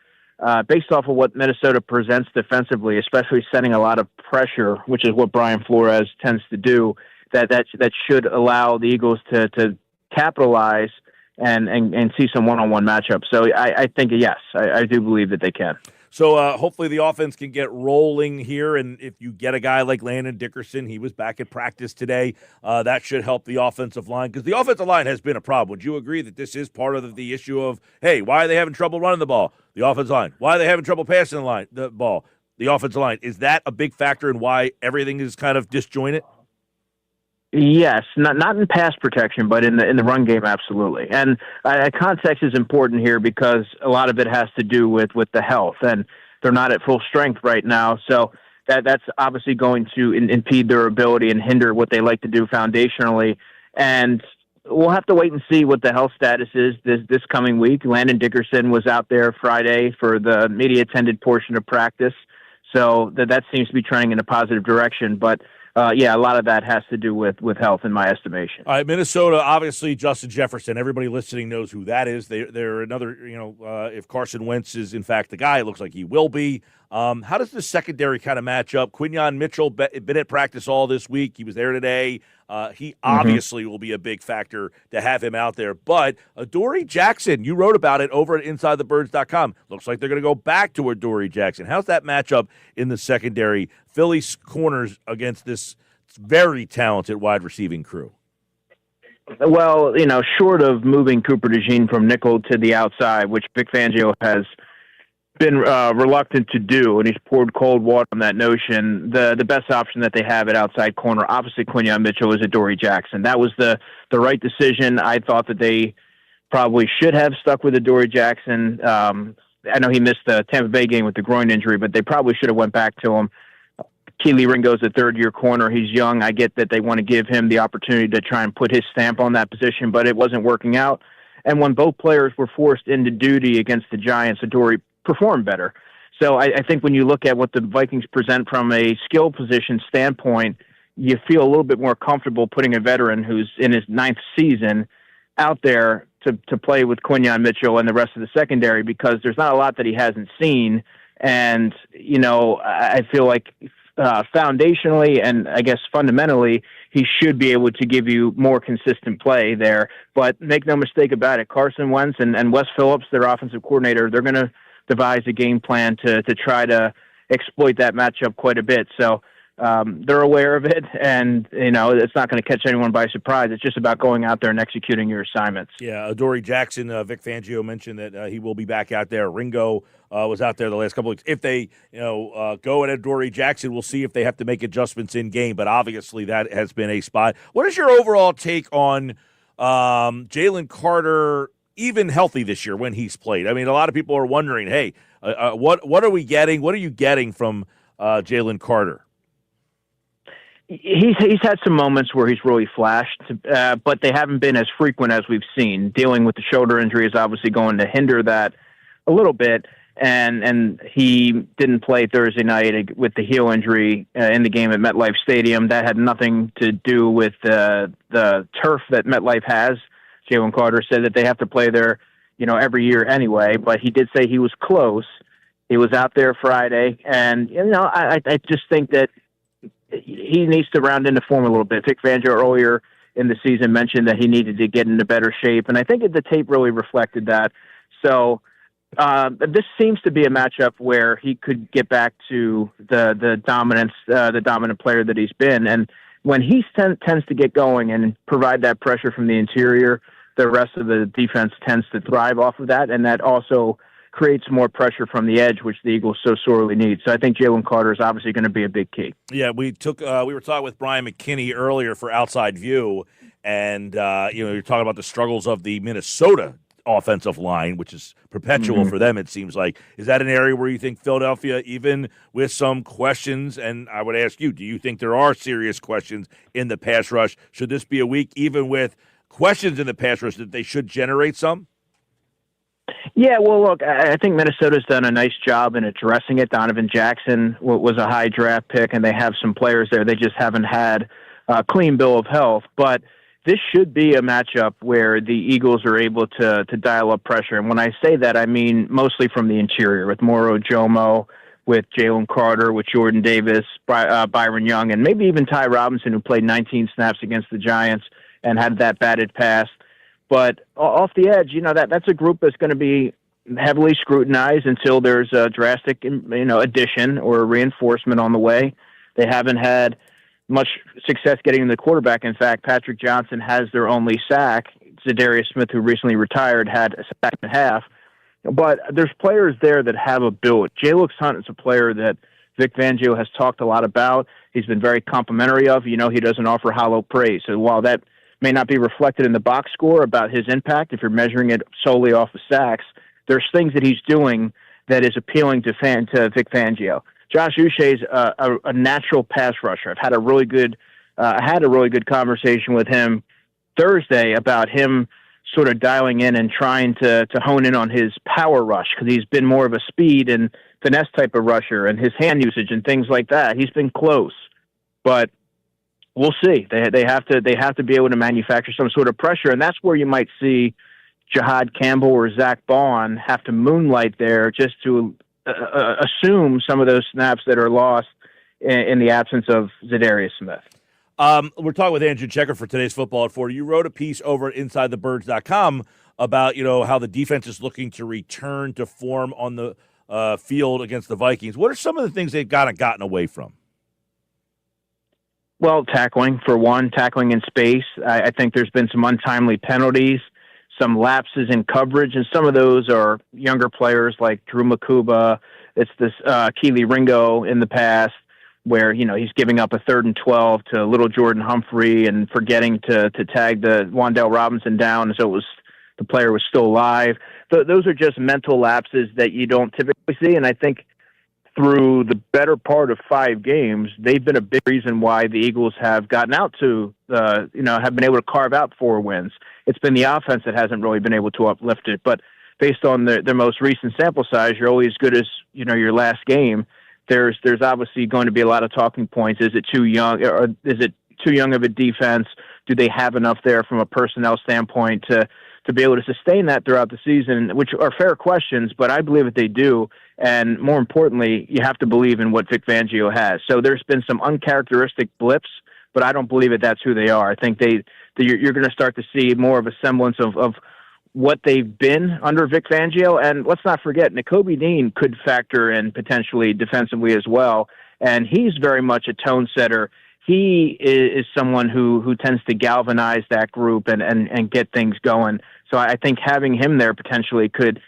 based off of what Minnesota presents defensively, especially setting a lot of pressure, which is what Brian Flores tends to do, that should allow the Eagles to capitalize and see some one-on-one matchups. So I think, yes, I do believe that they can. So hopefully the offense can get rolling here, and if you get a guy like Landon Dickerson, he was back at practice today, that should help the offensive line, because the offensive line has been a problem. Would you agree that this is part of the issue of, hey, why are they having trouble running the ball? The offensive line. Why are they having trouble passing the ball? The offensive line. Is that a big factor in why everything is kind of disjointed? Yes, not in pass protection, but in the run game, absolutely. And context is important here because a lot of it has to do with the health, and they're not at full strength right now. So that's obviously going to impede their ability and hinder what they like to do foundationally. And we'll have to wait and see what the health status is this coming week. Landon Dickerson was out there Friday for the media-attended portion of practice, so that seems to be trending in a positive direction. But yeah, a lot of that has to do with health, in my estimation. All right, Minnesota, obviously Justin Jefferson. Everybody listening knows who that is. They're another, if Carson Wentz is in fact the guy, it looks like he will be. How does the secondary kind of match up? Quinyon Mitchell been at practice all this week. He was there today. He obviously will be a big factor to have him out there. But Adoree Jackson, you wrote about it over at InsideTheBirds.com. Looks like they're going to go back to Adoree Jackson. How's that matchup in the secondary? Phillies corners against this very talented wide receiving crew. Well, short of moving Cooper DeJean from nickel to the outside, which Vic Fangio has been reluctant to do, and he's poured cold water on that notion. The best option that they have at outside corner, obviously Quinyon Mitchell, is Adoree Jackson. That was the right decision. I thought that they probably should have stuck with Adoree Jackson. I know he missed the Tampa Bay game with the groin injury, but they probably should have went back to him. Keely Ringo's a third-year corner. He's young. I get that they want to give him the opportunity to try and put his stamp on that position, but it wasn't working out. And when both players were forced into duty against the Giants, Adoree performed better. So I think when you look at what the Vikings present from a skill position standpoint, you feel a little bit more comfortable putting a veteran who's in his 9th season out there to play with Quinyon Mitchell and the rest of the secondary, because there's not a lot that he hasn't seen. And, I feel like foundationally and I guess fundamentally, he should be able to give you more consistent play there. But make no mistake about it, Carson Wentz and Wes Phillips, their offensive coordinator, they're going to devise a game plan to try to exploit that matchup quite a bit. So they're aware of it, and it's not going to catch anyone by surprise. It's just about going out there and executing your assignments. Yeah, Adoree Jackson, Vic Fangio mentioned that he will be back out there. Ringo was out there the last couple of weeks. If they go at Adoree Jackson, we'll see if they have to make adjustments in game, but obviously that has been a spot. What is your overall take on Jalen Carter, even healthy this year when he's played? I mean, a lot of people are wondering, hey, what are we getting? What are you getting from Jalen Carter? He's had some moments where he's really flashed, but they haven't been as frequent as we've seen. Dealing with the shoulder injury is obviously going to hinder that a little bit, and he didn't play Thursday night with the heel injury in the game at MetLife Stadium. That had nothing to do with the turf that MetLife has. Jalen Carter said that they have to play there, every year anyway, but he did say he was close. He was out there Friday, and I just think that he needs to round into form a little bit. Vic Fangio earlier in the season mentioned that he needed to get into better shape, and I think the tape really reflected that. So this seems to be a matchup where he could get back to the dominance, the dominant player that he's been. And when he tends to get going and provide that pressure from the interior, the rest of the defense tends to thrive off of that, and that also creates more pressure from the edge, which the Eagles so sorely need. So I think Jalen Carter is obviously going to be a big key. Yeah, we were talking with Brian McKinnie earlier for Outside View, and you're talking about the struggles of the Minnesota offensive line, which is perpetual for them, it seems like. Is that an area where you think Philadelphia, even with some questions, and I would ask you, do you think there are serious questions in the pass rush? Should this be a week, even with questions in the pass rush, that they should generate some? Yeah, well, look, I think Minnesota's done a nice job in addressing it. Donovan Jackson was a high draft pick, and they have some players there. They just haven't had a clean bill of health. But this should be a matchup where the Eagles are able to dial up pressure. And when I say that, I mean mostly from the interior, with Moro Jomo, with Jalen Carter, with Jordan Davis, Byron Young, and maybe even Ty Robinson, who played 19 snaps against the Giants and had that batted pass. But off the edge, that's a group that's going to be heavily scrutinized until there's a drastic, addition or a reinforcement on the way. They haven't had much success getting the quarterback. In fact, Patrick Johnson has their only sack. Zadarius Smith, who recently retired, had a sack and a half. But there's players there that have a build. Jalux Hunt is a player that Vic Fangio has talked a lot about. He's been very complimentary of. He doesn't offer hollow praise. So while that may not be reflected in the box score about his impact, if you're measuring it solely off of sacks, there's things that he's doing that is appealing to Vic Fangio. Josh Uche's a natural pass rusher. I've had a really good conversation with him Thursday about him sort of dialing in and trying to hone in on his power rush, because he's been more of a speed and finesse type of rusher, and his hand usage and things like that. He's been close, but we'll see. They have to be able to manufacture some sort of pressure, and that's where you might see Jahad Campbell or Zach Bond have to moonlight there just to assume some of those snaps that are lost in the absence of Zadarius Smith. We're talking with Andrew DiCecco for today's Football at 4. You wrote a piece over at InsideTheBirds.com about how the defense is looking to return to form on the field against the Vikings. What are some of the things they've gotten away from? Well, tackling, for one, tackling in space. I think there's been some untimely penalties, some lapses in coverage, and some of those are younger players like Drew Makuba. It's this Keely Ringo in the past where, he's giving up a 3rd and 12 to little Jordan Humphrey and forgetting to tag the Wan'Dale Robinson down, so the player was still alive. Those are just mental lapses that you don't typically see, and I think through the better part of 5 games, they've been a big reason why the Eagles have gotten out to, have been able to carve out 4 wins. It's been the offense that hasn't really been able to uplift it. But based on their most recent sample size, you're only as good as, your last game. there's obviously going to be a lot of talking points. Is it too young, or is it too young of a defense? Do they have enough there from a personnel standpoint to be able to sustain that throughout the season, which are fair questions, but I believe that they do. And more importantly, you have to believe in what Vic Fangio has. So there's been some uncharacteristic blips, but I don't believe that that's who they are. I think you're going to start to see more of a semblance of what they've been under Vic Fangio. And let's not forget, Nakobe Dean could factor in potentially defensively as well. And he's very much a tone setter. He is someone who tends to galvanize that group and get things going. So I think having him there potentially could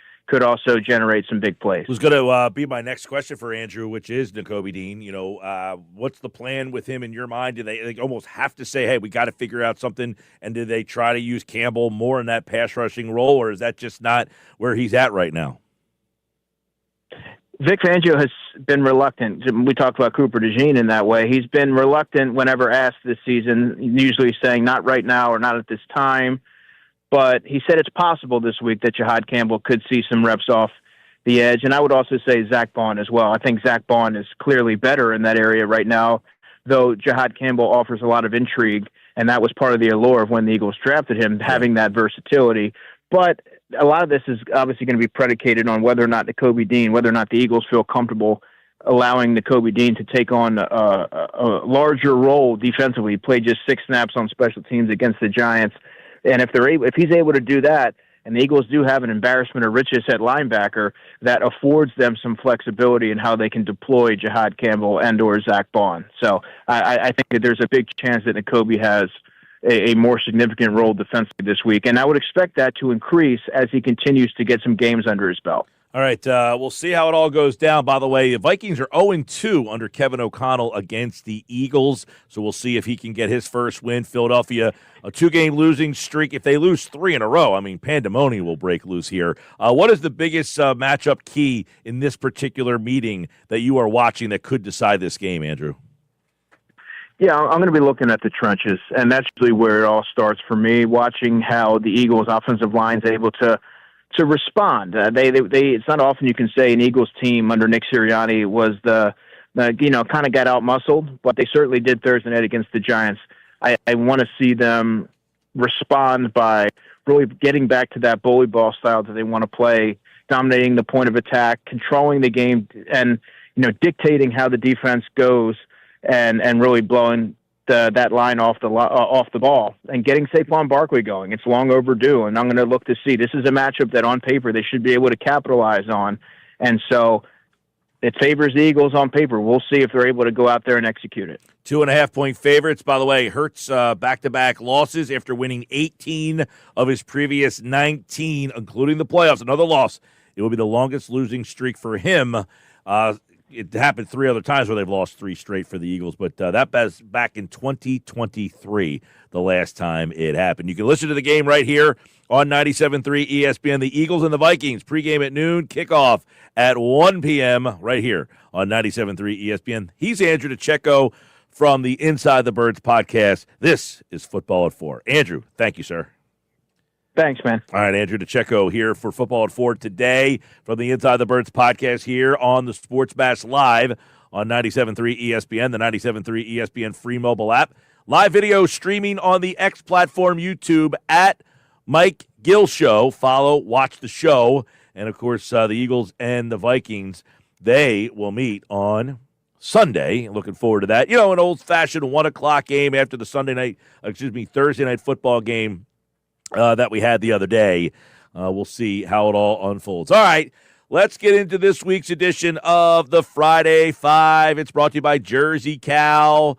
also generate some big plays. It was going to be my next question for Andrew, which is Nakobe Dean. You know, what's the plan with him in your mind? Do they almost have to say, hey, we got to figure out something? And do they try to use Campbell more in that pass rushing role, or is that just not where he's at right now? Vic Fangio has been reluctant. We talked about Cooper DeJean in that way. He's been reluctant whenever asked this season, usually saying not right now or not at this time. But he said it's possible this week that Jihad Campbell could see some reps off the edge. And I would also say Zach Bond as well. I think Zach Bond is clearly better in that area right now, though Jihad Campbell offers a lot of intrigue, and that was part of the allure of when the Eagles drafted him, having that versatility. But a lot of this is obviously going to be predicated on whether or not Nakobe Dean, whether or not the Eagles feel comfortable allowing Nakobe Dean to take on a larger role defensively. He played just 6 snaps on special teams against the Giants. And if he's able to do that, and the Eagles do have an embarrassment of riches at linebacker, that affords them some flexibility in how they can deploy Jihad Campbell and or Zach Bond. So I think that there's a big chance that Nakobe has a more significant role defensively this week. And I would expect that to increase as he continues to get some games under his belt. All right, we'll see how it all goes down. By the way, the Vikings are 0-2 under Kevin O'Connell against the Eagles, so we'll see if he can get his first win. Philadelphia, a 2-game losing streak. If they lose 3 in a row, I mean, pandemonium will break loose here. What is the biggest matchup key in this particular meeting that you are watching that could decide this game, Andrew? Yeah, I'm going to be looking at the trenches, and that's really where it all starts for me, watching how the Eagles' offensive line is able to respond. It's not often you can say an Eagles team under Nick Sirianni was kind of got out-muscled, but they certainly did Thursday night against the Giants. I want to see them respond by really getting back to that bully ball style that they want to play, dominating the point of attack, controlling the game, and dictating how the defense goes, and really blowing that line off the ball and getting Saquon Barkley going. It's long overdue, and I'm going to look to see. This is a matchup that on paper they should be able to capitalize on, and so it favors the Eagles on paper. We'll see if they're able to go out there and execute it. 2.5-point favorites. By the way, Hurts back-to-back losses after winning 18 of his previous 19, including the playoffs. Another loss. It will be the longest losing streak for him. It happened 3 other times where they've lost 3 straight for the Eagles, but that was back in 2023, the last time it happened. You can listen to the game right here on 97.3 ESPN. The Eagles and the Vikings, pregame at noon, kickoff at 1 p.m. right here on 97.3 ESPN. He's Andrew DiCecco from the Inside the Birds podcast. This is Football at 4. Andrew, thank you, sir. Thanks, man. All right, Andrew DiCecco here for Football at 4 today from the Inside the Birds podcast here on the Sports Bash Live on 97.3 ESPN, the 97.3 ESPN free mobile app. Live video streaming on the X platform, YouTube, at Mike Gill Show. Follow, watch the show. And, of course, the Eagles and the Vikings, they will meet on Sunday. Looking forward to that. An old-fashioned 1 o'clock game after the Thursday night football game that we had the other day. We'll see how it all unfolds. All right, let's get into this week's edition of the Friday Five. It's brought to you by Jersey Cow.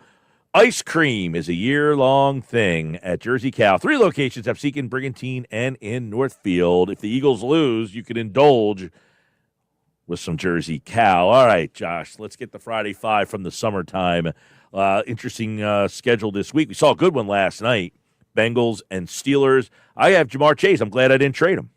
Ice cream is a year-long thing at Jersey Cow. 3 locations, Absecon, Brigantine, and in Northfield. If the Eagles lose, you can indulge with some Jersey Cow. All right, Josh, let's get the Friday Five from the summertime. Interesting schedule this week. We saw a good one last night. Bengals and Steelers. I have Jamar Chase. I'm glad I didn't trade him.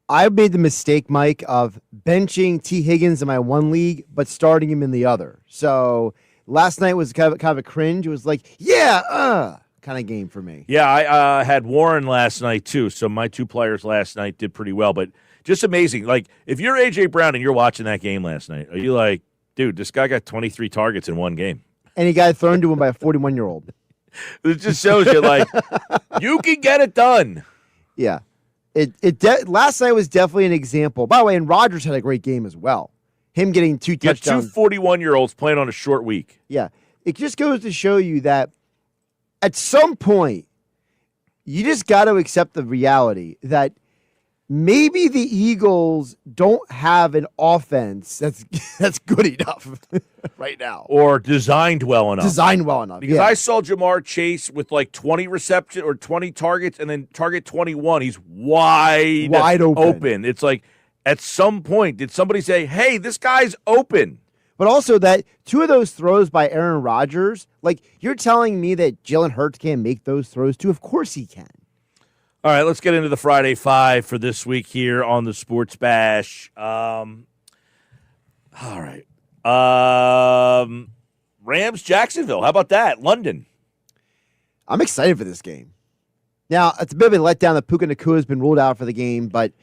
I made the mistake, Mike, of benching T. Higgins in my one league, but starting him in the other. So last night was kind of a cringe. It was like, kind of game for me. Yeah, I had Warren last night, too. So my 2 players last night did pretty well. But just amazing. Like, if you're A.J. Brown and you're watching that game last night, are you like, Dude, this guy got 23 targets in one game. And he got thrown to him by a 41-year-old. It just shows you, like, you can get it done. Yeah. Last night was definitely an example. By the way, and Rodgers had a great game as well. Him getting 2 touchdowns. 2 41-year-olds playing on a short week. Yeah. It just goes to show you that at some point, you just got to accept the reality that maybe the Eagles don't have an offense that's good enough right now. Or designed well enough. Because yeah. I saw Jamar Chase with like 20 reception or 20 targets, and then target 21. He's wide open. It's like, at some point, did somebody say, hey, this guy's open? But also that 2 of those throws by Aaron Rodgers, like, you're telling me that Jalen Hurts can't make those throws too? Of course he can. All right, let's get into the Friday Five for this week here on the Sports Bash. All right. Rams, Jacksonville. How about that? London. I'm excited for this game. Now, it's a bit of a letdown that Puka Nacua has been ruled out for the game, but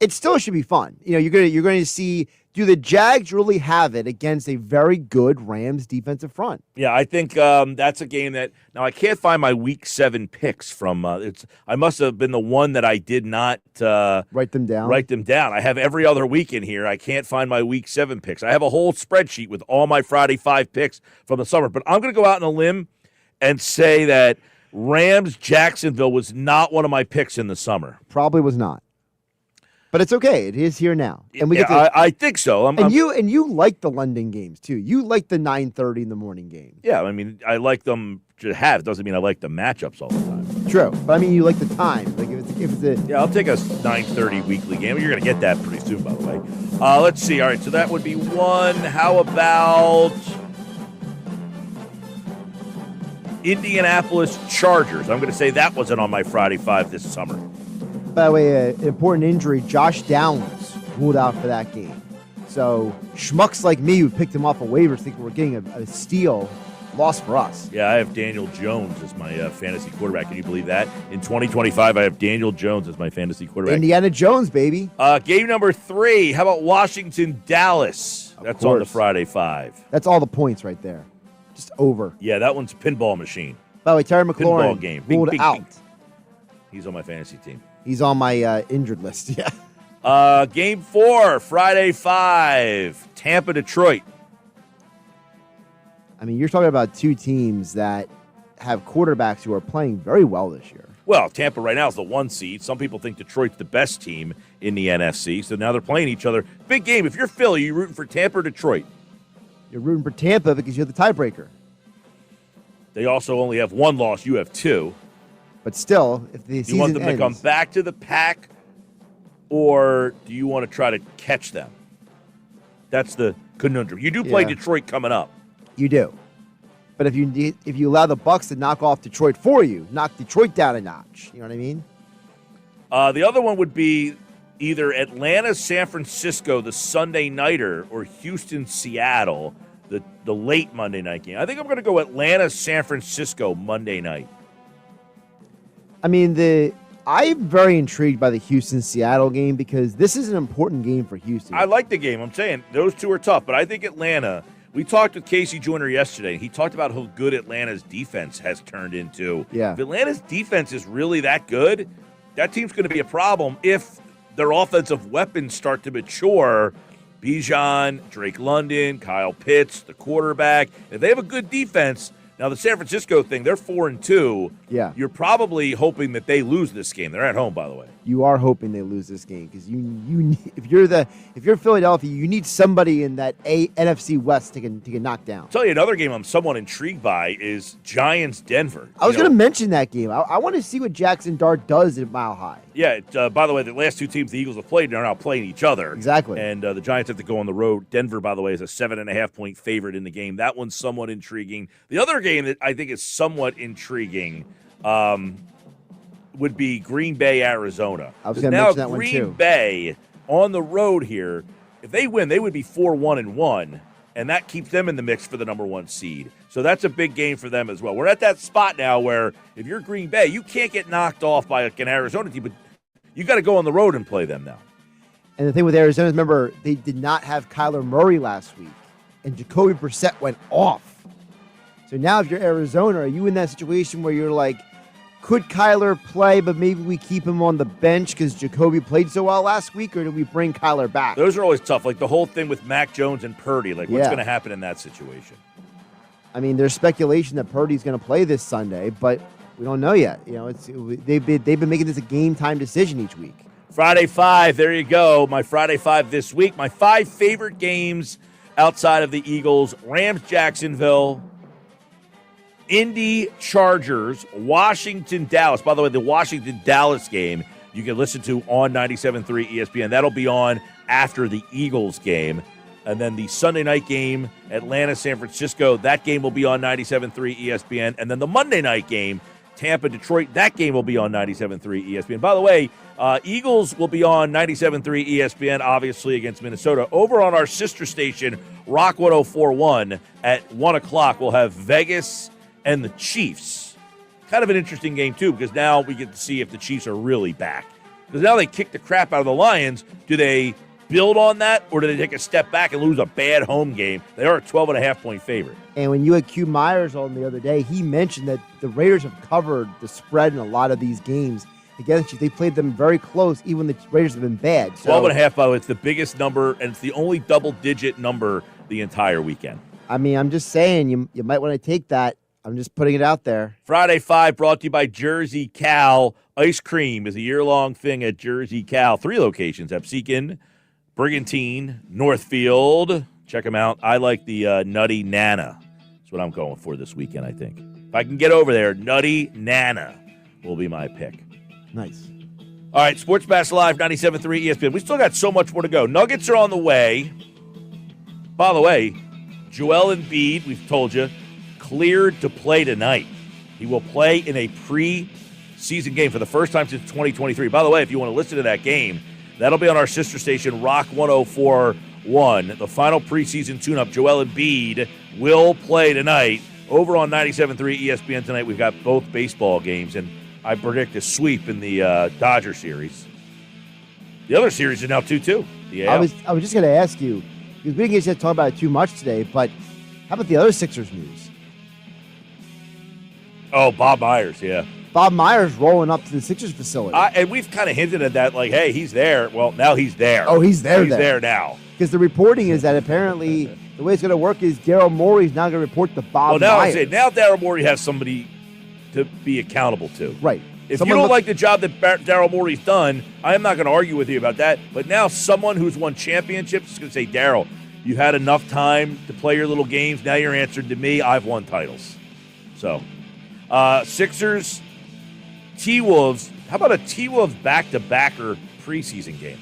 it still should be fun. You know, you're going to see, do the Jags really have it against a very good Rams defensive front? Yeah, I think that's a game that now I can't find my Week 7 picks from. I must have been the one that I did not write them down. I have every other week in here. I can't find my Week 7 picks. I have a whole spreadsheet with all my Friday 5 picks from the summer. But I'm going to go out on a limb and say that Rams Jacksonville was not one of my picks in the summer. Probably was not. But it's okay. It is here now, and I think so. You like the London games too. You like the 9:30 in the morning game. Yeah, I mean, I like them to have. It doesn't mean I like the matchups all the time. True, but I mean, you like the time. Like if it's yeah, I'll take a 9:30 weekly game. You're going to get that pretty soon, by the way. Let's see. All right, so that would be one. How about Indianapolis Chargers? I'm going to say that wasn't on my Friday 5 this summer. By the way, an important injury, Josh Downs ruled out for that game. So schmucks like me who picked him off of waivers thinking we're getting a steal, lost for us. Yeah, I have Daniel Jones as my fantasy quarterback. Can you believe that? In 2025, I have Daniel Jones as my fantasy quarterback. Indiana Jones, baby. Game number 3, how about Washington-Dallas? That's on the Friday 5. That's all the points right there. Just over. Yeah, that one's a pinball machine. By the way, Terry McLaurin pinball game. ruled out. He's on my fantasy team. He's on my injured list, yeah. Game 4, Friday 5, Tampa-Detroit. I mean, you're talking about 2 teams that have quarterbacks who are playing very well this year. Well, Tampa right now is the 1 seed. Some people think Detroit's the best team in the NFC, so now they're playing each other. Big game. If you're Philly, you're rooting for Tampa or Detroit? You're rooting for Tampa because you're the tiebreaker. They also only have 1 loss. You have 2. But still, if the season you want them ends, to come back to the pack, or do you want to try to catch them? That's the conundrum. You do play Detroit coming up. You do. But if you allow the Bucs to knock off Detroit for you, knock Detroit down a notch. You know what I mean? The other one would be either Atlanta, San Francisco, the Sunday nighter, or Houston, Seattle, the late Monday night game. I think I'm going to go Atlanta, San Francisco Monday night. I mean, I'm very intrigued by the Houston-Seattle game because this is an important game for Houston. I like the game. I'm saying those 2 are tough, but I think Atlanta. We talked with Casey Joyner yesterday. He talked about how good Atlanta's defense has turned into. Yeah. If Atlanta's defense is really that good, that team's going to be a problem if their offensive weapons start to mature. Bijan, Drake London, Kyle Pitts, the quarterback. If they have a good defense. Now, the San Francisco thing, they're 4-2. Yeah. You're probably hoping that they lose this game. They're at home, by the way. You are hoping they lose this game because if you're Philadelphia, you need somebody in that NFC West to get knocked down. I'll tell you another game I'm somewhat intrigued by is Giants-Denver. I was going to mention that game. I want to see what Jackson Dart does at Mile High. Yeah, by the way, the last 2 teams the Eagles have played are now playing each other. Exactly. And the Giants have to go on the road. Denver, by the way, is a 7.5-point favorite in the game. That one's somewhat intriguing. The other game that I think is somewhat intriguing would be Green Bay, Arizona. I was going to mention that one too. Green Bay on the road here, if they win, they would be 4-1-1, and that keeps them in the mix for the number 1 seed. So that's a big game for them as well. We're at that spot now where if you're Green Bay, you can't get knocked off by an Arizona team, but you got to go on the road and play them now. And the thing with Arizona is, remember, they did not have Kyler Murray last week. and Jacoby Brissett went off. So now if you're Arizona, are you in that situation where you're like, could Kyler play, but maybe we keep him on the bench because Jacoby played so well last week, or do we bring Kyler back? Those are always tough. Like the whole thing with Mac Jones and Purdy. Like, what's going to happen in that situation? I mean, there's speculation that Purdy's going to play this Sunday, but we don't know yet. You know, they've been making this a game time decision each week. Friday 5, there you go. My Friday 5 this week. My 5 favorite games outside of the Eagles: Rams, Jacksonville, Indy, Chargers, Washington, Dallas. By the way, the Washington-Dallas game you can listen to on 97.3 ESPN. That'll be on after the Eagles game. And then the Sunday night game, Atlanta, San Francisco, that game will be on 97.3 ESPN. And then the Monday night game, Tampa, Detroit, that game will be on 97.3 ESPN. By the way, Eagles will be on 97.3 ESPN, obviously, against Minnesota. Over on our sister station, Rock 104.1, at 1 o'clock, we'll have Vegas and the Chiefs. Kind of an interesting game, too, because now we get to see if the Chiefs are really back. Because now they kick the crap out of the Lions. Do they build on that, or do they take a step back and lose a bad home game? They are a 12.5-point favorite. And when you had Q Myers on the other day, he mentioned that the Raiders have covered the spread in a lot of these games against you. They played them very close, even the Raiders have been bad. So, 12.5, by the way, it's the biggest number, and it's the only double-digit number the entire weekend. I mean, I'm just saying, you might want to take that. I'm just putting it out there. Friday 5 brought to you by Jersey Cal. Ice cream is a year-long thing at Jersey Cal. 3 locations: Absecon, Brigantine, Northfield. Check them out. I like the Nutty Nana. That's what I'm going for this weekend, I think. If I can get over there, Nutty Nana will be my pick. Nice. All right, Sports Bash Live, 97.3 ESPN. We still got so much more to go. Nuggets are on the way. By the way, Joel Embiid, we've told you, cleared to play tonight. He will play in a pre-season game for the first time since 2023. By the way, if you want to listen to that game, that'll be on our sister station, Rock 104.1. The final preseason tune-up, Joel Embiid will play tonight. Over on 97.3 ESPN tonight, we've got both baseball games, and I predict a sweep in the Dodger series. The other series is now 2-2. I was just going to ask you, because we didn't get to talk about it too much today, but how about the other Sixers news? Oh, Bob Myers, yeah. Bob Myers rolling up to the Sixers facility. And we've kind of hinted at that, like, hey, he's there. Well, now he's there. Oh, he's there. He's there now. Because the reporting is that apparently the way it's going to work is Daryl Morey's now going to report to Bob Myers. Now Daryl Morey has somebody to be accountable to. Right. If you don't like the job that Daryl Morey's done, I am not going to argue with you about that. But now someone who's won championships is going to say, Daryl, you had enough time to play your little games. Now you're answering to me. I've won titles. So, Sixers, T-Wolves. How about a T-Wolves back-to-backer preseason game?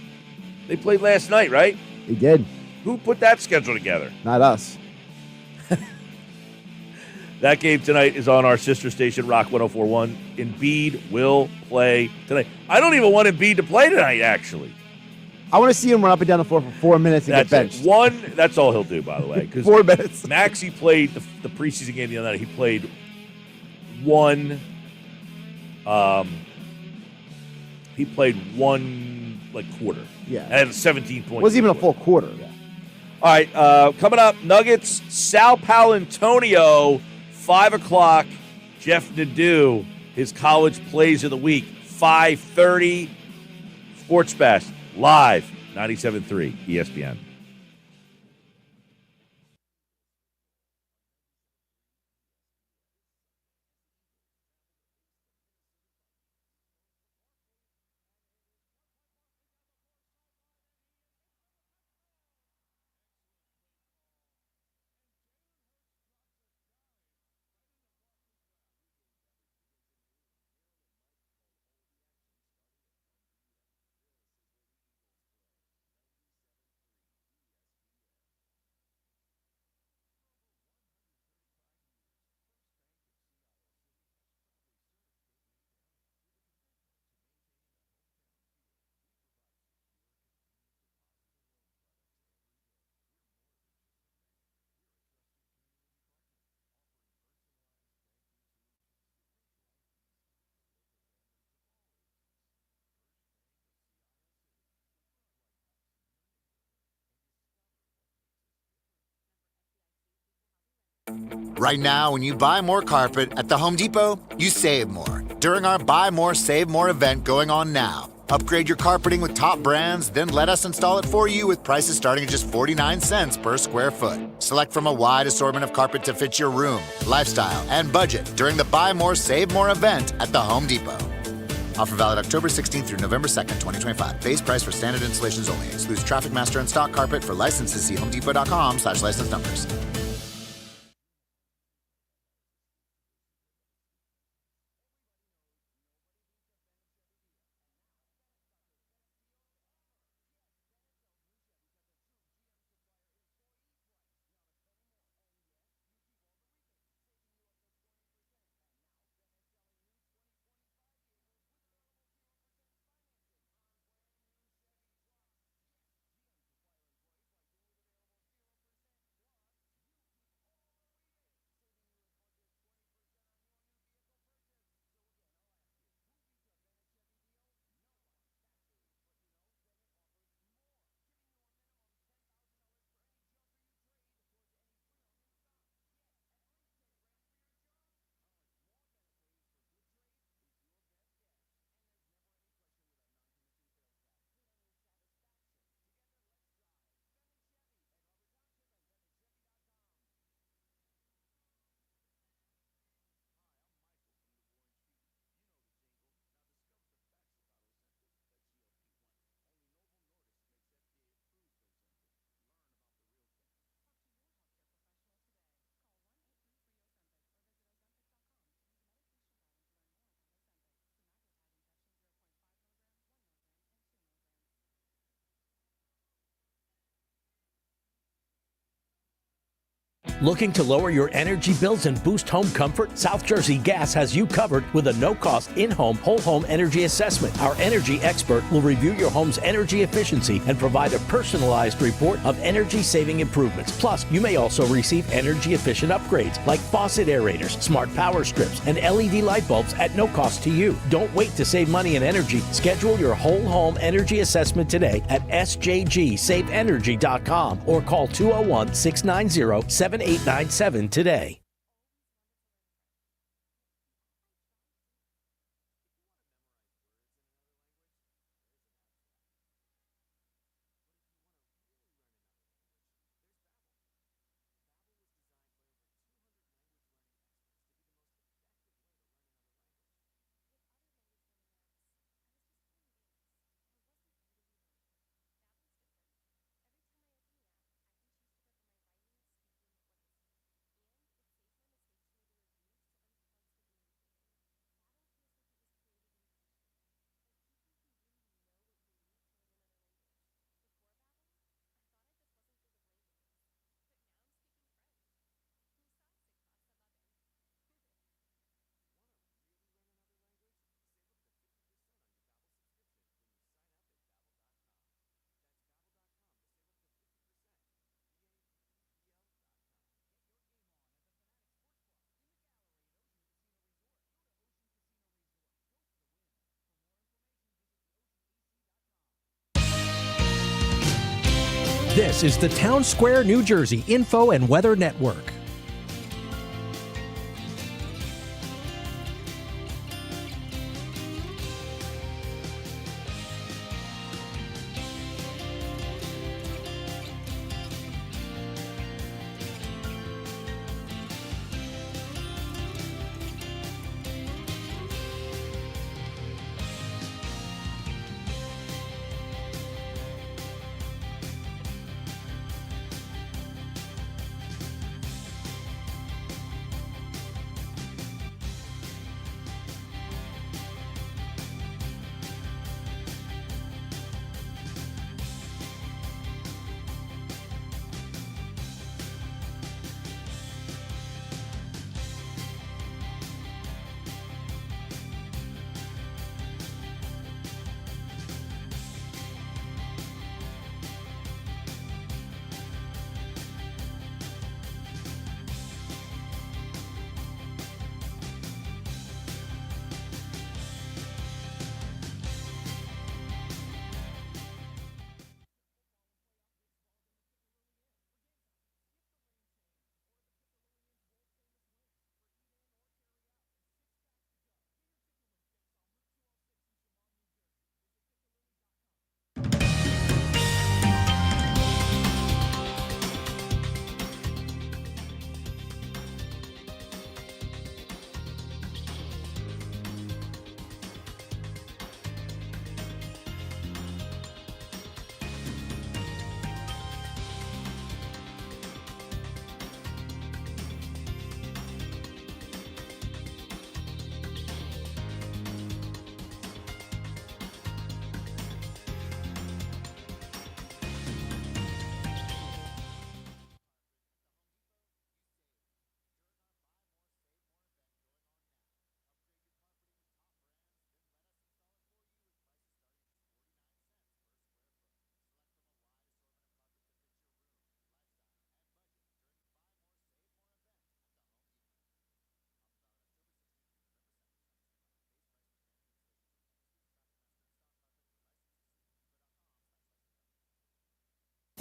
They played last night, right? They did. Who put that schedule together? Not us. That game tonight is on our sister station, Rock 104.1. Embiid will play tonight. I don't even want Embiid to play tonight, actually. I want to see him run up and down the floor for 4 minutes and get benched. That's all he'll do, by the way. 4 minutes. Maxey played the preseason game the other night. He played one quarter. Yeah. And had 17 points. Wasn't even a full quarter. Yeah. All right, coming up, Nuggets, Sal Paolantonio, 5 o'clock, Jeff Nadu, his college plays of the week, 5:30, Sports Bash, live, 97.3 ESPN. Right now, when you buy more carpet at the Home Depot, you save more during our Buy More, Save More event going on now. Upgrade your carpeting with top brands, then let us install it for you with prices starting at just 49 cents per square foot. Select from a wide assortment of carpet to fit your room, lifestyle, and budget during the Buy More, Save More event at the Home Depot. Offer valid October 16th through November 2nd, 2025. Base price for standard installations only. Excludes Traffic Master and stock carpet. For licenses, see homedepot.com/license numbers. Looking to lower your energy bills and boost home comfort? South Jersey Gas has you covered with a no-cost in-home, whole-home energy assessment. Our energy expert will review your home's energy efficiency and provide a personalized report of energy-saving improvements. Plus, you may also receive energy-efficient upgrades like faucet aerators, smart power strips, and LED light bulbs at no cost to you. Don't wait to save money and energy. Schedule your whole-home energy assessment today at sjgsaveenergy.com or call 201-690-7897 today. This is the Town Square, New Jersey Info and Weather Network.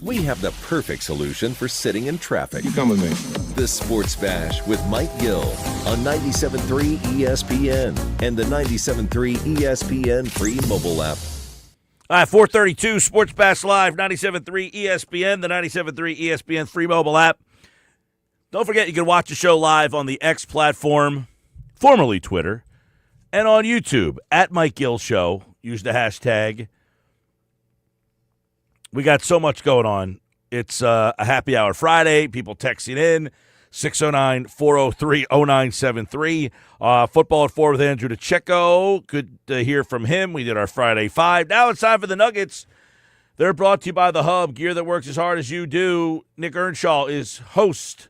We have the perfect solution for sitting in traffic. You come with me. The Sports Bash with Mike Gill on 97.3 ESPN and the 97.3 ESPN free mobile app. All right, 432 Sports Bash Live, 97.3 ESPN, the 97.3 ESPN free mobile app. Don't forget you can watch the show live on the X platform, formerly Twitter, and on YouTube at Mike Gill Show. Use the hashtag. We got so much going on. It's a happy hour Friday. People texting in, 609-403-0973. Football at 4 with Andrew DiCecco. Good to hear from him. We did our Friday 5. Now it's time for the Nuggets. They're brought to you by The Hub, gear that works as hard as you do. Nick Earnshaw is host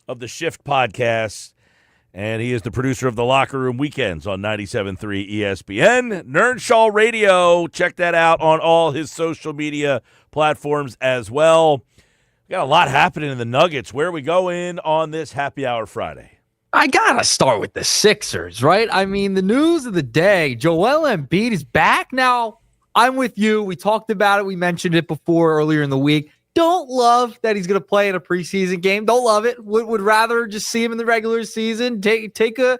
of the Shift podcast, and he is the producer of the Locker Room Weekends on 97.3 ESPN. Earnshaw Radio. Check that out on all his social media platforms as well. We got a lot happening in the Nuggets. Where we go in on this happy hour Friday? I got to start with the Sixers, right? I mean, the news of the day, Joel Embiid is back. Now, I'm with you. We talked about it. We mentioned it before earlier in the week. Don't love that he's going to play in a preseason game. Don't love it. Would rather just see him in the regular season. Take a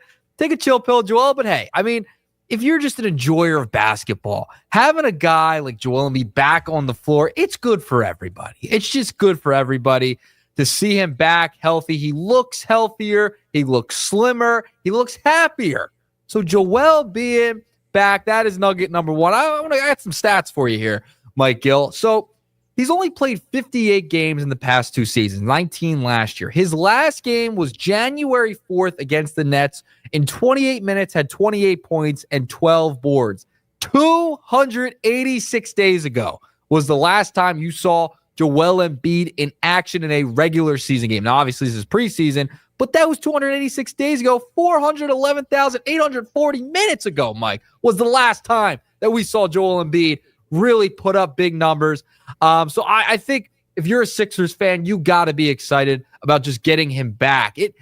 chill pill, Joel. But hey, I mean, if you're just an enjoyer of basketball, having a guy like Joel Embiid back on the floor, it's good for everybody. It's just good for everybody to see him back healthy. He looks healthier. He looks slimmer. He looks happier. So Joel being back, that is nugget number one. I want to add some stats for you here, Mike Gill. So he's only played 58 games in the past 2 seasons, 19 last year. His last game was January 4th against the Nets. In 28 minutes, had 28 points and 12 boards. 286 days ago was the last time you saw Joel Embiid in action in a regular season game. Now, obviously, this is preseason, but that was 286 days ago. 411,840 minutes ago, Mike, was the last time that we saw Joel Embiid really put up big numbers. So I think if you're a Sixers fan, you got to be excited about just getting him back. It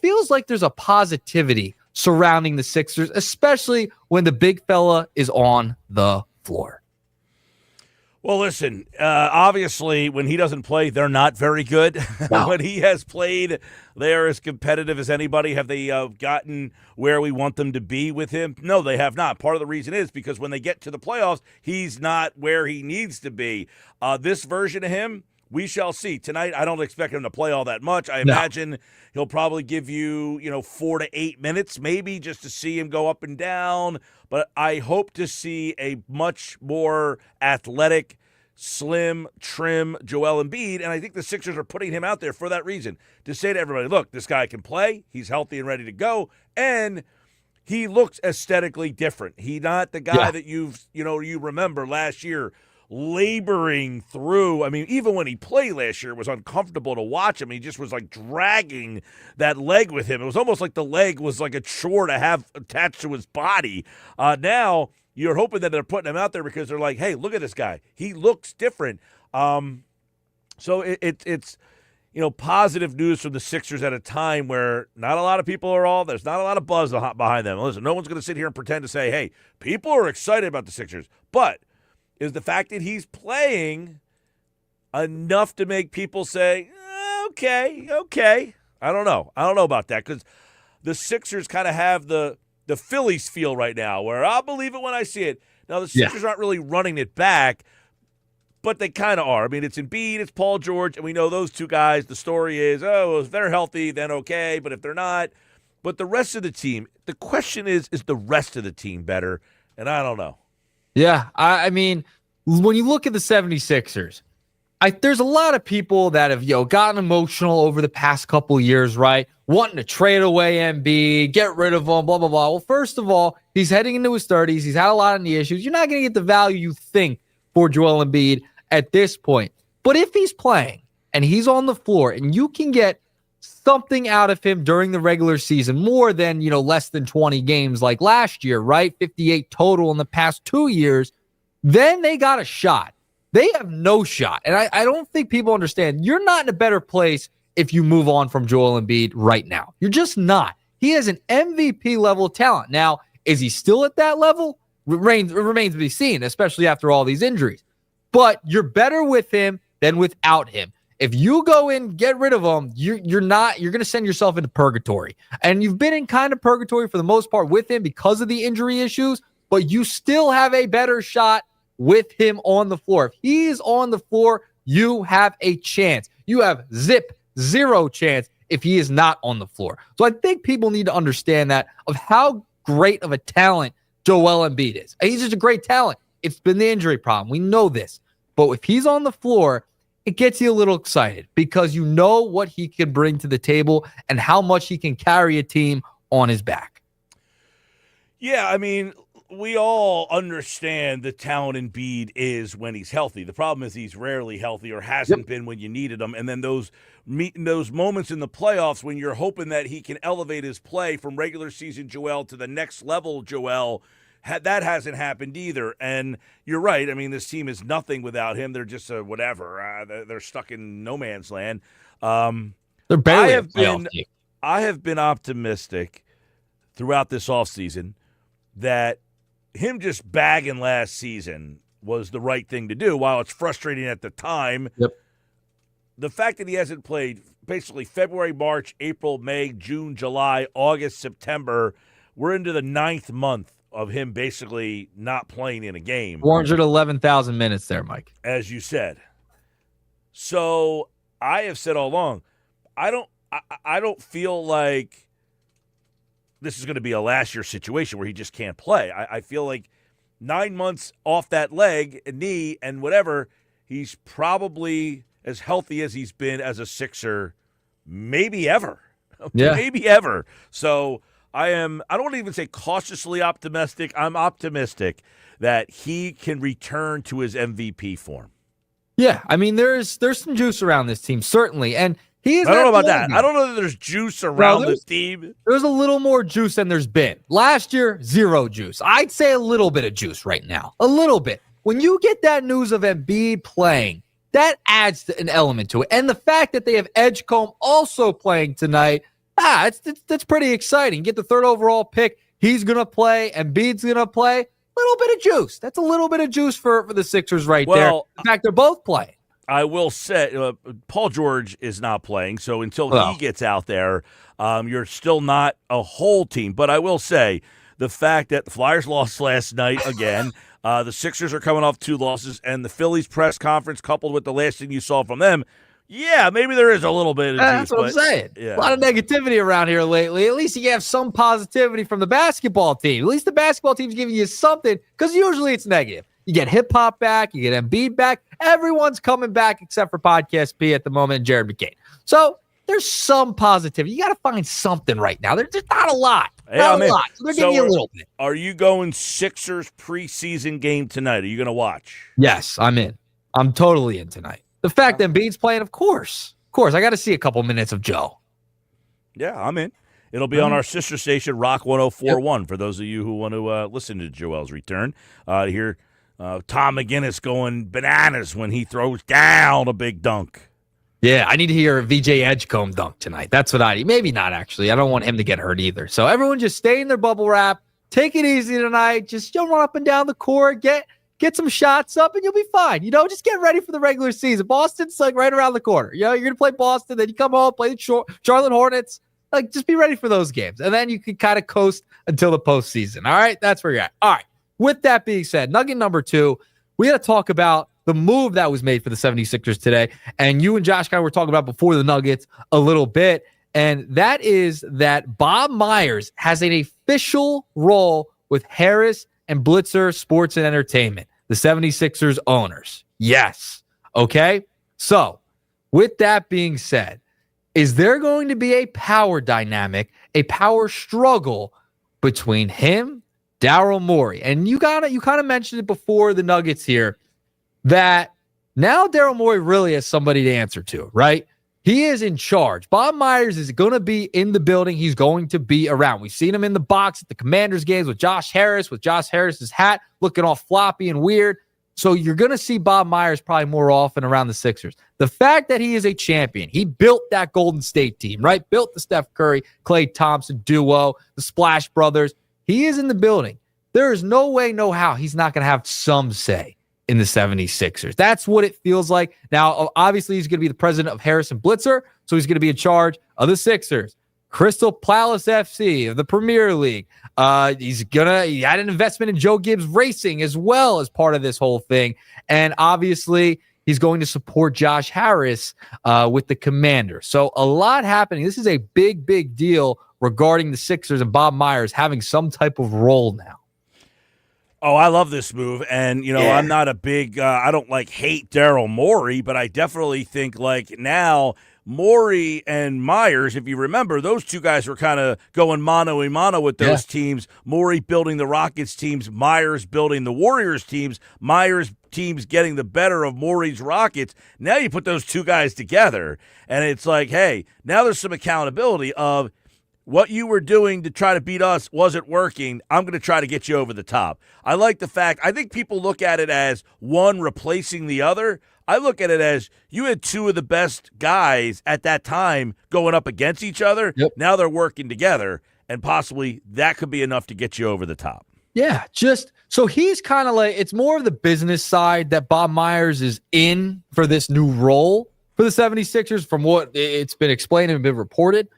feels like there's a positivity surrounding the Sixers, especially when the big fella is on the floor. Well, listen, obviously when he doesn't play, they're not very good. No. When he has played, they are as competitive as anybody. Have they gotten where we want them to be with him? No, they have not. Part of the reason is because when they get to the playoffs, he's not where he needs to be. This version of him, we shall see. Tonight, I don't expect him to play all that much. I imagine he'll probably give you, 4 to 8 minutes maybe just to see him go up and down. But I hope to see a much more athletic, slim, trim Joel Embiid, and I think the Sixers are putting him out there for that reason, to say to everybody, look, this guy can play, he's healthy and ready to go, and he looks aesthetically different. He's not the guy that you remember last year laboring through. I mean, even when he played last year, it was uncomfortable to watch him. He just was like dragging that leg with him. It was almost like the leg was like a chore to have attached to his body. Now you're hoping that they're putting him out there because they're like, hey, look at this guy. He looks different. So it's positive news from the Sixers at a time where not a lot of people there's not a lot of buzz behind them. Listen, no one's going to sit here and pretend to say, hey, people are excited about the Sixers. But is the fact that he's playing enough to make people say, okay. I don't know about that because the Sixers kind of have the Phillies feel right now where I'll believe it when I see it. Now, the Sixers aren't really running it back, but they kind of are. I mean, it's Embiid, it's Paul George, and we know those two guys. The story is, if they're healthy, then okay, but if they're not. But the rest of the team, the question is the rest of the team better? And I don't know. Yeah, I mean, when you look at the 76ers, there's a lot of people that have gotten emotional over the past couple of years, right? Wanting to trade away Embiid, get rid of him, blah, blah, blah. Well, first of all, he's heading into his 30s. He's had a lot of knee issues. You're not going to get the value you think for Joel Embiid at this point. But if he's playing and he's on the floor and you can get something out of him during the regular season, more than, less than 20 games like last year, right? 58 total in the past 2 years, then they got a shot. They have no shot. And I don't think people understand. You're not in a better place if you move on from Joel Embiid right now. You're just not. He has an MVP level talent. Now, is he still at that level? Remains to be seen, especially after all these injuries. But you're better with him. than without him. If you go in, get rid of him, you're going to send yourself into purgatory. And you've been in kind of purgatory for the most part with him because of the injury issues, but you still have a better shot with him on the floor. If he is on the floor, you have a chance. You have zero chance if he is not on the floor. So I think people need to understand that of how great of a talent Joel Embiid is. He's just a great talent. It's been the injury problem. We know this. But if he's on the floor, it gets you a little excited because you know what he can bring to the table and how much he can carry a team on his back. Yeah, I mean, we all understand the talent Embiid is when he's healthy. The problem is he's rarely healthy or hasn't been when you needed him. And then those moments in the playoffs when you're hoping that he can elevate his play from regular season Joel to the next level Joel, that hasn't happened either. And you're right. I mean, this team is nothing without him. They're just whatever. They're stuck in no man's land. They're barely I have been optimistic throughout this offseason that him just bagging last season was the right thing to do. While it's frustrating at the time, the fact that he hasn't played basically February, March, April, May, June, July, August, September, we're into the 9th month of him basically not playing in a game. 411,000 minutes there, Mike. As you said. So I have said all along, I don't feel like this is going to be a last year situation where he just can't play. I feel like 9 months off that leg, knee, and whatever, he's probably as healthy as he's been as a Sixer, maybe ever. Yeah. Maybe ever. So I don't want to even say cautiously optimistic. I'm optimistic that he can return to his MVP form. Yeah, I mean, there's some juice around this team, certainly. And I don't know about that. I don't know that there's juice around the team. There's a little more juice than there's been. Last year, zero juice. I'd say a little bit of juice right now. A little bit. When you get that news of Embiid playing, that adds an element to it. And the fact that they have Edgecombe also playing tonight, that's pretty exciting. Get the 3rd overall pick. He's going to play. Embiid's going to play. Little bit of juice. That's a little bit of juice for the Sixers there. In fact, they're both playing. I will say, Paul George is not playing, so until he gets out there, you're still not a whole team. But I will say, the fact that the Flyers lost last night again, the Sixers are coming off 2 losses, and the Phillies press conference coupled with the last thing you saw from them, yeah, maybe there is a little bit of juice. That's what I'm saying. Yeah. A lot of negativity around here lately. At least you have some positivity from the basketball team. At least the basketball team's giving you something, because usually it's negative. You get hip-hop back. You get Embiid back. Everyone's coming back except for Podcast P at the moment and Jared McCain. So there's some positivity. You got to find something right now. There's not a lot. Not a lot. So they're giving you a little bit. Are you going Sixers preseason game tonight? Are you going to watch? Yes, I'm in. I'm totally in tonight. The fact that Embiid's playing, of course. I got to see a couple minutes of Joe. Yeah, I'm in. It'll be on our sister station, Rock 104.1, for those of you who want to listen to Joel's return. Hear Tom McGinnis going bananas when he throws down a big dunk. Yeah, I need to hear a VJ Edgecombe dunk tonight. That's what I need. Maybe not, actually. I don't want him to get hurt either. So everyone just stay in their bubble wrap. Take it easy tonight. Just run up and down the court. Get some shots up, and you'll be fine. Just get ready for the regular season. Boston's like right around the corner. You're going to play Boston, then you come home, play the Charlotte Hornets. Just be ready for those games. And then you can kind of coast until the postseason. All right? That's where you're at. All right. With that being said, nugget number 2, we got to talk about the move that was made for the 76ers today. And you and Josh kind of were talking about before the Nuggets a little bit. And that is that Bob Myers has an official role with Harris and Blitzer Sports and Entertainment, the 76ers owners. Yes. Okay. So with that being said, is there going to be a power dynamic, a power struggle between him, Daryl Morey? And you kind of mentioned it before the Nuggets here, that now Daryl Morey really has somebody to answer to, right? He is in charge. Bob Myers is going to be in the building. He's going to be around. We've seen him in the box at the Commanders games with Josh Harris's hat looking all floppy and weird. So you're going to see Bob Myers probably more often around the Sixers. The fact that he is a champion, he built that Golden State team, right? Built the Steph Curry, Klay Thompson duo, the Splash Brothers. He is in the building. There is no way, no how he's not going to have some say in the 76ers. That's what it feels like. Now, obviously, he's going to be the president of Harrison Blitzer, so he's going to be in charge of the Sixers. Crystal Palace FC of the Premier League. He had an investment in Joe Gibbs Racing as well as part of this whole thing. And obviously, he's going to support Josh Harris with the Commanders. So a lot happening. This is a big, big deal regarding the Sixers and Bob Myers having some type of role now. Oh, I love this move. And, I'm not a big, I don't hate Daryl Morey, but I definitely think now Morey and Myers, if you remember, those two guys were kind of going mano-a-mano with those teams. Morey building the Rockets teams, Myers building the Warriors teams, Myers teams getting the better of Morey's Rockets. Now you put those two guys together, and it's hey, now there's some accountability of what you were doing to try to beat us wasn't working. I'm going to try to get you over the top. I like the fact, I think people look at it as one replacing the other. I look at it as you had two of the best guys at that time going up against each other. Yep. Now they're working together, and possibly that could be enough to get you over the top. Yeah, so he's kind of it's more of the business side that Bob Myers is in for this new role for the 76ers from what it's been explained and been reported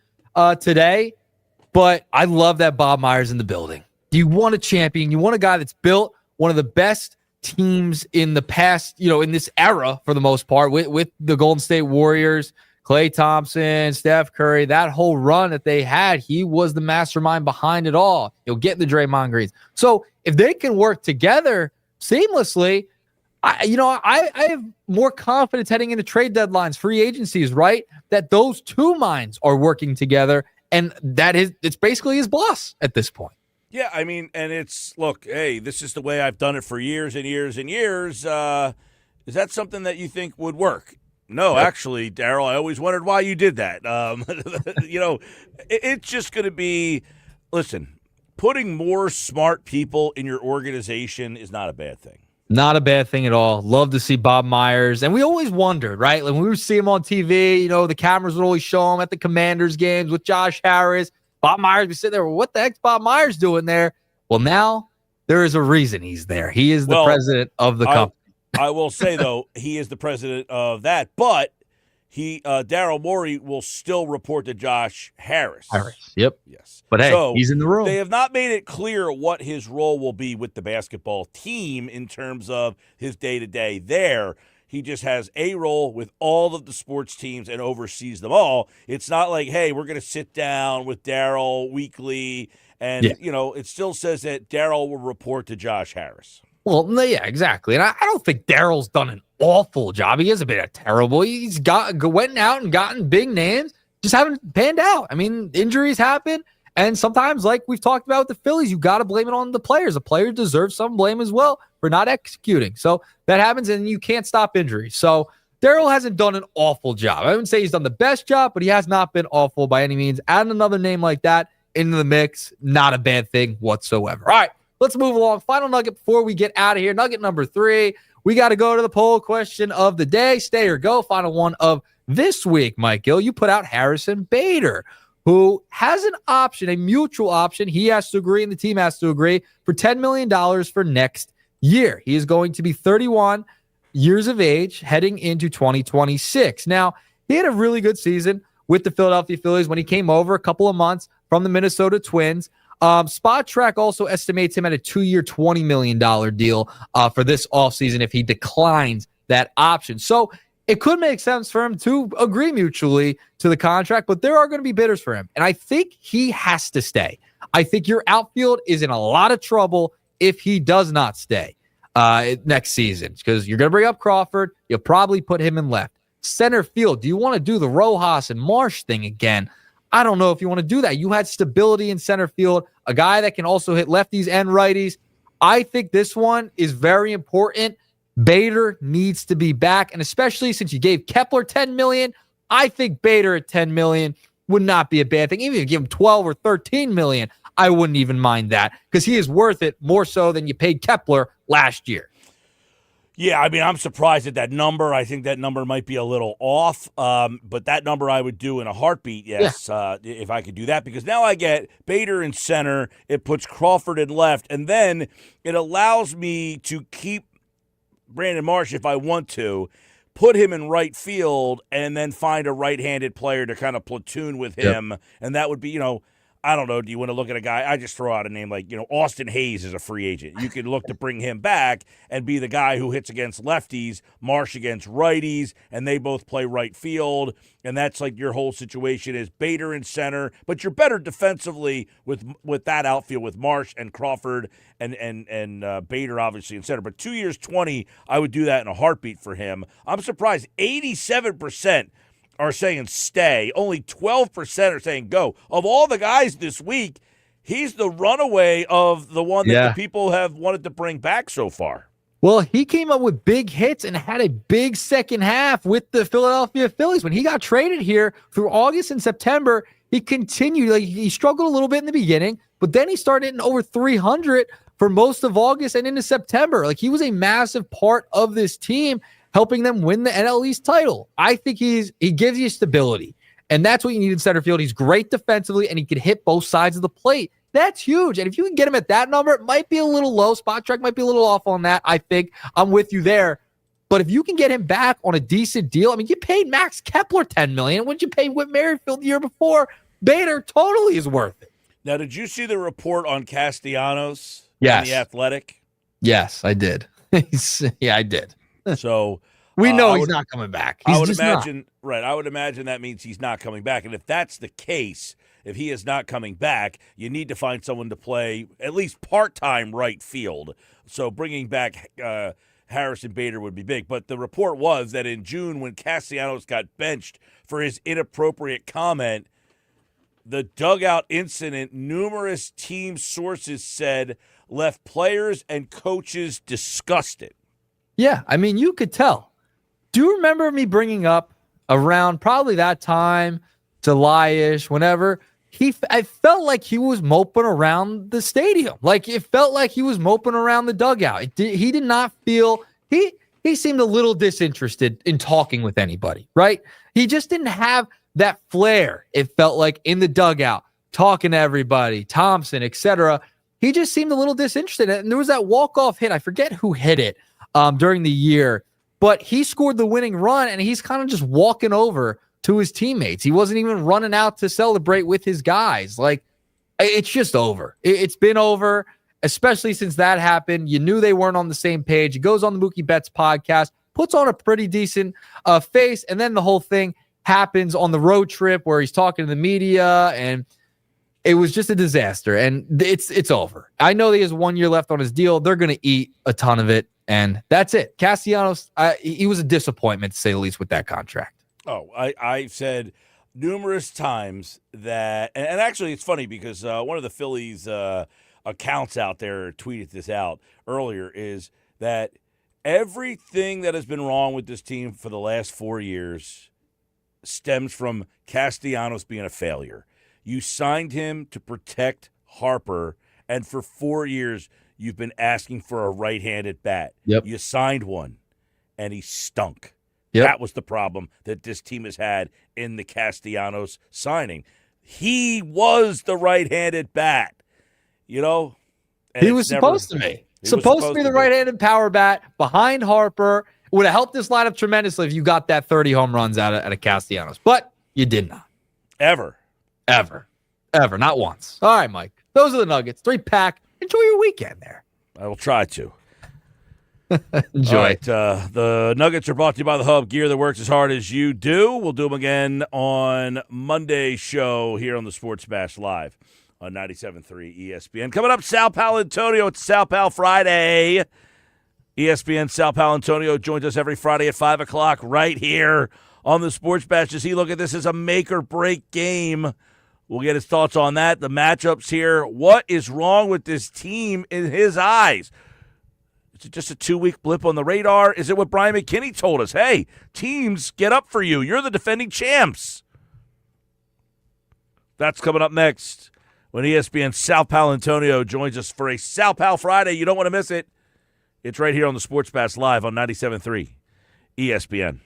today. But I love that Bob Myers in the building. You want a champion. You want a guy that's built one of the best teams in the past, in this era for the most part with the Golden State Warriors, Klay Thompson, Steph Curry, that whole run that they had. He was the mastermind behind it all. Get the Draymond Greens. So if they can work together seamlessly, I have more confidence heading into trade deadlines, free agencies, right? That those two minds are working together, and it's basically his boss at this point. Yeah, I mean, and it's, look, hey, this is the way I've done it for years and years and years. Is that something that you think would work? No, actually, Daryl, I always wondered why you did that. It's just going to be, listen, putting more smart people in your organization is not a bad thing. Not a bad thing at all. Love to see Bob Myers. And we always wondered, right? When we would see him on TV, the cameras would always show him at the Commanders games with Josh Harris. Bob Myers would sit there, well, what the heck's Bob Myers doing there? Well, now there is a reason he's there. He is the president of the company. I will say, though, he is the president of that, but Daryl Morey will still report to Josh Harris. Yep. Yes. But hey, so he's in the room. They have not made it clear what his role will be with the basketball team in terms of his day-to-day there. He just has a role with all of the sports teams and oversees them all. It's not like, hey, we're going to sit down with Daryl weekly. And, it still says that Daryl will report to Josh Harris. Well, yeah, exactly. And I don't think Daryl's done an awful job. He hasn't been terrible. He's went out and gotten big names, just haven't panned out. I mean, injuries happen. And sometimes, like we've talked about with the Phillies, you got to blame it on the players. The players deserve some blame as well for not executing. So that happens, and you can't stop injuries. So Daryl hasn't done an awful job. I wouldn't say he's done the best job, but he has not been awful by any means. Adding another name like that into the mix, not a bad thing whatsoever. All right, let's move along. Final nugget before we get out of here. Nugget number 3. We got to go to the poll question of the day. Stay or go. Final one of this week, Mike Gill. You put out Harrison Bader, who has an option, a mutual option. He has to agree and the team has to agree for $10 million for next year. He is going to be 31 years of age heading into 2026. Now, he had a really good season with the Philadelphia Phillies when he came over a couple of months from the Minnesota Twins. Spot Track also estimates him at a 2-year, $20 million deal for this offseason if he declines that option. So it could make sense for him to agree mutually to the contract, but there are going to be bidders for him. And I think he has to stay. I think your outfield is in a lot of trouble if he does not stay next season, because you're going to bring up Crawford. You'll probably put him in left. Center field, do you want to do the Rojas and Marsh thing again? I don't know if you want to do that. You had stability in center field, a guy that can also hit lefties and righties. I think this one is very important. Bader needs to be back, and especially since you gave Kepler $10 million, I think Bader at $10 million would not be a bad thing. Even if you give him $12 or $13 million, I wouldn't even mind that, because he is worth it more so than you paid Kepler last year. Yeah, I mean, I'm surprised at that number. I think that number might be a little off, but that number I would do in a heartbeat, yes, if I could do that, because now I get Bader in center, it puts Crawford in left, and then it allows me to keep Brandon Marsh if I want to, put him in right field, and then find a right-handed player to kind of platoon with him, and that would be, I don't know, do you want to look at a guy? I just throw out a name like, Austin Hayes is a free agent. You could look to bring him back and be the guy who hits against lefties, Marsh against righties, and they both play right field. And that's like your whole situation is Bader in center, but you're better defensively with that outfield with Marsh and Crawford and Bader obviously in center. But 2 years, 20, I would do that in a heartbeat for him. I'm surprised 87% are saying stay. Only 12% are saying go. Of all the guys this week, he's the runaway of the one that the people have wanted to bring back so far. Well, he came up with big hits and had a big second half with the Philadelphia Phillies. When he got traded here through August and September, he continued. He struggled a little bit in the beginning, but then he started hitting over 300 for most of August and into September. He was a massive part of this team, helping them win the NL East title. I think he gives you stability, and that's what you need in center field. He's great defensively, and he can hit both sides of the plate. That's huge, and if you can get him at that number, it might be a little low. Spot track might be a little off on that, I think. I'm with you there. But if you can get him back on a decent deal, you paid Max Kepler $10 million. What'd you pay Whit Merrifield the year before? Bader totally is worth it. Now, did you see the report on Castellanos in The Athletic? Yes, I did. Yeah, I did. So we know he's not coming back. He's I would just imagine, right? I would imagine that means he's not coming back. And if that's the case, if he is not coming back, you need to find someone to play at least part-time right field. So bringing back Harrison Bader would be big. But the report was that in June, when Castellanos got benched for his inappropriate comment, the dugout incident, numerous team sources said, left players and coaches disgusted. Yeah, you could tell. Do you remember me bringing up around probably that time, July-ish, whenever, I felt like he was moping around the stadium. It felt like he was moping around the dugout. He did not feel, he seemed a little disinterested in talking with anybody, right? He just didn't have that flair, it felt like, in the dugout, talking to everybody, Thomson, etc. He just seemed a little disinterested. And there was that walk-off hit. I forget who hit it during the year, but he scored the winning run, and he's kind of just walking over to his teammates. He wasn't even running out to celebrate with his guys. It's just over. It's been over, especially since that happened. You knew they weren't on the same page. He goes on the Mookie Betts podcast, puts on a pretty decent face, and then the whole thing happens on the road trip where he's talking to the media, and it was just a disaster. And it's over. I know he has 1 year left on his deal. They're going to eat a ton of it, and that's it. Castellanos, he was a disappointment, to say the least, with that contract. Oh, I've said numerous times that, and actually it's funny because one of the Phillies accounts out there tweeted this out earlier, is that everything that has been wrong with this team for the last 4 years stems from Castellanos being a failure. You signed him to protect Harper, and for 4 years you've been asking for a right-handed bat. Yep. You signed one, and he stunk. Yep. That was the problem that this team has had in the Castellanos signing. He was the right-handed bat, He was supposed to be. Supposed to be the right-handed power bat behind Harper. It would have helped this lineup tremendously if you got that 30 home runs out of Castellanos. But you did not. Ever. Not once. All right, Mike. Those are the Nuggets. 3-pack. Enjoy your weekend there. I will try to. Enjoy. All right, the Nuggets are brought to you by the Hub, gear that works as hard as you do. We'll do them again on Monday's show here on the Sports Bash Live on 97.3 ESPN. Coming up, Sal Paolantonio. It's Sal Pal Friday. ESPN Sal Paolantonio joins us every Friday at 5 o'clock right here on the Sports Bash. Does he look at this as a make-or-break game? We'll get his thoughts on that, the matchups here. What is wrong with this team in his eyes? Is it just a 2-week blip on the radar? Is it what Brian McKinnie told us? Hey, teams, get up for you. You're the defending champs. That's coming up next when ESPN Sal Paolantonio joins us for a Sal Pal Friday. You don't want to miss it. It's right here on the Sports Bash Live on 97.3 ESPN.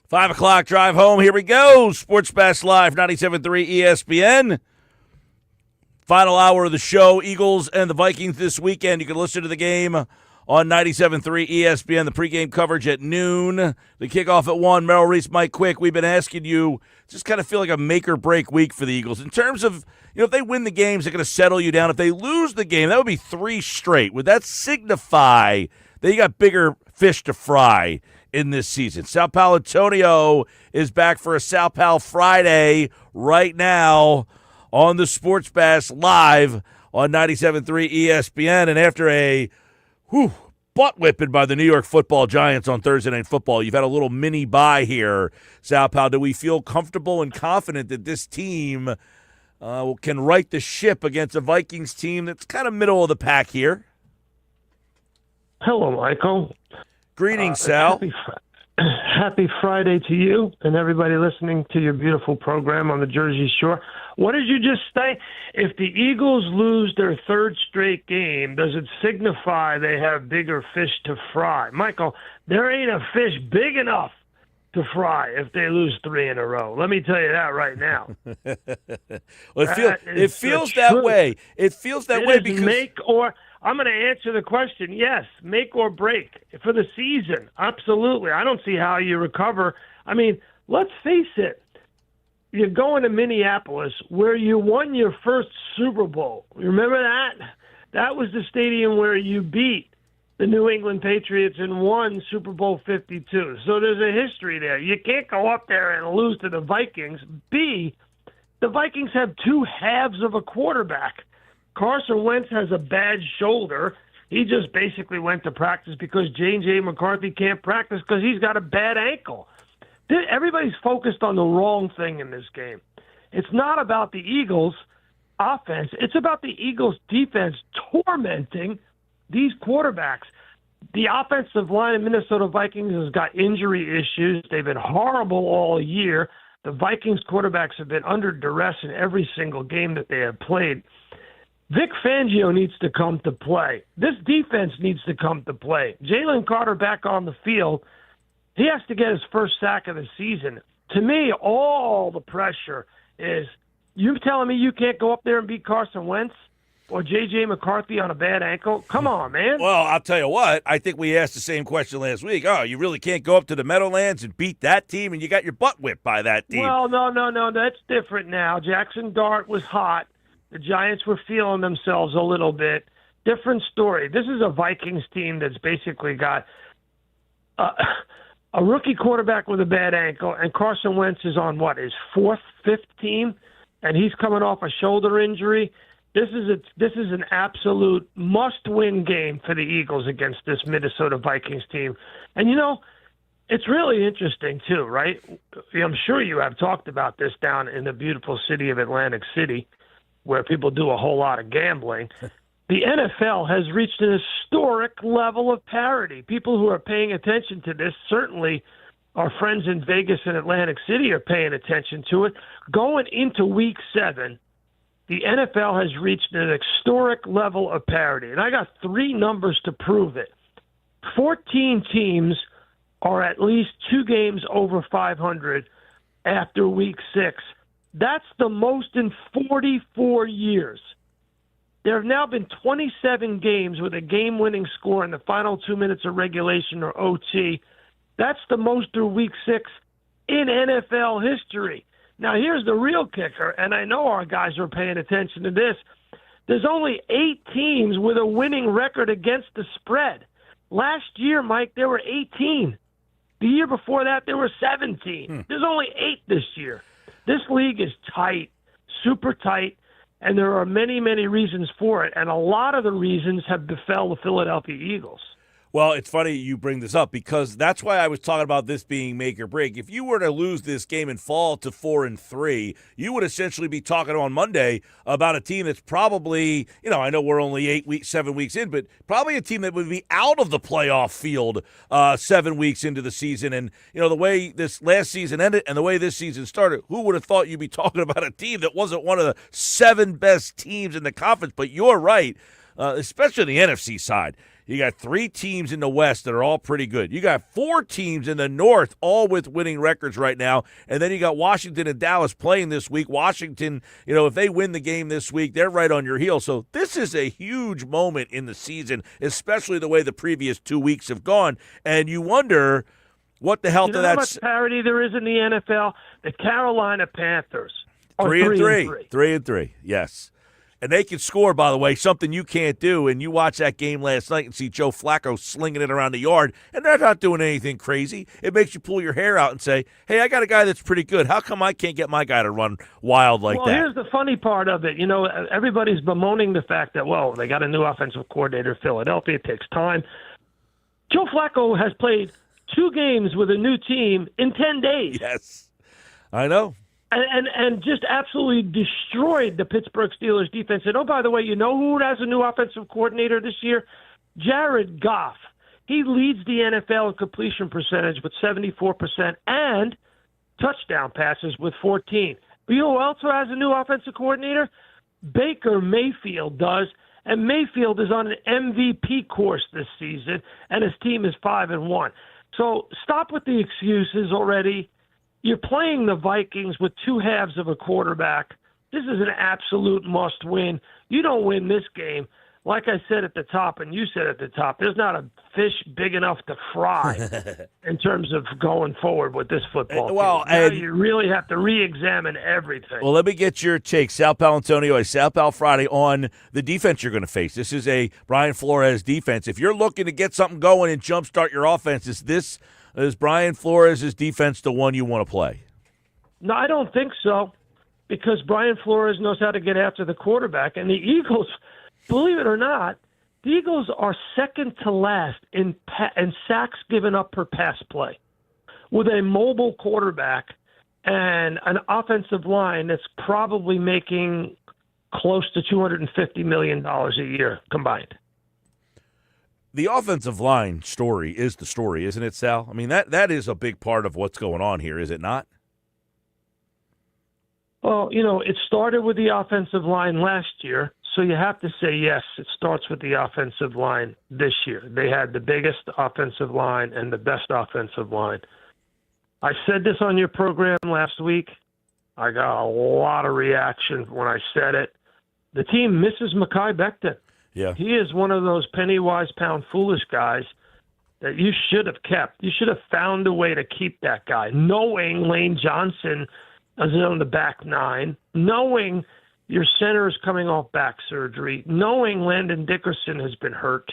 5 o'clock drive home. Here we go. Sports Bash Live, 97.3 ESPN. Final hour of the show. Eagles and the Vikings this weekend. You can listen to the game on 97.3 ESPN. The pregame coverage at noon. The kickoff at 1. Merrill Reese, Mike Quick. We've been asking you, just kind of feel like a make-or-break week for the Eagles. In terms of, if they win the games, they're going to settle you down. If they lose the game, that would be 3 straight. Would that signify that you got bigger fish to fry in this season? Sal Paolantonio is back for a Sal Pal Friday right now on the Sports Bash Live on 97.3 ESPN. And after a butt whipping by the New York Football Giants on Thursday Night Football, you've had a little mini bye here, Sal Pal. Do we feel comfortable and confident that this team can right the ship against a Vikings team that's kind of middle of the pack here? Hello, Michael. Greetings, Sal. Happy Friday to you and everybody listening to your beautiful program on the Jersey Shore. What did you just say? If the Eagles lose their 3rd straight game, does it signify they have bigger fish to fry? Michael, there ain't a fish big enough to fry if they lose 3 in a row. Let me tell you that right now. Well, it feels that way. It feels that way because I'm going to answer the question, yes, make or break for the season. Absolutely. I don't see how you recover. I mean, let's face it. You're going to Minneapolis where you won your first Super Bowl. Remember that? That was the stadium where you beat the New England Patriots and won Super Bowl 52. So there's a history there. You can't go up there and lose to the Vikings. B, the Vikings have 2 halves of a quarterback. Carson Wentz has a bad shoulder. He just basically went to practice because J.J. McCarthy can't practice because he's got a bad ankle. Everybody's focused on the wrong thing in this game. It's not about the Eagles' offense. It's about the Eagles' defense tormenting these quarterbacks. The offensive line of Minnesota Vikings has got injury issues. They've been horrible all year. The Vikings quarterbacks have been under duress in every single game that they have played. Vic Fangio needs to come to play. This defense needs to come to play. Jalen Carter back on the field. He has to get his first sack of the season. To me, all the pressure is, you telling me you can't go up there and beat Carson Wentz or J.J. McCarthy on a bad ankle? Come on, man. Well, I'll tell you what. I think we asked the same question last week. Oh, you really can't go up to the Meadowlands and beat that team, and you got your butt whipped by that team. Well, no. That's different now. Jackson Dart was hot. The Giants were feeling themselves a little bit. Different story. This is a Vikings team that's basically got a rookie quarterback with a bad ankle, and Carson Wentz is on, his 4th, 5th team, and he's coming off a shoulder injury. This is an absolute must-win game for the Eagles against this Minnesota Vikings team. And, it's really interesting, too, right? I'm sure you have talked about this down in the beautiful city of Atlantic City, where people do a whole lot of gambling. The NFL has reached an historic level of parity. People who are paying attention to this, certainly our friends in Vegas and Atlantic City are paying attention to it. Going into Week 7, the NFL has reached an historic level of parity. And I got 3 numbers to prove it. 14 teams are at least 2 games over 500 after Week 6. That's the most in 44 years. There have now been 27 games with a game-winning score in the final 2 minutes of regulation or OT. That's the most through Week 6 in NFL history. Now, here's the real kicker, and I know our guys are paying attention to this. There's only 8 teams with a winning record against the spread. Last year, Mike, there were 18. The year before that, there were 17. There's only 8 this year. This league is tight, super tight, and there are many, many reasons for it. And a lot of the reasons have befell the Philadelphia Eagles. Well, it's funny you bring this up because that's why I was talking about this being make or break. If you were to lose this game and fall to 4-3, you would essentially be talking on Monday about a team that's probably, I know we're only 7 weeks in, but probably a team that would be out of the playoff field 7 weeks into the season. And, the way this last season ended and the way this season started, who would have thought you'd be talking about a team that wasn't one of the 7 best teams in the conference? But you're right, especially on the NFC side. You got 3 teams in the West that are all pretty good. You got 4 teams in the North, all with winning records right now. And then you got Washington and Dallas playing this week. Washington, if they win the game this week, they're right on your heels. So this is a huge moment in the season, especially the way the previous 2 weeks have gone. And you wonder what the hell you know how much parity there is in the NFL? The Carolina Panthers are 3-3. 3-3, yes. And they can score, by the way, something you can't do. And you watch that game last night and see Joe Flacco slinging it around the yard, and they're not doing anything crazy. It makes you pull your hair out and say, hey, I got a guy that's pretty good. How come I can't get my guy to run wild like that? Well, here's the funny part of it. Everybody's bemoaning the fact that, they got a new offensive coordinator in Philadelphia. It takes time. Joe Flacco has played 2 games with a new team in 10 days. Yes, I know. And just absolutely destroyed the Pittsburgh Steelers defense. And, by the way, you know who has a new offensive coordinator this year? Jared Goff. He leads the NFL in completion percentage with 74% and touchdown passes with 14. But you know who else has a new offensive coordinator? Baker Mayfield does. And Mayfield is on an MVP course this season, and his team is 5-1. So stop with the excuses already. You're playing the Vikings with 2 halves of a quarterback. This is an absolute must-win. You don't win this game. Like I said at the top, and you said at the top, there's not a fish big enough to fry in terms of going forward with this football team. Now you really have to re-examine everything. Well, let me get your take, Sal Paolantonio, a Sal Pal Friday, on the defense you're going to face. This is a Brian Flores defense. If you're looking to get something going and jumpstart your offense, is Brian Flores' defense the one you want to play? No, I don't think so, because Brian Flores knows how to get after the quarterback. And the Eagles, believe it or not, the Eagles are second to last in sacks given up per pass play, with a mobile quarterback and an offensive line that's probably making close to $250 million a year combined. The offensive line story is the story, isn't it, Sal? I mean, that is a big part of what's going on here, is it not? Well, it started with the offensive line last year, so you have to say, yes, it starts with the offensive line this year. They had the biggest offensive line and the best offensive line. I said this on your program last week. I got a lot of reaction when I said it. The team misses Mekhi Becton. Yeah. He is one of those penny-wise, pound-foolish guys that you should have kept. You should have found a way to keep that guy, knowing Lane Johnson is on the back 9, knowing your center is coming off back surgery, knowing Landon Dickerson has been hurt.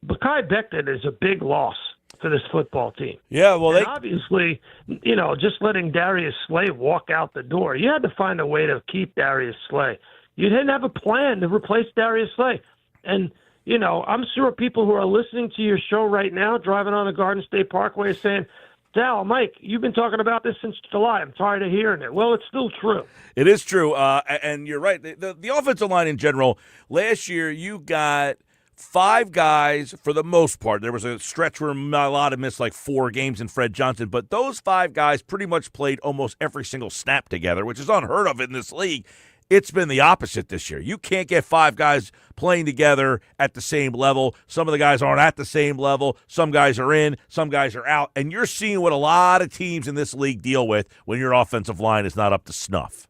Mekhi Becton is a big loss for this football team. Yeah, well, obviously, just letting Darius Slay walk out the door, you had to find a way to keep Darius Slay. You didn't have a plan to replace Darius Slay. And, I'm sure people who are listening to your show right now, driving on the Garden State Parkway, are saying, Sal, Mike, you've been talking about this since July. I'm tired of hearing it. Well, it's still true. It is true. And you're right. The offensive line in general, last year you got 5 guys for the most part. There was a stretch where Mailata missed like 4 games in Fred Johnson, but those 5 guys pretty much played almost every single snap together, which is unheard of in this league. It's been the opposite this year. You can't get 5 guys playing together at the same level. Some of the guys aren't at the same level. Some guys are in, some guys are out. And you're seeing what a lot of teams in this league deal with when your offensive line is not up to snuff.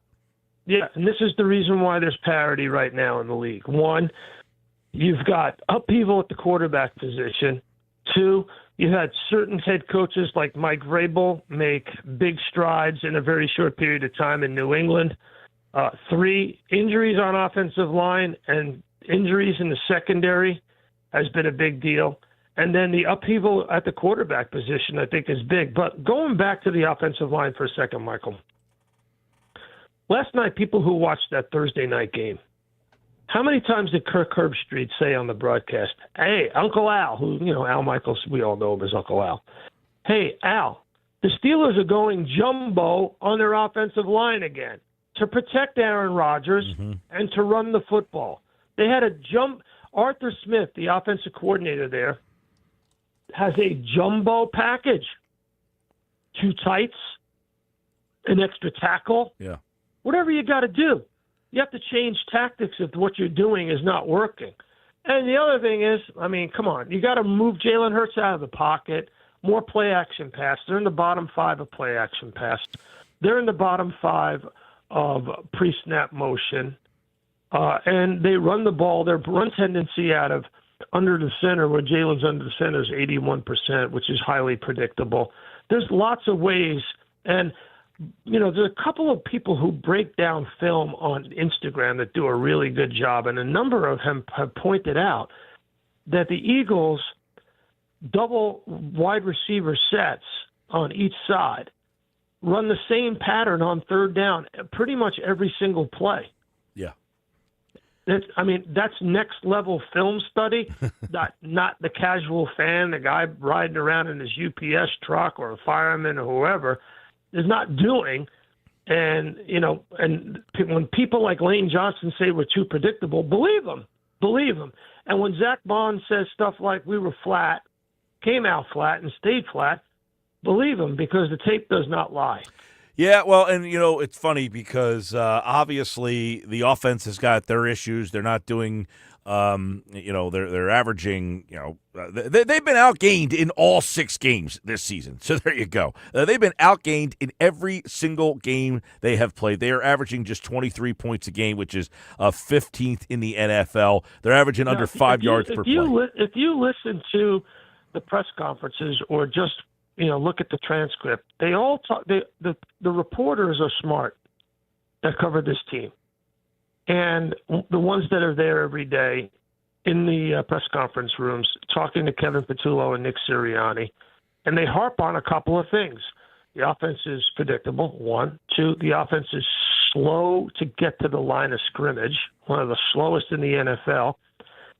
Yeah, and this is the reason why there's parity right now in the league. 1, you've got upheaval at the quarterback position. 2, you had certain head coaches like Mike Vrabel make big strides in a very short period of time in New England. 3, injuries on offensive line and injuries in the secondary has been a big deal. And then the upheaval at the quarterback position, I think, is big. But going back to the offensive line for a second, Michael. Last night, people who watched that Thursday night game, how many times did Kirk Herbstreit say on the broadcast, hey, Uncle Al, who, Al Michaels, we all know him as Uncle Al. Hey, Al, the Steelers are going jumbo on their offensive line again to protect Aaron Rodgers and to run the football. They had a jump. Arthur Smith, the offensive coordinator there, has a jumbo package. 2 tights, an extra tackle. Yeah. Whatever you got to do. You have to change tactics if what you're doing is not working. And the other thing is, I mean, come on, you got to move Jalen Hurts out of the pocket. More play action pass. They're in the bottom 5 of play action pass. They're in the bottom 5 of pre-snap motion. And they run the ball. Their run tendency out of under the center, where Jalen's under the center, is 81%, which is highly predictable. There's lots of ways. And, there's a couple of people who break down film on Instagram that do a really good job. And a number of them have pointed out that the Eagles double wide receiver sets on each side run the same pattern on third down pretty much every single play. Yeah. That's next level film study, not the casual fan, the guy riding around in his UPS truck or a fireman or whoever is not doing. And, when people like Lane Johnson say we're too predictable, believe them. And when Zach Bond says stuff like we were flat, came out flat and stayed flat, believe him, because the tape does not lie. Yeah, well, and, it's funny because obviously the offense has got their issues. They're not doing, they're averaging, they've been outgained in all 6 games this season. So there you go. They've been outgained in every single game they have played. They are averaging just 23 points a game, which is 15th in the NFL. They're averaging under 5 yards per play. If you listen to the press conferences or just look at the transcript, they all talk. The reporters are smart that cover this team, and the ones that are there every day in the press conference rooms talking to Kevin Patullo and Nick Sirianni, and they harp on a couple of things. The offense is predictable, 1. 2, the offense is slow to get to the line of scrimmage, one of the slowest in the NFL,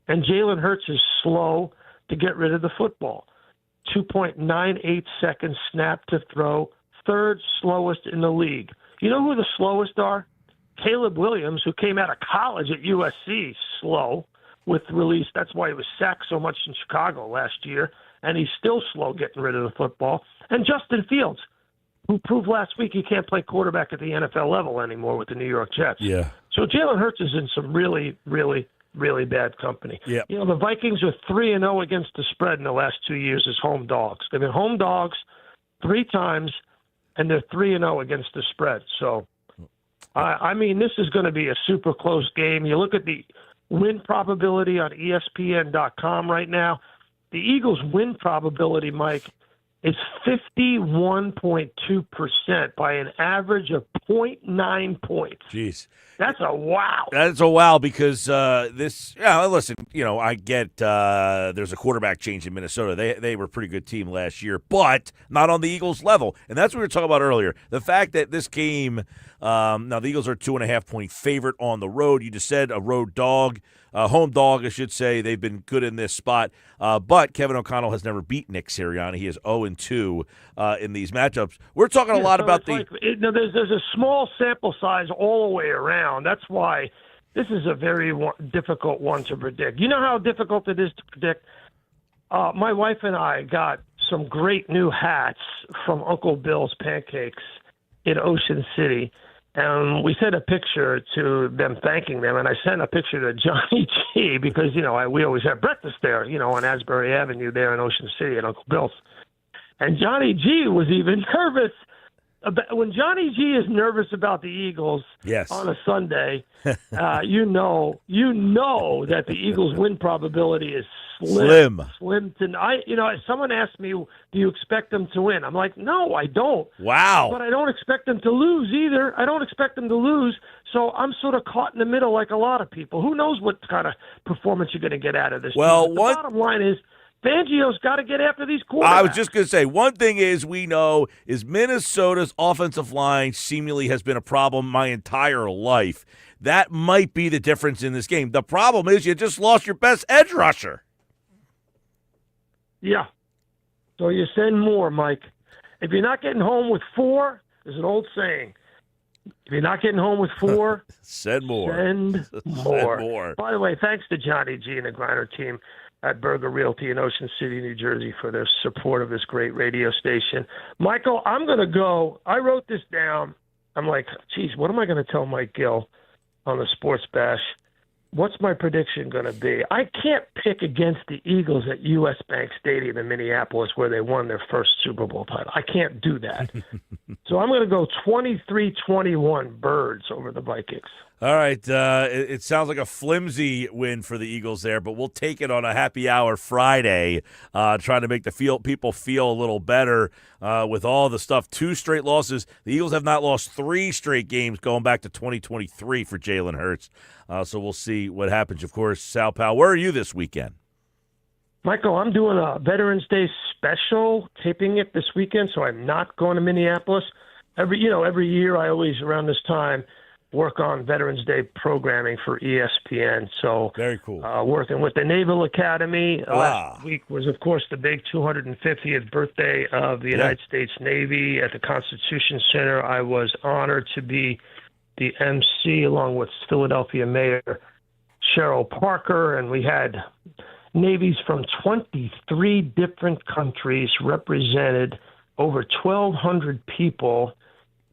and Jalen Hurts is slow to get rid of the football. 2.98 seconds snap to throw, 3rd slowest in the league. You know who the slowest are? Caleb Williams, who came out of college at USC, slow with release. That's why he was sacked so much in Chicago last year, and he's still slow getting rid of the football. And Justin Fields, who proved last week he can't play quarterback at the NFL level anymore with the New York Jets. Yeah. So Jalen Hurts is in some really, really, really bad company. Yep. The Vikings are 3-0 against the spread in the last 2 years as home dogs. They've been home dogs 3 times, and they're 3-0 against the spread. So, this is going to be a super close game. You look at the win probability on ESPN.com right now. The Eagles' win probability, Mike, is 51.2% by an average of 0.9 points. Jeez. That's a wow. That's a wow because listen, I get there's a quarterback change in Minnesota. They were a pretty good team last year, but not on the Eagles level. And that's what we were talking about earlier. The fact that this game, now the Eagles are 2.5-point favorite on the road. You just said a road dog. Home dog, I should say. They've been good in this spot. But Kevin O'Connell has never beat Nick Sirianni. He is 0-2 in these matchups. We're talking a lot about the there's a small sample size all the way around. That's why this is a very difficult one to predict. You know how difficult it is to predict? My wife and I got some great new hats from Uncle Bill's Pancakes in Ocean City. And we sent a picture to them thanking them, and I sent a picture to Johnny G because, we always have breakfast there, on Asbury Avenue there in Ocean City at Uncle Bill's. And Johnny G was even nervous. When Johnny G is nervous about the Eagles on a Sunday, you know that the Eagles' win probability is slim tonight. Someone asked me, do you expect them to win? I'm like, no, I don't. Wow. But I don't expect them to lose either. I don't expect them to lose. So I'm sort of caught in the middle like a lot of people. Who knows what kind of performance you're going to get out of this? Well, the bottom line is Fangio's got to get after these quarterbacks. I was just going to say, one thing we know is Minnesota's offensive line seemingly has been a problem my entire life. That might be the difference in this game. The problem is you just lost your best edge rusher. Yeah. So you send more, Mike. If you're not getting home with 4, there's an old saying. If you're not getting home with 4, send more. Send more. Send more. By the way, thanks to Johnny G and the Griner team at Berger Realty in Ocean City, New Jersey, for their support of this great radio station. Michael, I'm going to go. I wrote this down. I'm like, geez, what am I going to tell Mike Gill on the Sports Bash? what's my prediction going to be? I can't pick against the Eagles at U.S. Bank Stadium in Minneapolis where they won their first Super Bowl title. I can't do that. So I'm going to go 23-21 Birds over the Vikings. All right. It sounds like a flimsy win for the Eagles there, but we'll take it on a happy hour Friday, trying to make the people feel a little better with all the stuff. 2 straight losses. The Eagles have not lost 3 straight games going back to 2023 for Jalen Hurts. So we'll see what happens. Of course, Sal Pal, where are you this weekend? Michael, I'm doing a Veterans Day special, taping it this weekend, so I'm not going to Minneapolis. Every year I always, around this time, work on Veterans Day programming for ESPN. So very cool. Working with the Naval Academy. Last week was, of course, the big 250th birthday of the United States Navy at the Constitution Center. I was honored to be the MC along with Philadelphia Mayor Cheryl Parker, and we had navies from 23 different countries represented, over 1,200 people.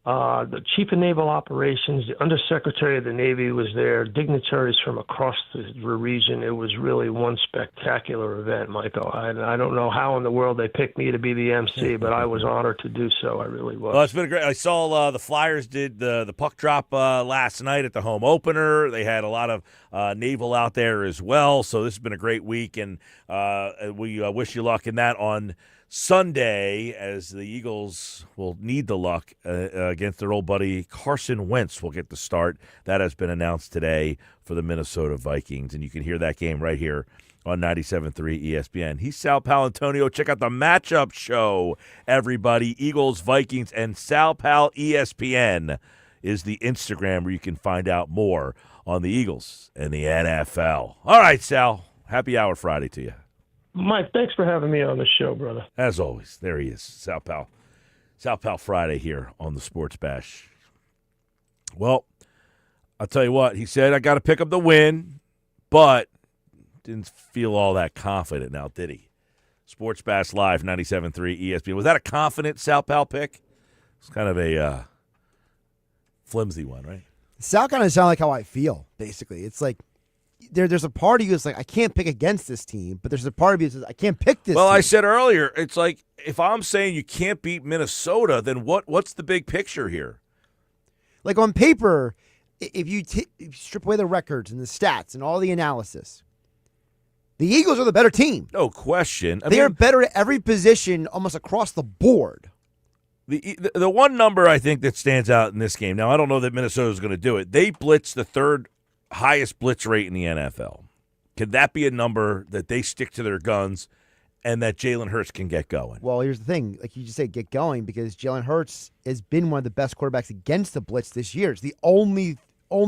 The Chief of Naval Operations, the Undersecretary of the Navy was there, dignitaries from across the region. It was really one spectacular event, Michael. I don't know how in the world they picked me to be the MC, but I was honored to do so. I really was. Well, it's been great. I saw the Flyers did the puck drop last night at the home opener. They had a lot of naval out there as well, so this has been a great week, and we wish you luck in that on Sunday, as the Eagles will need the luck against their old buddy Carson Wentz will get the start. That has been announced today for the Minnesota Vikings, and you can hear that game right here on 97.3 ESPN. He's Sal Paolantonio. Check out the matchup show, everybody. Eagles-Vikings, and Sal Pal ESPN is the Instagram where you can find out more on the Eagles and the NFL. All right, Sal. Happy Hour Friday to you. Mike, thanks for having me on the show, brother. As always, there he is, Sal Pal. Sal Pal Friday here on the Sports Bash. Well, I'll tell you what, he said, I got to pick up the win, but didn't feel all that confident now, did he? Sports Bash Live, 97.3 ESPN. Was that a confident Sal Pal pick? It's kind of a flimsy one, right? Sal kind of sound like how I feel, basically. It's like, there's a part of you that's like, I can't pick against this team, but there's a part of you that says, I can't pick this Well, team. I said earlier, it's like, if I'm saying you can't beat Minnesota, then what's the big picture here? Like on paper, if you strip away the records and the stats and all the analysis, the Eagles are the better team. No question. They are better at every position almost across the board. The one number I think that stands out in this game, now I don't know that Minnesota's going to do it, they blitzed the third highest blitz rate in the NFL. Could that be a number that they stick to their guns and that Jalen Hurts can get going? Well, here's the thing. Like you just said, get going, because Jalen Hurts has been one of the best quarterbacks against the blitz this year. It's the only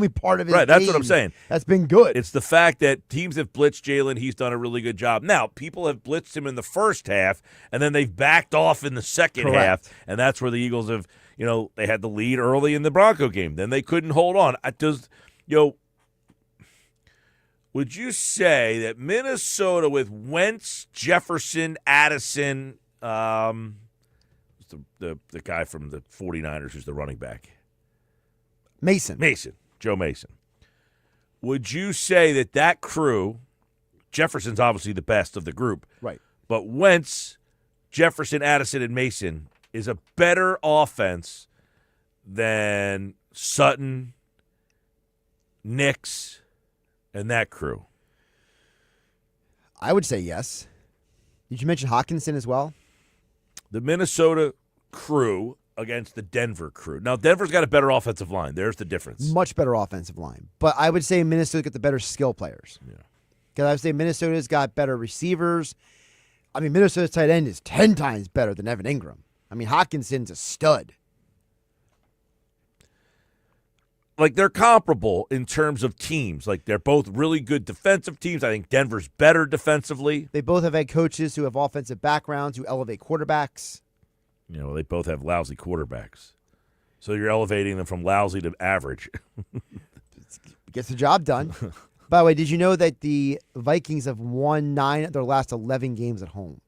part of his right, that's game what I'm saying. That's been good. It's the fact that teams have blitzed Jalen. He's done a really good job. Now, people have blitzed him in the first half, and then they've backed off in the second half, and that's where the Eagles have, they had the lead early in the Bronco game. Then they couldn't hold on. Would you say that Minnesota with Wentz, Jefferson, Addison, the guy from the 49ers who's the running back? Mason, Joe Mason. Would you say that crew, Jefferson's obviously the best of the group, right? But Wentz, Jefferson, Addison, and Mason is a better offense than Sutton, Nix, and that crew? I would say yes. Did you mention Hawkinson as well? The Minnesota crew against the Denver crew. Now, Denver's got a better offensive line. There's the difference. Much better offensive line. But I would say Minnesota's got the better skill players. Yeah. Because I would say Minnesota's got better receivers. I mean, Minnesota's tight end is 10 times better than Evan Ingram. I mean, Hawkinson's a stud. Like, they're comparable in terms of teams. Like, they're both really good defensive teams. I think Denver's better defensively. They both have head coaches who have offensive backgrounds, who elevate quarterbacks. They both have lousy quarterbacks. So you're elevating them from lousy to average. Gets the job done. By the way, did you know that the Vikings have won 9 of their last 11 games at home?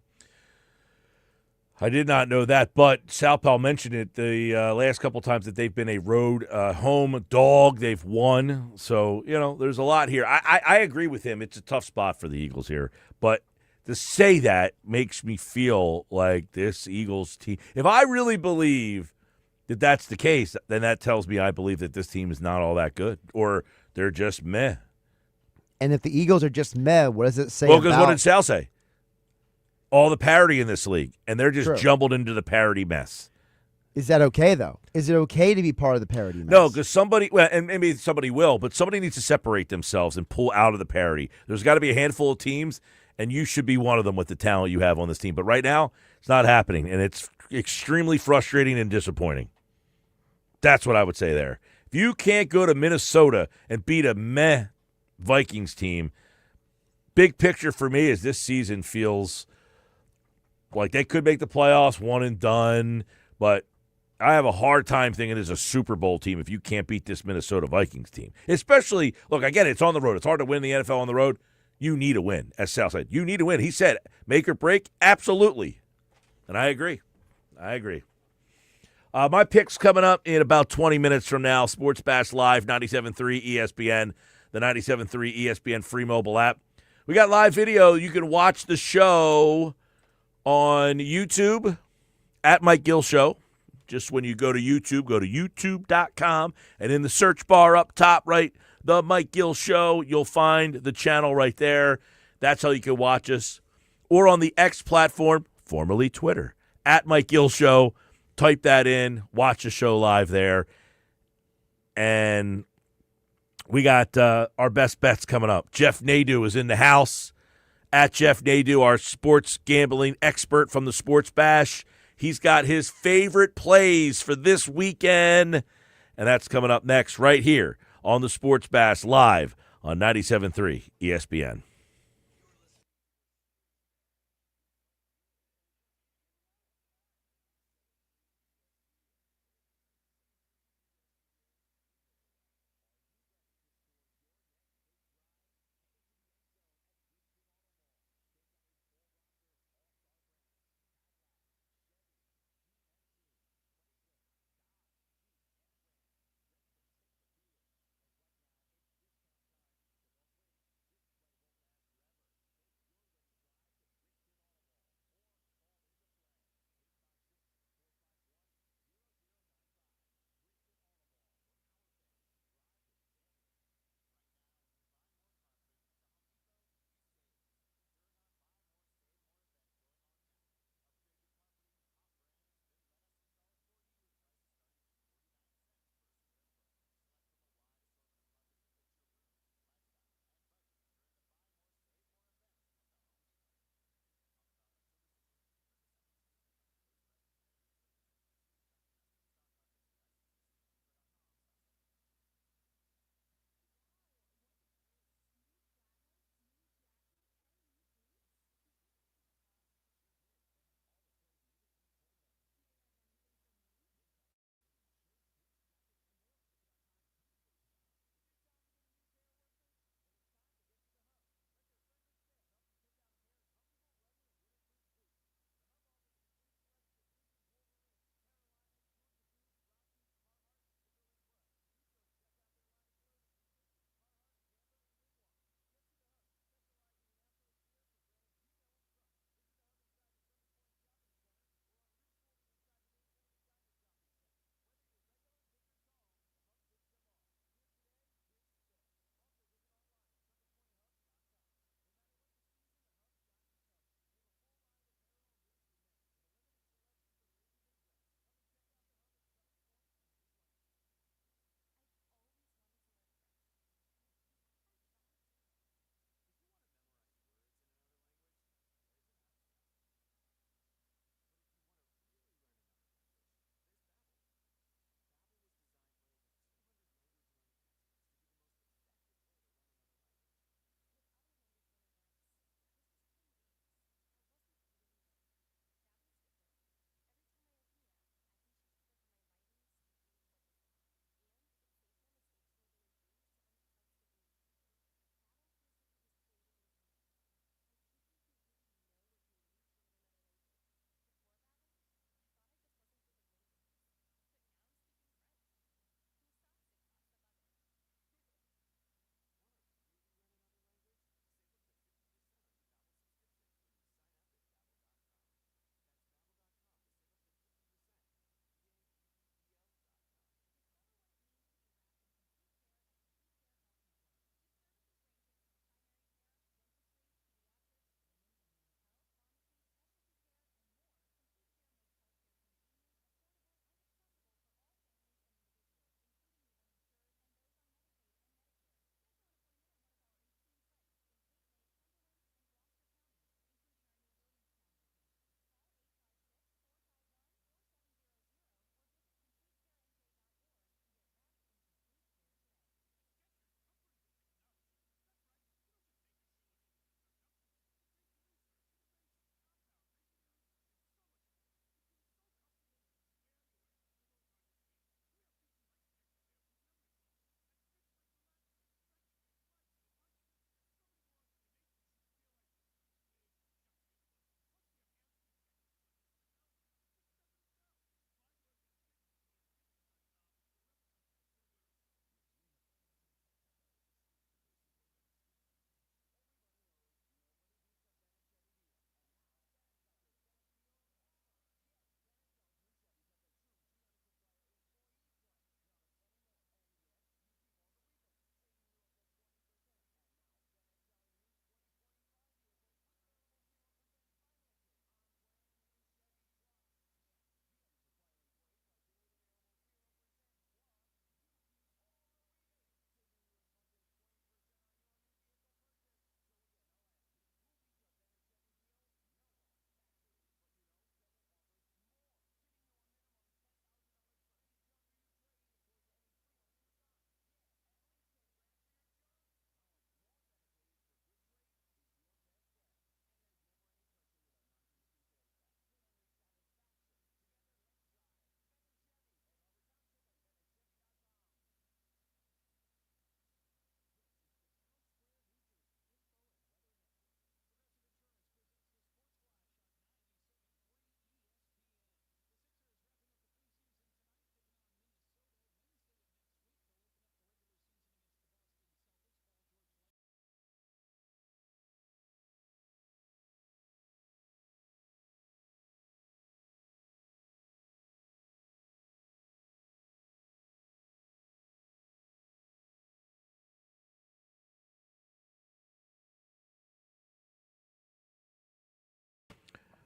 I did not know that, but Sal Pal mentioned it the last couple times that they've been a road home dog. They've won. So, there's a lot here. I agree with him. It's a tough spot for the Eagles here. But to say that makes me feel like this Eagles team, if I really believe that that's the case, then that tells me I believe that this team is not all that good or they're just meh. And if the Eagles are just meh, what does it say Well, because about... what did Sal say? All the parity in this league, and they're just True. jumbled into the parity mess. Is that okay, though? Is it okay to be part of the parity mess? No, because somebody, well, and maybe somebody will, but somebody needs to separate themselves and pull out of the parity. There's got to be a handful of teams, and you should be one of them with the talent you have on this team. But right now, it's not happening, and it's extremely frustrating and disappointing. That's what I would say there. If you can't go to Minnesota and beat a meh Vikings team, big picture for me is this season feels like they could make the playoffs, one and done, but I have a hard time thinking it's a Super Bowl team if you can't beat this Minnesota Vikings team. Especially, look, I get it, it's on the road. It's hard to win the NFL on the road. You need a win, as Sal said. You need a win. He said, make or break, absolutely. And I agree. My pick's coming up in about 20 minutes from now. Sports Bash Live, 97.3 ESPN, the 97.3 ESPN free mobile app. We got live video. You can watch the show on YouTube at Mike Gill Show. Just when you go to YouTube, go to youtube.com, and in the search bar up top, right, the Mike Gill Show, you'll find the channel right there. That's how you can watch us. Or on the X platform, formerly Twitter, at Mike Gill Show. Type that in, watch the show live there. And we got our best bets coming up. Jeff Nadu is in the house. At Jeff Nadu, our sports gambling expert from the Sports Bash. He's got his favorite plays for this weekend, and that's coming up next right here on the Sports Bash live on 97.3 ESPN.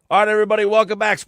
All right, everybody, welcome back.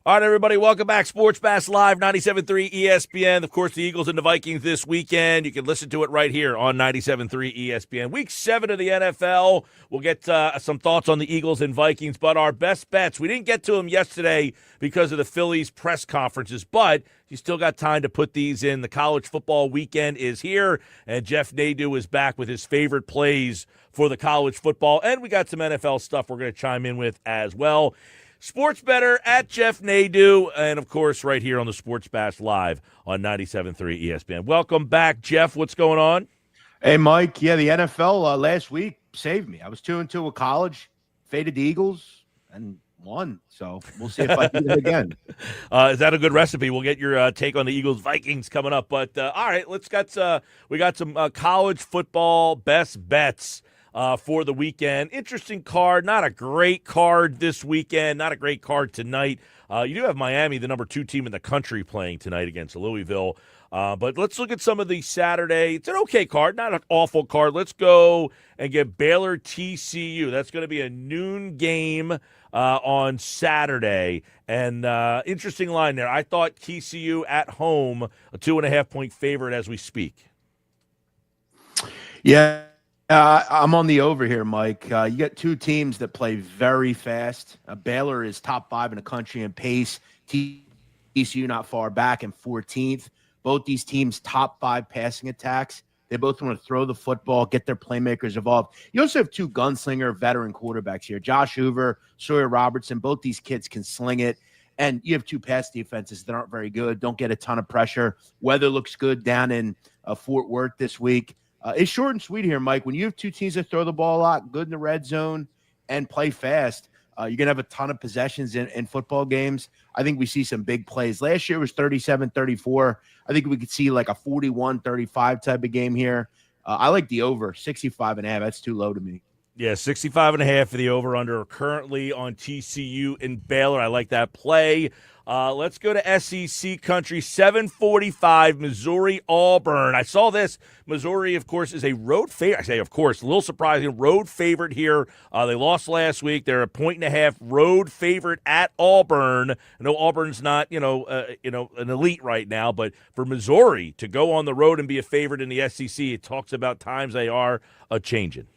All right, everybody, welcome back. Sports Bash Live, 97.3 ESPN. Of course, the Eagles and the Vikings this weekend. You can listen to it right here on 97.3 ESPN. Week 7 of the NFL. We'll get some thoughts on the Eagles and Vikings, but our best bets. We didn't get to them yesterday because of the Phillies press conferences, but you still got time to put these in. The college football weekend is here, and Jeff Nadu is back with his favorite plays for the college football, and we got some NFL stuff we're going to chime in with as well. Sports Better at Jeff Nadu, and, of course, right here on the Sports Bash Live on 97.3 ESPN. Welcome back, Jeff. What's going on? Hey, Mike. Yeah, the NFL last week saved me. I was 2-2 with college, faded the Eagles, and won. So we'll see if I can do it again. Is that a good recipe? We'll get your take on the Eagles-Vikings coming up. But, all right, we got some college football best bets for the weekend. Interesting card. Not a great card this weekend. Not a great card tonight. You do have Miami, the number 2 team in the country, playing tonight against Louisville. But let's look at some of the Saturday. It's an okay card, not an awful card. Let's go and get Baylor TCU. That's going to be a noon game on Saturday. And interesting line there. I thought TCU at home, a 2.5-point favorite as we speak. Yeah. I'm on the over here, Mike. You got 2 teams that play very fast. Baylor is top 5 in the country in pace. TCU not far back in 14th. Both these teams top 5 passing attacks. They both want to throw the football, get their playmakers involved. You also have 2 gunslinger veteran quarterbacks here. Josh Hoover, Sawyer Robertson. Both these kids can sling it. And you have 2 pass defenses that aren't very good, don't get a ton of pressure. Weather looks good down in Fort Worth this week. It's short and sweet here, Mike. When you have 2 teams that throw the ball a lot, good in the red zone, and play fast, you're going to have a ton of possessions in football games. I think we see some big plays. Last year was 37-34. I think we could see like a 41-35 type of game here. I like the over, 65.5. That's too low to me. Yeah, 65.5 for the over-under currently on TCU and Baylor. I like that play. Let's go to SEC country, 7:45, Missouri-Auburn. I saw this. Missouri, of course, is a road favorite. I say, of course, a little surprising. Road favorite here. They lost last week. They're a 1.5 road favorite at Auburn. I know Auburn's not, an elite right now, but for Missouri to go on the road and be a favorite in the SEC, it talks about times they are a-changing.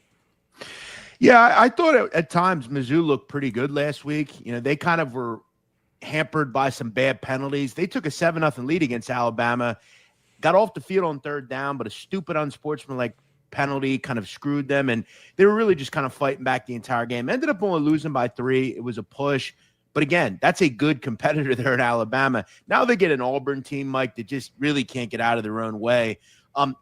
Yeah, I thought at times Mizzou looked pretty good last week. They kind of were hampered by some bad penalties. They took a 7-0 lead against Alabama, got off the field on 3rd down, but a stupid unsportsmanlike penalty kind of screwed them, and they were really just kind of fighting back the entire game. Ended up only losing by 3. It was a push. But again, that's a good competitor there in Alabama. Now they get an Auburn team, Mike, that just really can't get out of their own way. And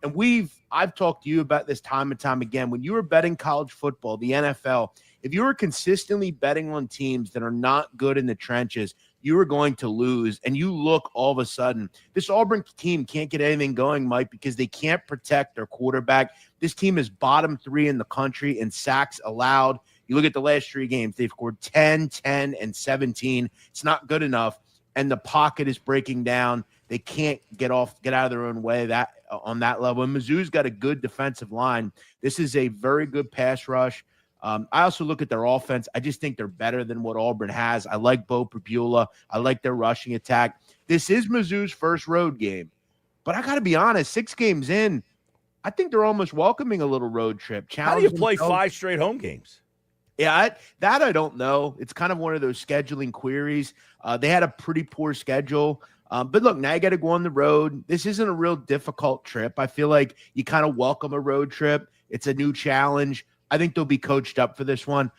I've talked to you about this time and time again. When you were betting college football, the NFL, if you were consistently betting on teams that are not good in the trenches, you are going to lose. And you look all of a sudden, this Auburn team can't get anything going, Mike, because they can't protect their quarterback. This team is bottom 3 in the country in sacks allowed. You look at the last 3 games, they've scored 10, 10, and 17. It's not good enough. And the pocket is breaking down. They can't get out of their own way on that level. And Mizzou's got a good defensive line. This is a very good pass rush. I also look at their offense. I just think they're better than what Auburn has. I like Bo Pribula. I like their rushing attack. This is Mizzou's first road game. But I got to be honest, 6 games in, I think they're almost welcoming a little road trip. How do you play 5 straight home games? Yeah, that I don't know. It's kind of one of those scheduling queries. They had a pretty poor schedule. But look, now you got to go on the road. This isn't a real difficult trip. I feel like you kind of welcome a road trip. It's a new challenge. I think they'll be coached up for this one.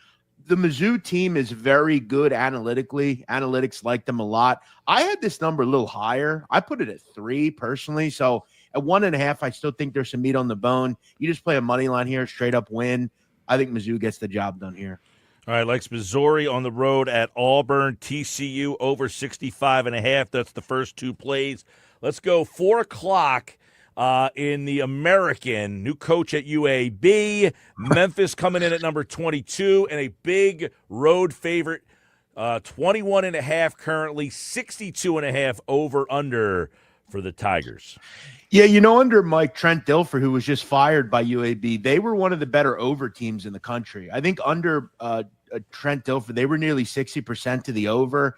The Mizzou team is very good analytically. Analytics like them a lot. I had this number a little higher. I put it at 3 personally. So at 1.5, I still think there's some meat on the bone. You just play a money line here, straight up win. I think Mizzou gets the job done here. All right, Lex, Missouri on the road at Auburn, TCU over 65.5. That's the first 2 plays. Let's go 4 o'clock in the American. New coach at UAB. Memphis coming in at number 22 and a big road favorite, 21.5 currently, 62.5 over under for the Tigers. Yeah, under Mike Trent Dilfer, who was just fired by UAB, they were one of the better over teams in the country. I think under Trent Dilfer, they were nearly 60% to the over.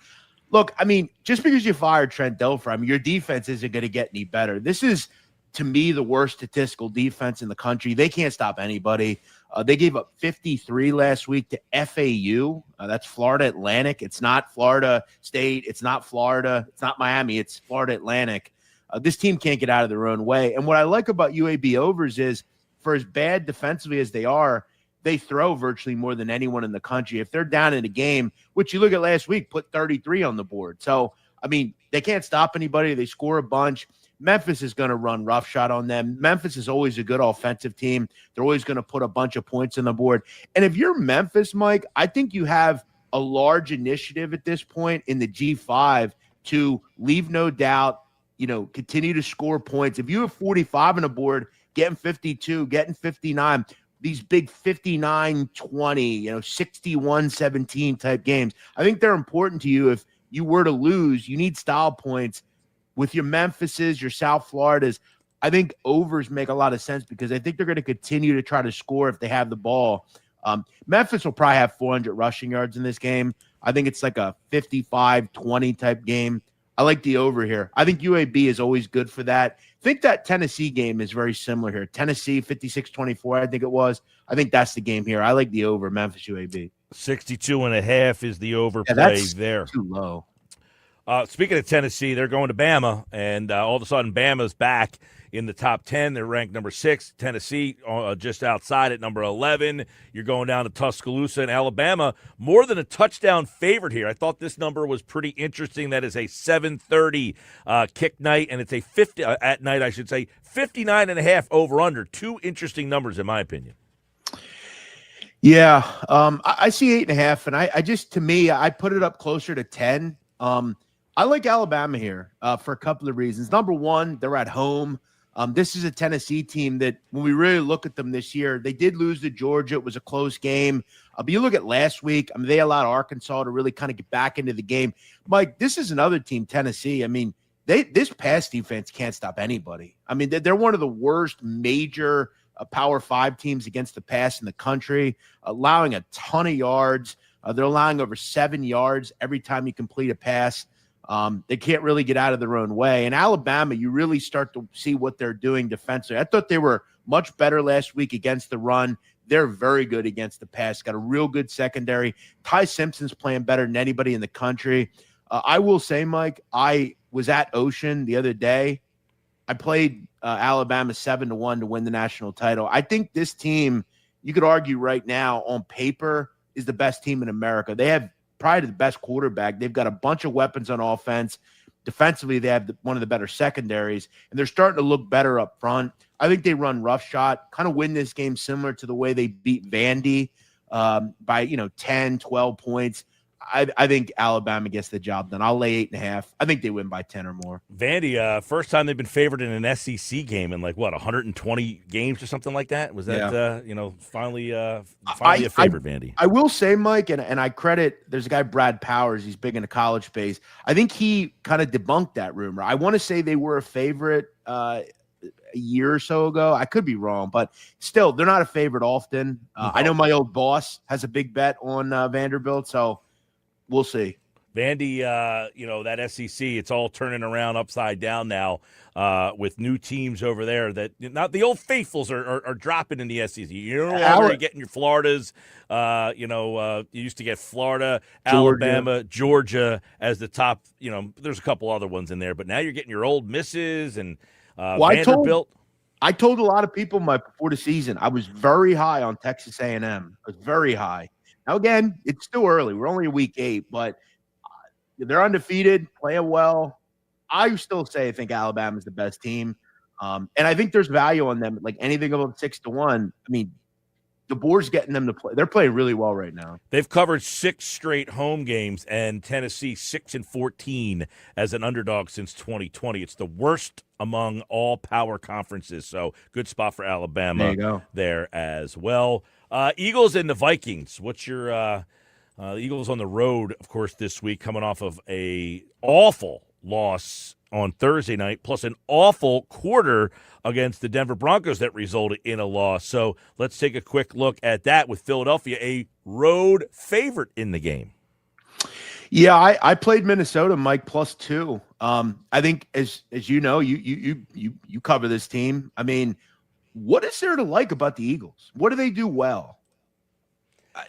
Look, I mean, just because you fired Trent Dilfer, I mean, your defense isn't going to get any better. This is, to me, the worst statistical defense in the country. They can't stop anybody. They gave up 53 last week to FAU. That's Florida Atlantic. It's not Florida State. It's not Florida. It's not Miami. It's Florida Atlantic. This team can't get out of their own way. And what I like about UAB overs is, for as bad defensively as they are, they throw virtually more than anyone in the country. If they're down in a game, which you look at last week, put 33 on the board. So, I mean, they can't stop anybody. They score a bunch. Memphis is going to run roughshod on them. Memphis is always a good offensive team. They're always going to put a bunch of points on the board. And if you're Memphis, Mike, I think you have a large initiative at this point in the G5 to leave no doubt, continue to score points. If you have 45 on the board, getting 52, getting 59, these big 59-20, 61-17 type games, I think they're important to you. If you were to lose, you need style points. With your Memphises, your South Floridas, I think overs make a lot of sense because I think they're going to continue to try to score if they have the ball. Memphis will probably have 400 rushing yards in this game. I think it's like a 55-20 type game. I like the over here. I think UAB is always good for that. I think that Tennessee game is very similar here. Tennessee, 56-24, I think it was. I think that's the game here. I like the over, Memphis UAB. 62.5 is the overplay that's there. Too low. Speaking of Tennessee, they're going to Bama, and all of a sudden Bama's back in the top 10. They're ranked number 6. Tennessee just outside at number 11. You're going down to Tuscaloosa and Alabama. More than a touchdown favorite here. I thought this number was pretty interesting. That is a 7:30 kick night, and it's a 50 at night, I should say, 59.5 over-under. 2 interesting numbers, in my opinion. Yeah, I see 8.5, and I just, to me, I put it up closer to 10. I like Alabama here for a couple of reasons. Number one, they're at home. This is a Tennessee team that, when we really look at them this year, they did lose to Georgia. It was a close game. But you look at last week, I mean, they allowed Arkansas to really kind of get back into the game. Mike, this is another team, Tennessee. I mean, this pass defense can't stop anybody. I mean, they're one of the worst major Power 5 teams against the pass in the country, allowing a ton of yards. They're allowing over 7 yards every time you complete a pass. They can't really get out of their own way. And Alabama, you really start to see what they're doing defensively. I thought they were much better last week against the run. They're very good against the pass. Got a real good secondary. Ty Simpson's playing better than anybody in the country. I will say, Mike, I was at Ocean the other day. I played Alabama 7-1 to win the national title. I think this team, you could argue right now on paper, is the best team in America. They have probably the best quarterback. They've got a bunch of weapons on offense. Defensively, they have one of the better secondaries, and they're starting to look better up front. I think they run roughshod, kind of win this game similar to the way they beat Vandy by 10, 12 points. I think Alabama gets the job done. I'll lay 8.5. I think they win by 10 or more. Vandy, first time they've been favored in an SEC game in 120 games or something like that. Was that finally a favorite, Vandy? I will say, Mike, and I credit. There's a guy, Brad Powers. He's big into college space. I think he kind of debunked that rumor. I want to say they were a favorite a year or so ago. I could be wrong, but still, they're not a favorite often. I know my old boss has a big bet on Vanderbilt, so we'll see. Vandy, that SEC, it's all turning around upside down now with new teams over there. That not the old faithfuls are dropping in the SEC. You're no longer getting your Floridas. You used to get Florida, Alabama, Georgia as the top. There's a couple other ones in there, but now you're getting your old misses and Vanderbilt. I told a lot of people before the season I was very high on Texas A&M. I was very high. Now again, it's still early. We're only week 8, but they're undefeated, playing well. I still say I think Alabama's the best team. And I think there's value on them, like anything above 6-1. I mean, DeBoer's getting them to play. They're playing really well right now. They've covered 6 straight home games, and Tennessee 6-14 as an underdog since 2020. It's the worst among all power conferences. So good spot for Alabama there, you go. There as well. Eagles and the Vikings. What's your the Eagles on the road, of course, this week, coming off of a awful loss on Thursday night, plus an awful quarter against the Denver Broncos that resulted in a loss. So let's take a quick look at that with Philadelphia, a road favorite in the game. Yeah, I played Minnesota, Mike, +2. I think as you know, you cover this team. I mean, what is there to like about the Eagles? What do they do well?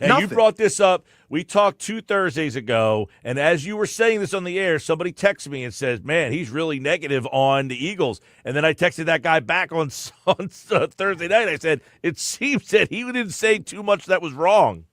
And you brought this up. We talked 2 Thursdays ago, and as you were saying this on the air, somebody texted me and says, man, he's really negative on the Eagles. And then I texted that guy back on Thursday night. I said, it seems that he didn't say too much that was wrong.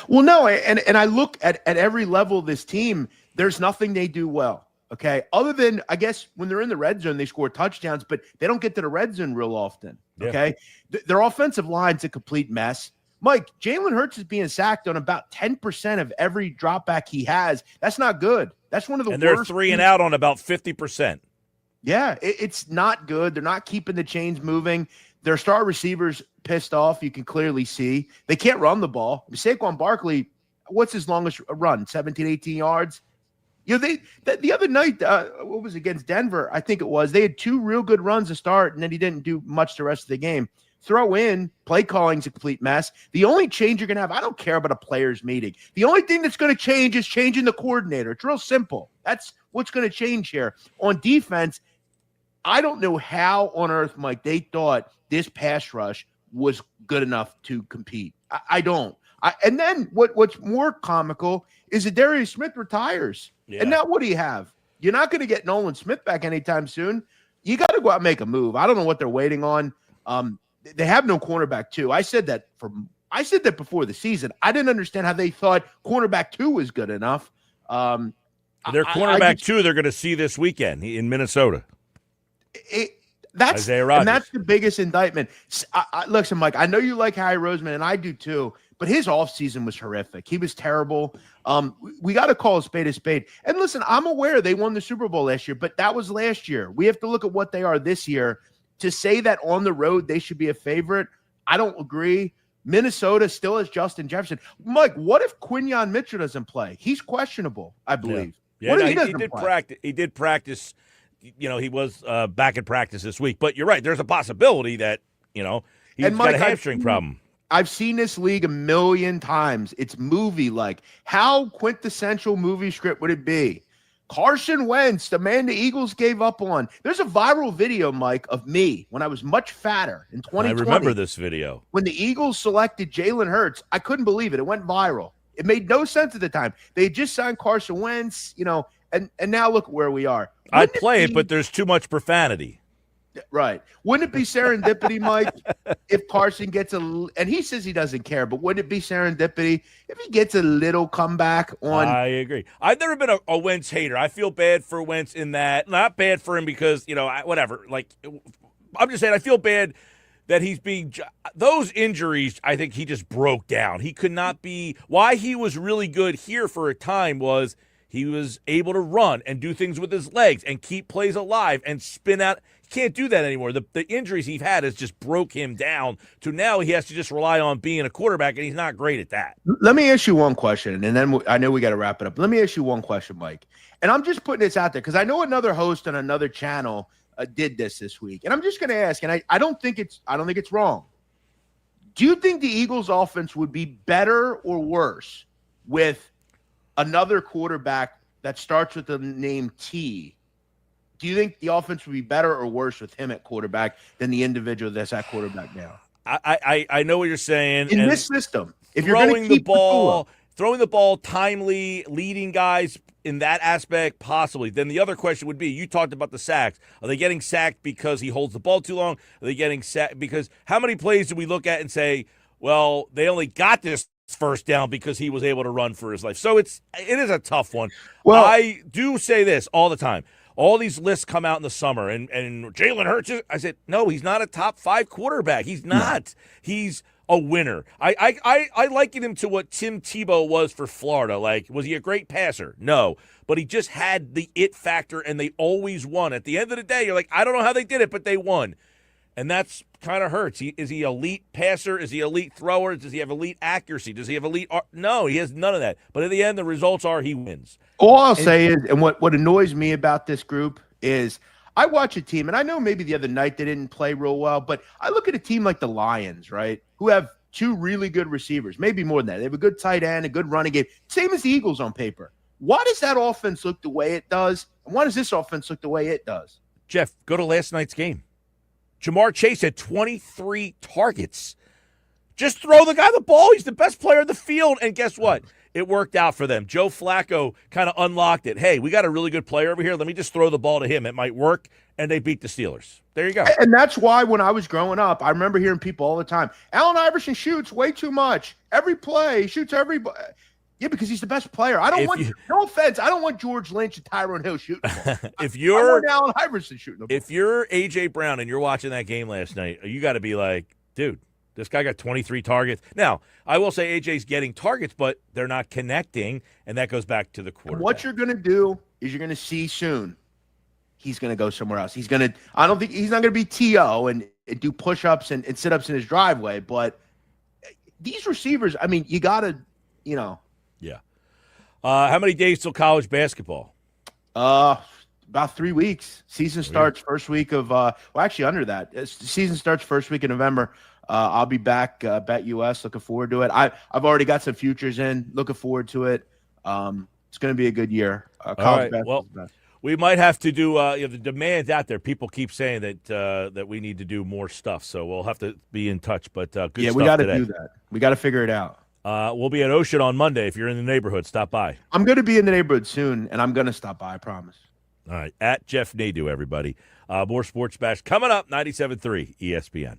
Well, no, and I look at every level of this team, there's nothing they do well, okay? Other than, I guess, when they're in the red zone, they score touchdowns, but they don't get to the red zone real often, okay? Yeah. Their offensive line's a complete mess. Mike, Jalen Hurts is being sacked on about 10% of every drop back he has. That's not good. That's one of the worst. And they're 3 and out on about 50%. Yeah, it's not good. They're not keeping the chains moving. Their star receivers pissed off. You can clearly see. They can't run the ball. Saquon Barkley, what's his longest run? 17, 18 yards? The other night, what was it, against Denver, I think it was, they had 2 real good runs to start, and then he didn't do much the rest of the game. Throw in, play calling's a complete mess. The only change you're going to have, I don't care about a players meeting. The only thing that's going to change is changing the coordinator. It's real simple. That's what's going to change here. On defense, I don't know how on earth, Mike, they thought this pass rush was good enough to compete. I don't. And then what's more comical is that Darius Smith retires. Yeah. And now what do you have? You're not going to get Nolan Smith back anytime soon. You got to go out and make a move. I don't know what they're waiting on. They have no cornerback 2. I said that before the season. I didn't understand how they thought cornerback 2 was good enough. Their cornerback 2 they're going to see this weekend in Minnesota. That's the biggest indictment. Listen, Mike, I know you like Harry Roseman, and I do too, but his offseason was horrific. He was terrible. We got to call a spade a spade. And listen, I'm aware they won the Super Bowl last year, but that was last year. We have to look at what they are this year. To say that on the road they should be a favorite, I don't agree. Minnesota still has Justin Jefferson. Mike, what if Quinyon Mitchell doesn't play? He's questionable, I believe. Yeah, he did practice. He did practice. He was back in practice this week. But you're right. There's a possibility that, he's got a hamstring problem. I've seen this league a million times. It's movie-like. How quintessential movie script would it be? Carson Wentz, the man the Eagles gave up on. There's a viral video, Mike, of me when I was much fatter in 2020. I remember this video. When the Eagles selected Jalen Hurts, I couldn't believe it. It went viral. It made no sense at the time. They had just signed Carson Wentz, and now look where we are. I'd play it, but there's too much profanity. Right. Wouldn't it be serendipity, Mike, if Carson gets and he says he doesn't care, but wouldn't it be serendipity if he gets a little comeback on? I agree. I've never been a Wentz hater. I feel bad for Wentz in that. Not bad for him because, whatever. Like, I'm just saying I feel bad that he's being those injuries. I think he just broke down. He could not be. Why he was really good here for a time was he was able to run and do things with his legs and keep plays alive and spin out. He can't do that anymore. The injuries he's had has just broke him down to now he has to just rely on being a quarterback, and he's not great at that. Let me ask you one question, and then I know we got to wrap it up. Let me ask you one question, Mike. And I'm just putting this out there because I know another host on another channel did this week, and I'm just going to ask, and I don't think it's wrong. Do you think the Eagles' offense would be better or worse with another quarterback that starts with the name T? Do you think the offense would be better or worse with him at quarterback than the individual that's at quarterback now? I know what you're saying. In this system, if you're throwing going to keep throwing the ball timely, leading guys in that aspect, possibly. Then the other question would be, you talked about the sacks. Are they getting sacked because he holds the ball too long? Are they getting sacked because how many plays do we look at and say, well, they only got this first down because he was able to run for his life? So it is a tough one. Well, I do say this all the time. All these lists come out in the summer, and Jalen Hurts, I said, no, he's not a top 5 quarterback. He's not. No. He's a winner. I liken him to what Tim Tebow was for Florida. Like, was he a great passer? No. But he just had the it factor, and they always won. At the end of the day, you're like, I don't know how they did it, but they won. And that's kind of hurts. Is he elite passer? Is he elite thrower? Does he have elite accuracy? Does he have elite No, he has none of that. But at the end, the results are he wins. All I'll say is, and what annoys me about this group is I watch a team, and I know maybe the other night they didn't play real well, but I look at a team like the Lions, right, who have 2 really good receivers, maybe more than that. They have a good tight end, a good running game, same as the Eagles on paper. Why does that offense look the way it does, and why does this offense look the way it does? Jeff, go to last night's game. Jamar Chase had 23 targets. Just throw the guy the ball. He's the best player in the field. And guess what? It worked out for them. Joe Flacco kind of unlocked it. Hey, we got a really good player over here. Let me just throw the ball to him. It might work. And they beat the Steelers. There you go. And that's why when I was growing up, I remember hearing people all the time, Allen Iverson shoots way too much. Every play, he shoots every – yeah, because he's the best player. I don't want – no offense. I don't want George Lynch and Tyrone Hill shooting the ball. I want Allen Iverson shooting the ball. If you're A.J. Brown and you're watching that game last night, you got to be like, dude, this guy got 23 targets. Now, I will say A.J.'s getting targets, but they're not connecting, and that goes back to the quarterback. What you're going to do is you're going to see soon he's going to go somewhere else. He's going to – I don't think – he's not going to be T.O. and do push-ups and sit-ups in his driveway, but these receivers, I mean, you got to, you know – yeah. How many days till college basketball? About 3 weeks. Season starts first week of actually under that. Season starts first week in November. I'll be back Bet US. Looking forward to it. I've already got some futures in. Looking forward to it. It's going to be a good year. College basketball. Well, we might have to do the demands out there. People keep saying that we need to do more stuff, so we'll have to be in touch. But good stuff we got to today. do that. We got to figure it out. We'll be at Ocean on Monday. If you're in the neighborhood, stop by. I'm going to be in the neighborhood soon, and I'm going to stop by, I promise. All right. At Jeff Nadu, everybody. More Sports Bash coming up, 97.3 ESPN.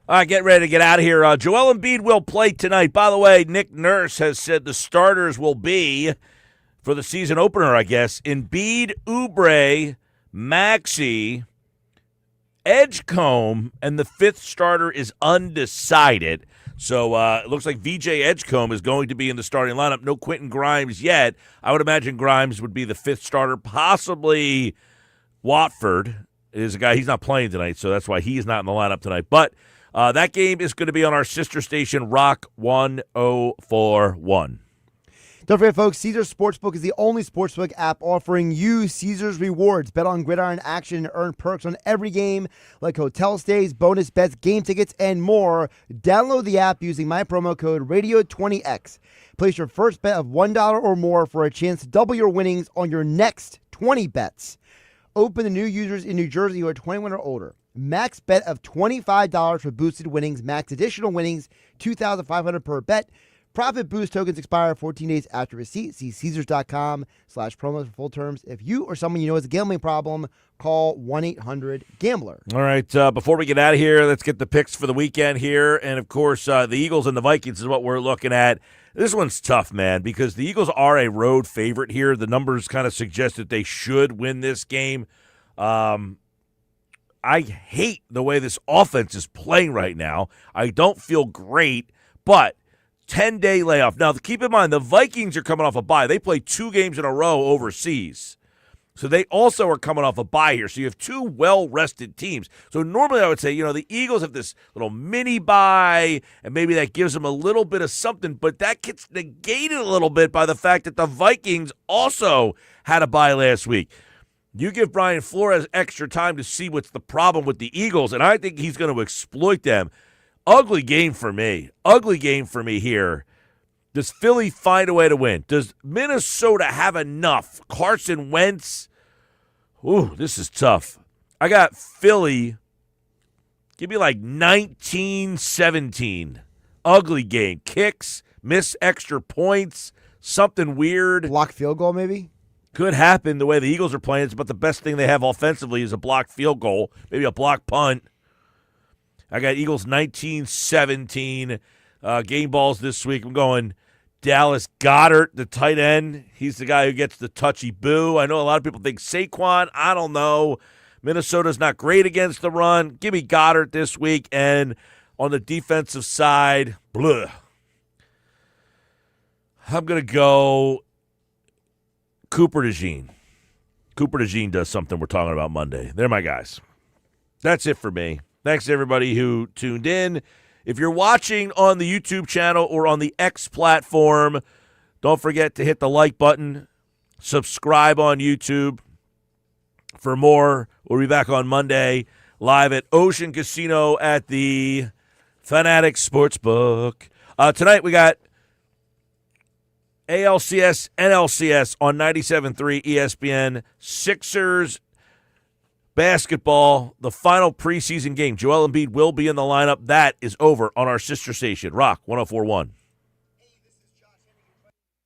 All right, get ready to get out of here. Joel Embiid will play tonight. By the way, Nick Nurse has said the starters will be, for the season opener, I guess, Embiid, Oubre, Maxey, Edgecombe, and the fifth starter is undecided. So it looks like VJ Edgecombe is going to be in the starting lineup. No Quentin Grimes yet. I would imagine Grimes would be the fifth starter. Possibly Watford is a guy. He's not playing tonight, so that's why he's not in the lineup tonight. But that game is going to be on our sister station, Rock 1041. Don't forget, folks, Caesars Sportsbook is the only sportsbook app offering you Caesars rewards. Bet on gridiron action and earn perks on every game like hotel stays, bonus bets, game tickets, and more. Download the app using my promo code Radio20X. Place your first bet of $1 or more for a chance to double your winnings on your next 20 bets. Open to new users in New Jersey who are 21 or older. Max bet of $25 for boosted winnings. Max additional winnings, $2,500 per bet. Profit boost tokens expire 14 days after receipt. See Caesars.com/promos for full terms. If you or someone you know has a gambling problem, call 1-800-GAMBLER. All right, before we get out of here, let's get the picks for the weekend here. And, of course, the Eagles and the Vikings is what we're looking at. This one's tough, man, because the Eagles are a road favorite here. The numbers kind of suggest that they should win this game. I hate the way this offense is playing right now. I don't feel great, but 10-day layoff. Now, keep in mind, the Vikings are coming off a bye. They played 2 games in a row overseas. So they also are coming off a bye here. So you have 2 well-rested teams. So normally I would say, the Eagles have this little mini bye, and maybe that gives them a little bit of something, but that gets negated a little bit by the fact that the Vikings also had a bye last week. You give Brian Flores extra time to see what's the problem with the Eagles, and I think he's going to exploit them. Ugly game for me. Ugly game for me here. Does Philly find a way to win? Does Minnesota have enough? Carson Wentz? Ooh, this is tough. I got Philly. Give me like 19-17. Ugly game. Kicks, miss extra points, something weird. Block field goal maybe? Could happen the way the Eagles are playing. It's about the best thing they have offensively is a blocked field goal, maybe a blocked punt. I got Eagles 19-17. Game balls this week. I'm going Dallas Goedert, the tight end. He's the guy who gets the touchy boo. I know a lot of people think Saquon. I don't know. Minnesota's not great against the run. Give me Goddard this week. And on the defensive side, I'm going to go Cooper DeJean. Cooper DeJean does something we're talking about Monday. They're my guys. That's it for me. Thanks to everybody who tuned in. If you're watching on the YouTube channel or on the X platform, don't forget to hit the like button. Subscribe on YouTube for more. We'll be back on Monday live at Ocean Casino at the Fanatic Sportsbook. Tonight we got ALCS, NLCS on 97.3 ESPN. Sixers basketball, the final preseason game. Joel Embiid will be in the lineup. That is over on our sister station, Rock 1041.